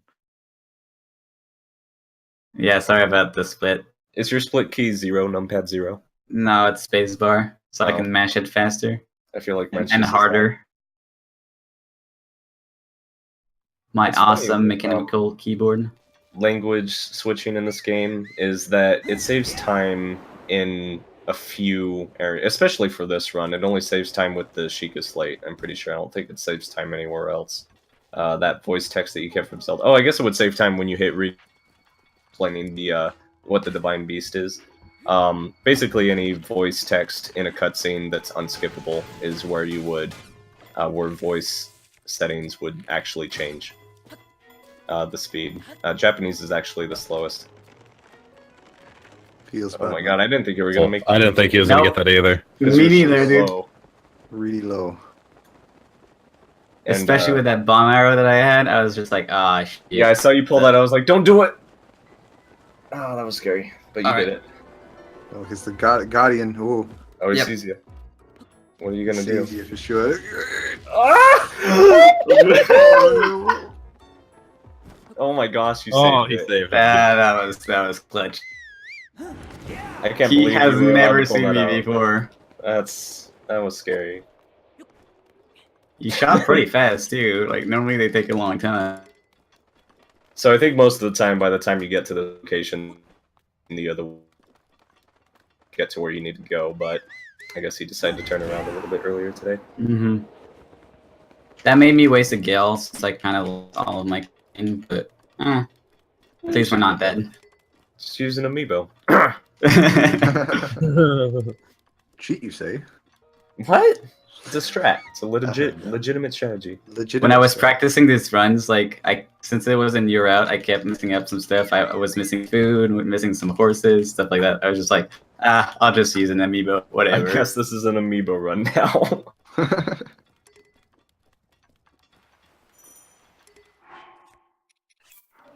Yeah, sorry about the split. Is your split key 0, numpad 0? No, it's spacebar, so I Oh. can mash it faster I feel like mine's and just as harder. My It's funny, awesome mechanical keyboard. language switching in this game is that it saves time in a few areas, especially for this run. It only saves time with the Sheikah Slate, I'm pretty sure. I don't think it saves time anywhere else. That voice text that you get from Zelda. Oh, I guess it would save time when you hit explaining the what the Divine Beast is. Basically, any voice text in a cutscene that's unskippable is where you would, where voice settings would actually change the speed. Japanese is actually the slowest. Feels Oh bad, my man. god, I didn't think you were gonna make. I didn't think he was Nope. gonna get that either. Because Me you're neither, dude. slow. Really low. And, Especially with that bomb arrow that I had, I was just like, ah, shit. Yeah, I saw you pull that. I was like, don't do it. Oh, that was scary, but you Alright. did it. Oh, because the Guardian. Oh, Oh, he Yep. sees you. What are you gonna sees do? you for sure. Oh my gosh, you Oh, saved he it. saved it. that was clutch. I can't He believe has you were allowed never to pull seen that me out. before. That was scary. You shot pretty fast too. Like normally they take a long time. So I think most of the time, by the time you get to the location, the other get to where you need to go. But I guess he decided to turn around a little bit earlier today. Mm-hmm. That made me waste a gale since I kind of lost all of my thing, but at least we're not dead. Just use an amiibo. Cheat, you say? What? It's a strat. It's a legitimate strategy. Legitimate. When I was stuff. practicing these runs, like since it was in year out, I kept messing up some stuff. I was missing food, missing some horses, stuff like that. I was just like, I'll just use an amiibo, whatever. I guess this is an amiibo run now.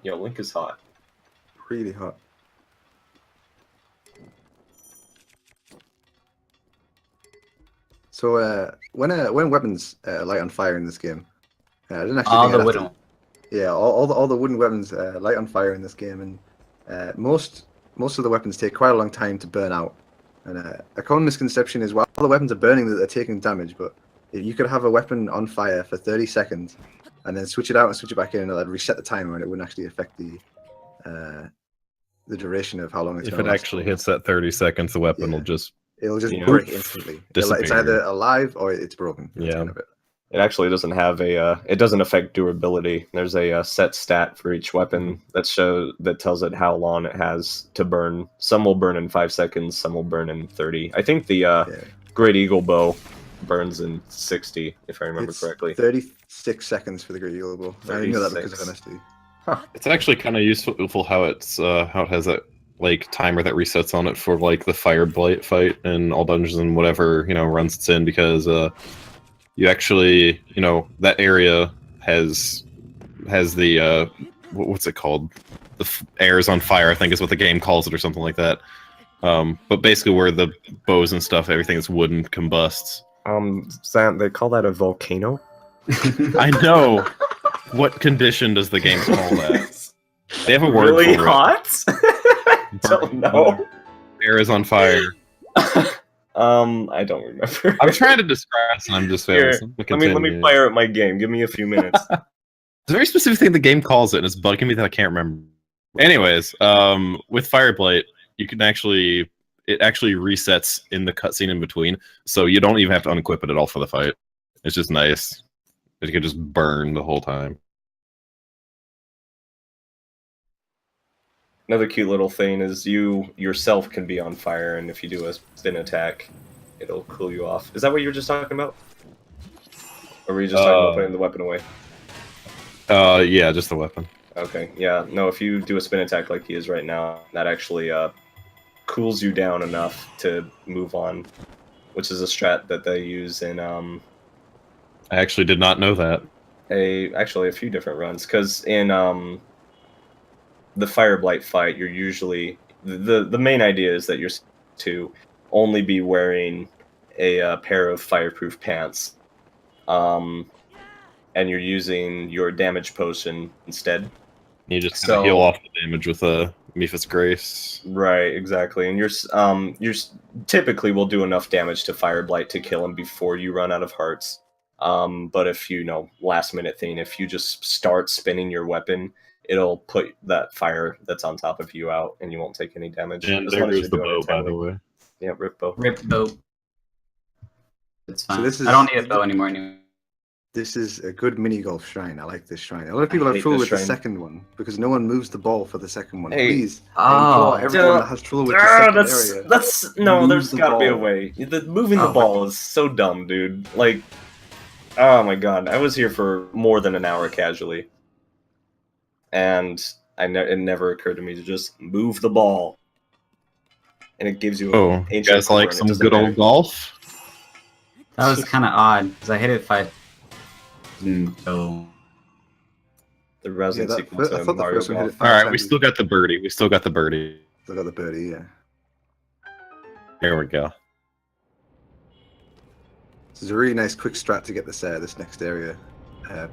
Yo, Link is hot. Really hot. So when weapons light on fire in this game, I didn't actually All think the I'd have wooden. to- Yeah, all the wooden weapons light on fire in this game, and most of the weapons take quite a long time to burn out. And a common misconception is while the weapons are burning, that they're taking damage, but if you could have a weapon on fire for 30 seconds and then switch it out and switch it back in, and it'd reset the timer, and it wouldn't actually affect the duration of how long it's If going it to last. actually hits that 30 seconds, the weapon will just It'll just Yeah. break instantly. It's Disappear. either alive or it's broken. That's Yeah. kind of it. It actually doesn't have a. It doesn't affect durability. There's a set stat for each weapon that tells it how long it has to burn. Some will burn in 5 seconds. Some will burn in 30. I think the Great Eagle bow burns in 60, if I remember It's correctly. 36 seconds for the Great Eagle Bow. I didn't know that because of 36. MSD. It's actually kind of useful how it has that like timer that resets on it for like the fire blight fight and all dungeons and whatever runs it's in, because you actually that area has the what's it called, the air is on fire, I think is what the game calls it, or something like that. But basically where the bows and stuff, everything that's wooden combusts. They call that a volcano. I know. What condition does the game call that? They have a word Really for hot? Don't know. Air is on fire. I don't remember. I'm trying to describe, and I'm just failing. Here, let me fire up my game. Give me a few minutes. It's a very specific thing the game calls it, and it's bugging me that I can't remember. Anyways, with Fireblight, it actually resets in the cutscene in between, so you don't even have to unequip it at all for the fight. It's just nice. It could just burn the whole time. Another cute little thing is you yourself can be on fire, and if you do a spin attack, it'll cool you off. Is that what you were just talking about? Or were you just talking about putting the weapon away? Yeah, just the weapon. Okay, yeah. No, if you do a spin attack like he is right now, that actually cools you down enough to move on, which is a strat that they use in I actually did not know that. actually a few different runs, because in the Fireblight fight, you're usually the main idea is that you're to only be wearing a pair of fireproof pants, and you're using your damage potion instead. You just kinda heal off the damage with a Mephi's Grace. Right, exactly, and you're typically will do enough damage to Fireblight to kill him before you run out of hearts. But if last minute thing, if you just start spinning your weapon, it'll put that fire that's on top of you out, and you won't take any damage. And as there long as goes the you're doing bow, it by the timely. way. Yeah, rip bow. Rip boat. It's fine. this is- I don't need a bow anymore. This is a good mini golf shrine. I like this shrine. A lot of people I have hate trouble this with the shrine. second one because no one moves the ball for the second one. Hey. Please, I implore everyone that has trouble with the second area. That's no. Move There's the got to be a ball. way. Moving the ball is so dumb, dude. Like, oh my god, I was here for more than an hour casually, and it never occurred to me to just move the ball, and it gives you. Oh, you ancient guys core, like and it some doesn't good matter. old golf? That was kind of odd because I hit it 5. So The resin Yeah, sequence I of thought the Mario first one hit Golf. it All 5 right, times. we still got the birdie. Still got the birdie, yeah. There we go. This is a really nice quick strat to get this next area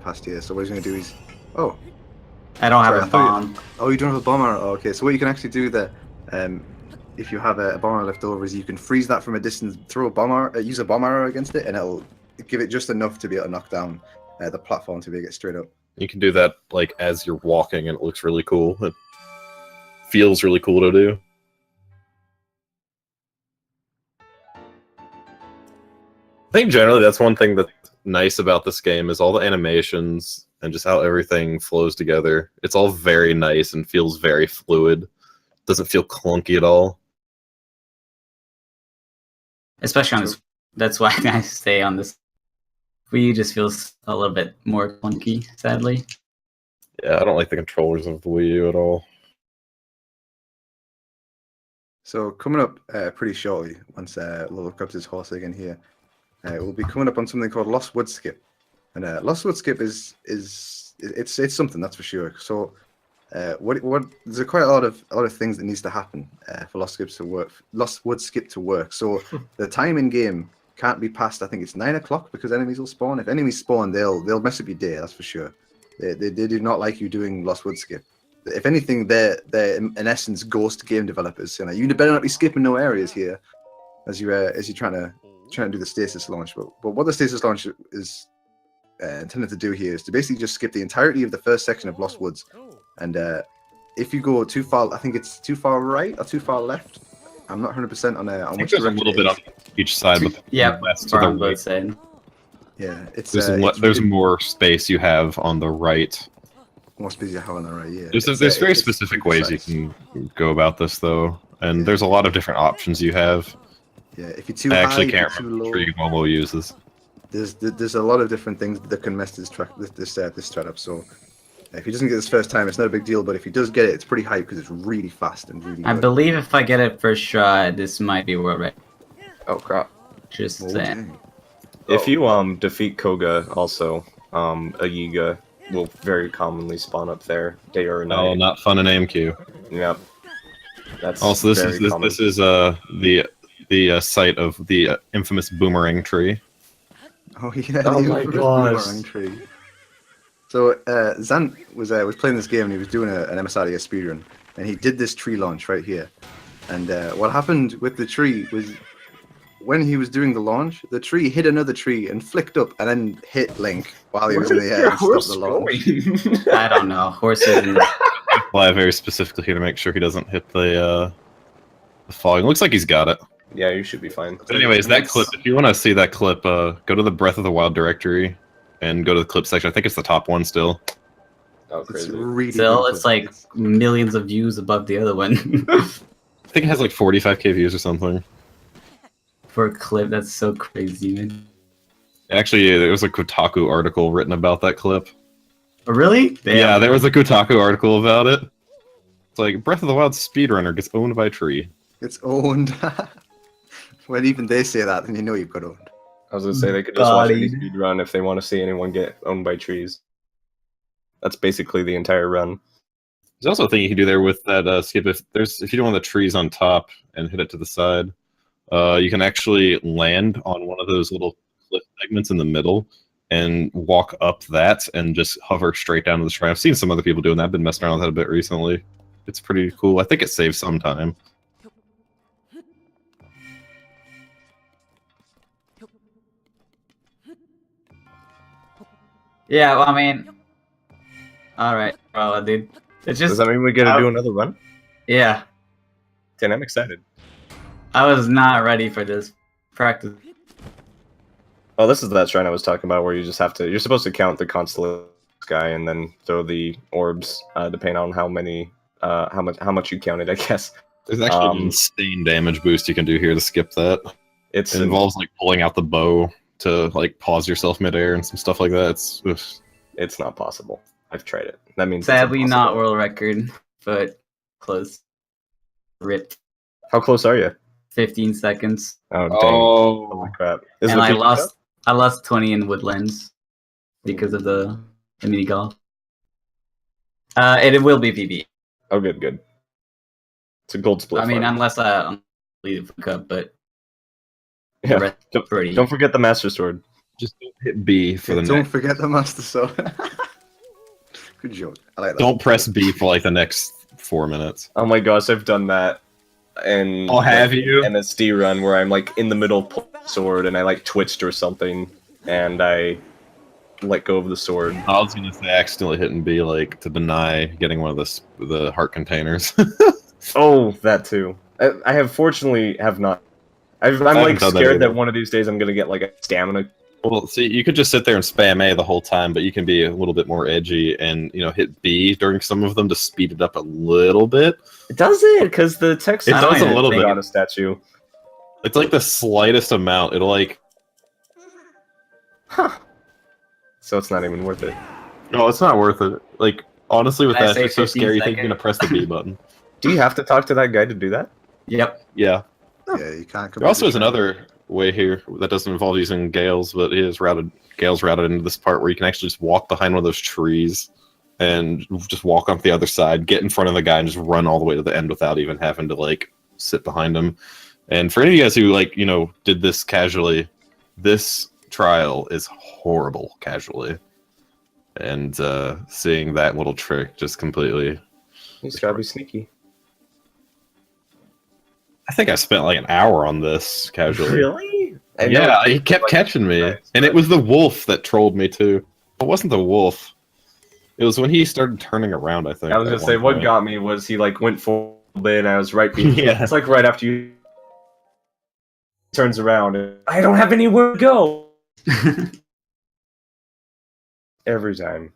past here. So what he's going to do is... Oh, I don't Sorry, have I a thought bomb. Oh, you don't have a bomber? Oh, okay, so what you can actually do there, if you have a bomber left over, is you can freeze that from a distance, throw a bomber, use a bomb arrow against it, and it'll give it just enough to be able to knock down the platform to be able to get straight up. You can do that like as you're walking, and it looks really cool. It feels really cool to do. I think generally that's one thing that's nice about this game is all the animations and just how everything flows together. It's all very nice and feels very fluid. Doesn't feel clunky at all. Especially on this. That's why I stay on this. Wii just feels a little bit more clunky, sadly. Yeah, I don't like the controllers of the Wii U at all. So coming up pretty shortly, once Loloup grabs his horse again here, we'll be coming up on something called Lost Wood Skip. And Lost Wood Skip is something, that's for sure. So There's quite a lot of things that needs to happen for Lost Wood Skip to work. So the time in game can't be past. I think it's 9 o'clock because enemies will spawn. If enemies spawn, they'll mess up your day. That's for sure. They do not like you doing Lost Wood Skip. If anything, they're in essence ghost game developers. So, you better not be skipping no areas here as you're trying to do the stasis launch. But what the stasis launch is intended to do here is to basically just skip the entirety of the first section of Lost Woods. And if you go too far, I think it's too far right or too far left. I'm not 100% on which there's a direction little bit on each side, but Yeah, west to the right. side. Yeah, it's There's really more space you have on the right. more space you have on the right. Yeah, There's very it's specific pretty ways you precise. can go about this, though, and there's a lot of different options you have. Yeah, if you're too I high, actually if you're can't too remember low, the tree Momo uses. there's a lot of different things that can mess this strat up. So if he doesn't get this first time, it's not a big deal. But if he does get it, it's pretty hype because it's really fast and really I good. believe if I get it first try, this might be world record. Oh crap! Just Oh, saying. dang. If you defeat Koga, also a Yiga will very commonly spawn up there, day or night. Oh, not fun in AMQ. Yep. That's Also, this very is common. the site of the infamous boomerang tree. Oh yeah. Oh the my infamous gosh. boomerang tree. So Zan was playing this game and he was doing an MSRDS speedrun, and he did this tree launch right here. And what happened with the tree was when he was doing the launch, the tree hit another tree and flicked up and then hit Link while he was in the air and stopped the launch. I don't know. Horses and Fly very specifically here to make sure he doesn't hit the fog. It looks like he's got it. Yeah, you should be fine. But anyways, that clip, if you want to see that clip, go to the Breath of the Wild directory and go to the clip section. I think it's the top one still. Oh, It's crazy. really still, good it's clip. like millions of views above the other one. I think it has like 45k views or something. For a clip, that's so crazy, man. Actually, there was a Kotaku article written about that clip. Oh, really? Damn. Yeah, there was a Kotaku article about it. It's like, Breath of the Wild speedrunner gets owned by a tree. It's owned. When even they say that, then you know you've got owned. I was gonna say they could just watch any Bodied. speed run if they want to see anyone get owned by trees. That's basically the entire run. There's also a thing you can do there with that skip. If you don't want the trees on top and hit it to the side, you can actually land on one of those little cliff segments in the middle and walk up that and just hover straight down to the shrine. I've seen some other people doing that. I've been messing around with that a bit recently. It's pretty cool. I think it saves some time. Yeah, well, I mean, all right, well, dude, it's Does just that mean we get to do another run? yeah. Then I'm excited. I was not ready for this practice. Oh, this is that shrine I was talking about where you just have to. You're supposed to count the constellation sky and then throw the orbs, depending on how much you counted, I guess. There's actually an insane damage boost you can do here to skip that. It It involves like pulling out the bow to like pause yourself midair and some stuff like that. It's not possible. I've tried it. That means it's Sadly, not impossible. world record, but close. Ripped. How close are you? 15 seconds, Oh dang! Holy crap! Is and it I 50 lost. I lost 20 in Woodlands because of the mini golf. It will be PB. Oh, good. It's a gold split. I mean, farm. unless I leave the cup, but the yeah. rest Don't, pretty. don't forget the Master Sword. Just don't hit B for the Don't next. forget the Master Sword. Good joke. I like that. Don't press B for like the next 4 minutes. Oh my gosh, I've done that. And Oh, have you? MSD run where I'm like in the middle pulling the sword and I like twitched or something and I let go of the sword. I was gonna say accidentally hitting B like to deny getting one of the heart containers. Oh, that too. I have fortunately have not. I'm haven't like done that scared either. that one of these days I'm gonna get like a stamina. Well, see, you could just sit there and spam A the whole time, but you can be a little bit more edgy and hit B during some of them to speed it up a little bit. Does it? Because the text It does a little bit. on a statue. It's like the slightest amount. It'll like. Huh. So it's not even worth it. No, it's not worth it. Like honestly, with Did I that, say it's so 15 scary. You think you're seconds? gonna press the B button. Do you have to talk to that guy to do that? Yep. Yeah. Yeah, you can't. There also is another way here that doesn't involve using Gales, but Gales routed into this part where you can actually just walk behind one of those trees and just walk on the other side, get in front of the guy, and just run all the way to the end without even having to like sit behind him. And for any of you guys who like, you know, did this casually, this trial is horrible casually. And seeing that little trick just completely... He's gotta be sneaky. I think I spent like an hour on this casually. Really? Yeah, he kept catching me. And it was the wolf that trolled me too. It wasn't the wolf. It was when he started turning around, I think. I was gonna say, what got me was he like went forward a bit and I was right behind. Yeah. It's like right after you turns around and I don't have anywhere to go. Every time.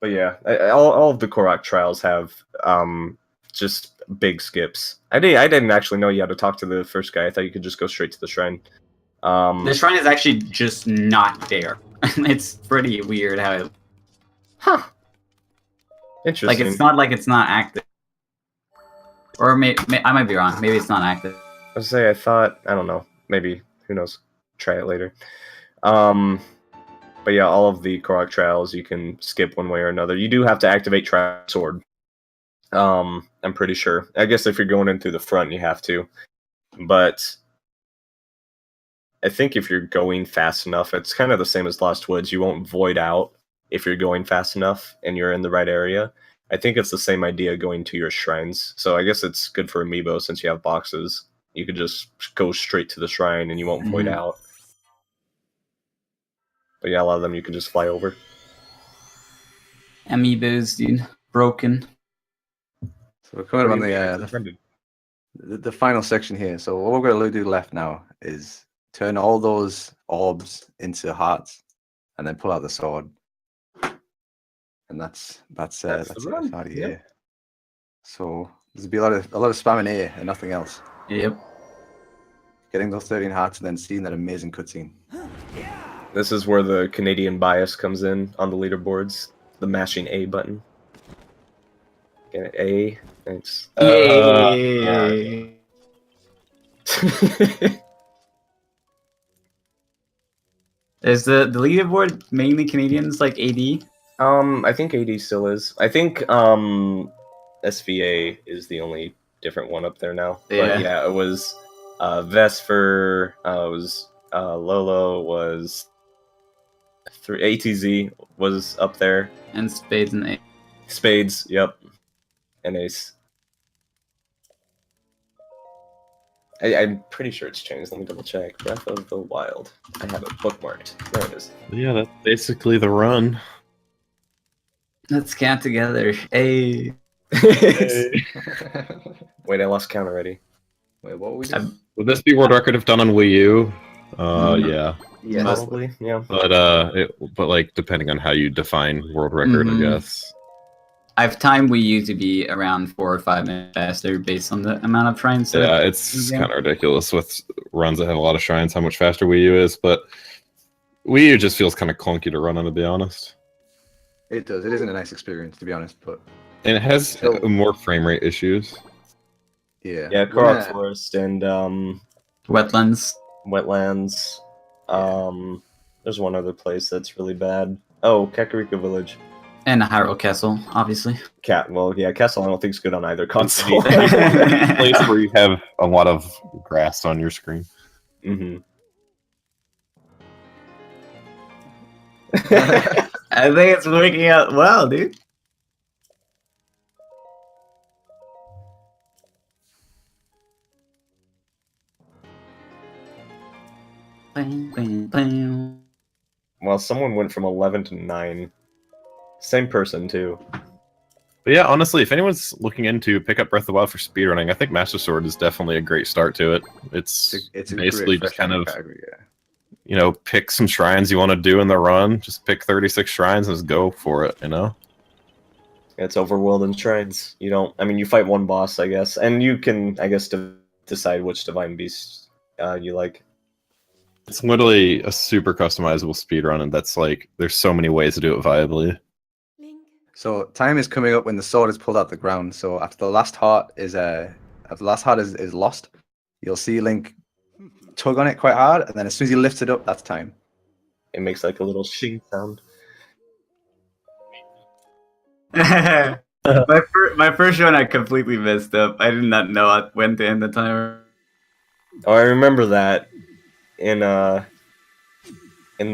But yeah, all of the Korok trials have just big skips. I didn't actually know you had to talk to the first guy. I thought you could just go straight to the shrine. The shrine is actually just not there. It's pretty weird how it... Huh. Interesting. Like it's not active. Or I might be wrong. Maybe it's not active. I was say I thought, I don't know. Maybe, who knows? Try it later. But yeah, all of the Korok trials you can skip one way or another. You do have to activate Trap Sword. I'm pretty sure. I guess if you're going in through the front, you have to. But I think if you're going fast enough, it's kind of the same as Lost Woods. You won't void out if you're going fast enough and you're in the right area. I think it's the same idea going to your shrines. So I guess it's good for Amiibo since you have boxes. You could just go straight to the shrine and you won't void out. But yeah, a lot of them you can just fly over. Amiibos, dude. Broken. So we're coming up on the final section here. So what we're going to do left now is turn all those orbs into hearts and then pull out the sword. And that's the out of here. So there's be a lot of spamming here and nothing else. Yep. Getting those 13 hearts and then seeing that amazing cutscene. This is where the Canadian bias comes in on the leaderboards. The mashing A button. Get it? A. Thanks. Yay! Is the leaderboard mainly Canadians like AD? I think AD still is. I think SVA is the only different one up there now. Yeah. But yeah, it was Vesper, it was Loloup, was ATZ was up there. And Spades and A. Spades, yep. And Ace. I'm pretty sure it's changed. Let me double check. Breath of the Wild. I have it bookmarked. There it is. Yeah, that's basically the run. Let's count together. A. Wait, I lost count already. Wait, what were we doing? Would this be world record if done on Wii U? Yeah. Yes. Probably, yeah. But like depending on how you define world record, I guess. I've timed Wii U to be around 4 or 5 minutes faster based on the amount of shrines. Yeah, it's kind of ridiculous with runs that have a lot of shrines how much faster Wii U is, but Wii U just feels kind of clunky to run on, to be honest. It does. It isn't a nice experience, to be honest, but... And it has more frame rate issues. Yeah. Yeah, Korok Forest and Wetlands. Wetlands. There's one other place that's really bad. Oh, Kakariko Village. And Hyrule Castle, obviously. Well, yeah, Castle I don't think is good on either console. Place where you have a lot of grass on your screen. Mm-hmm. I think it's working out well, dude. Well, someone went from 11 to 9. Same person, too. But yeah, honestly, if anyone's looking into pick up Breath of the Wild for speedrunning, I think Master Sword is definitely a great start to it. It's basically just kind of, you know, pick some shrines you want to do in the run. Just pick 36 shrines and just go for it, you know? It's overworld shrines. You don't... I mean, you fight one boss, I guess. And you can, I guess, decide which Divine Beast you like. It's literally a super customizable speedrun, and that's like, there's so many ways to do it viably. So time is coming up when the sword is pulled out the ground. So after the last heart is lost, you'll see Link tug on it quite hard, and then as soon as he lifts it up, that's time. It makes like a little shing sound. my first run, I completely messed up. I did not know when to end the timer. Oh, I remember that in the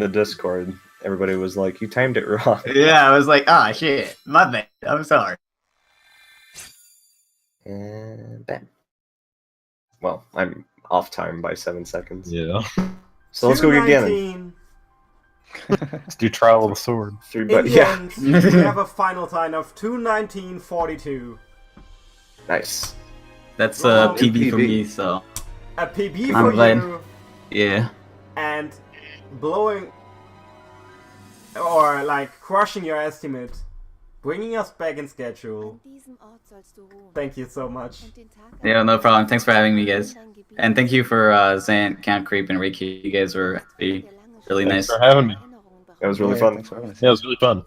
Discord. Everybody was like, "You timed it wrong." Yeah, I was like, ah, shit, my bad. I'm sorry. And bam. Well, I'm off time by 7 seconds. Yeah. So let's go again. 2:19. Let's do trial of the sword. In the end, we have a final time of 2:19:42. Nice. That's Wow. PB for me, so A PB I'm for glad. you, yeah. and blowing or like crushing your estimate, bringing us back in schedule. Thank you so much. Yeah, no problem. Thanks for having me, guys. And thank you for Zant, Count Creep, and Ricky. You guys were really nice. Thanks for having me. That was really fun. Thanks for having us. Yeah, it was really fun.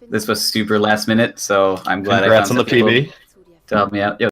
This was super last minute, so I'm glad Congrats I on found the some people PB. to help me out. Yo,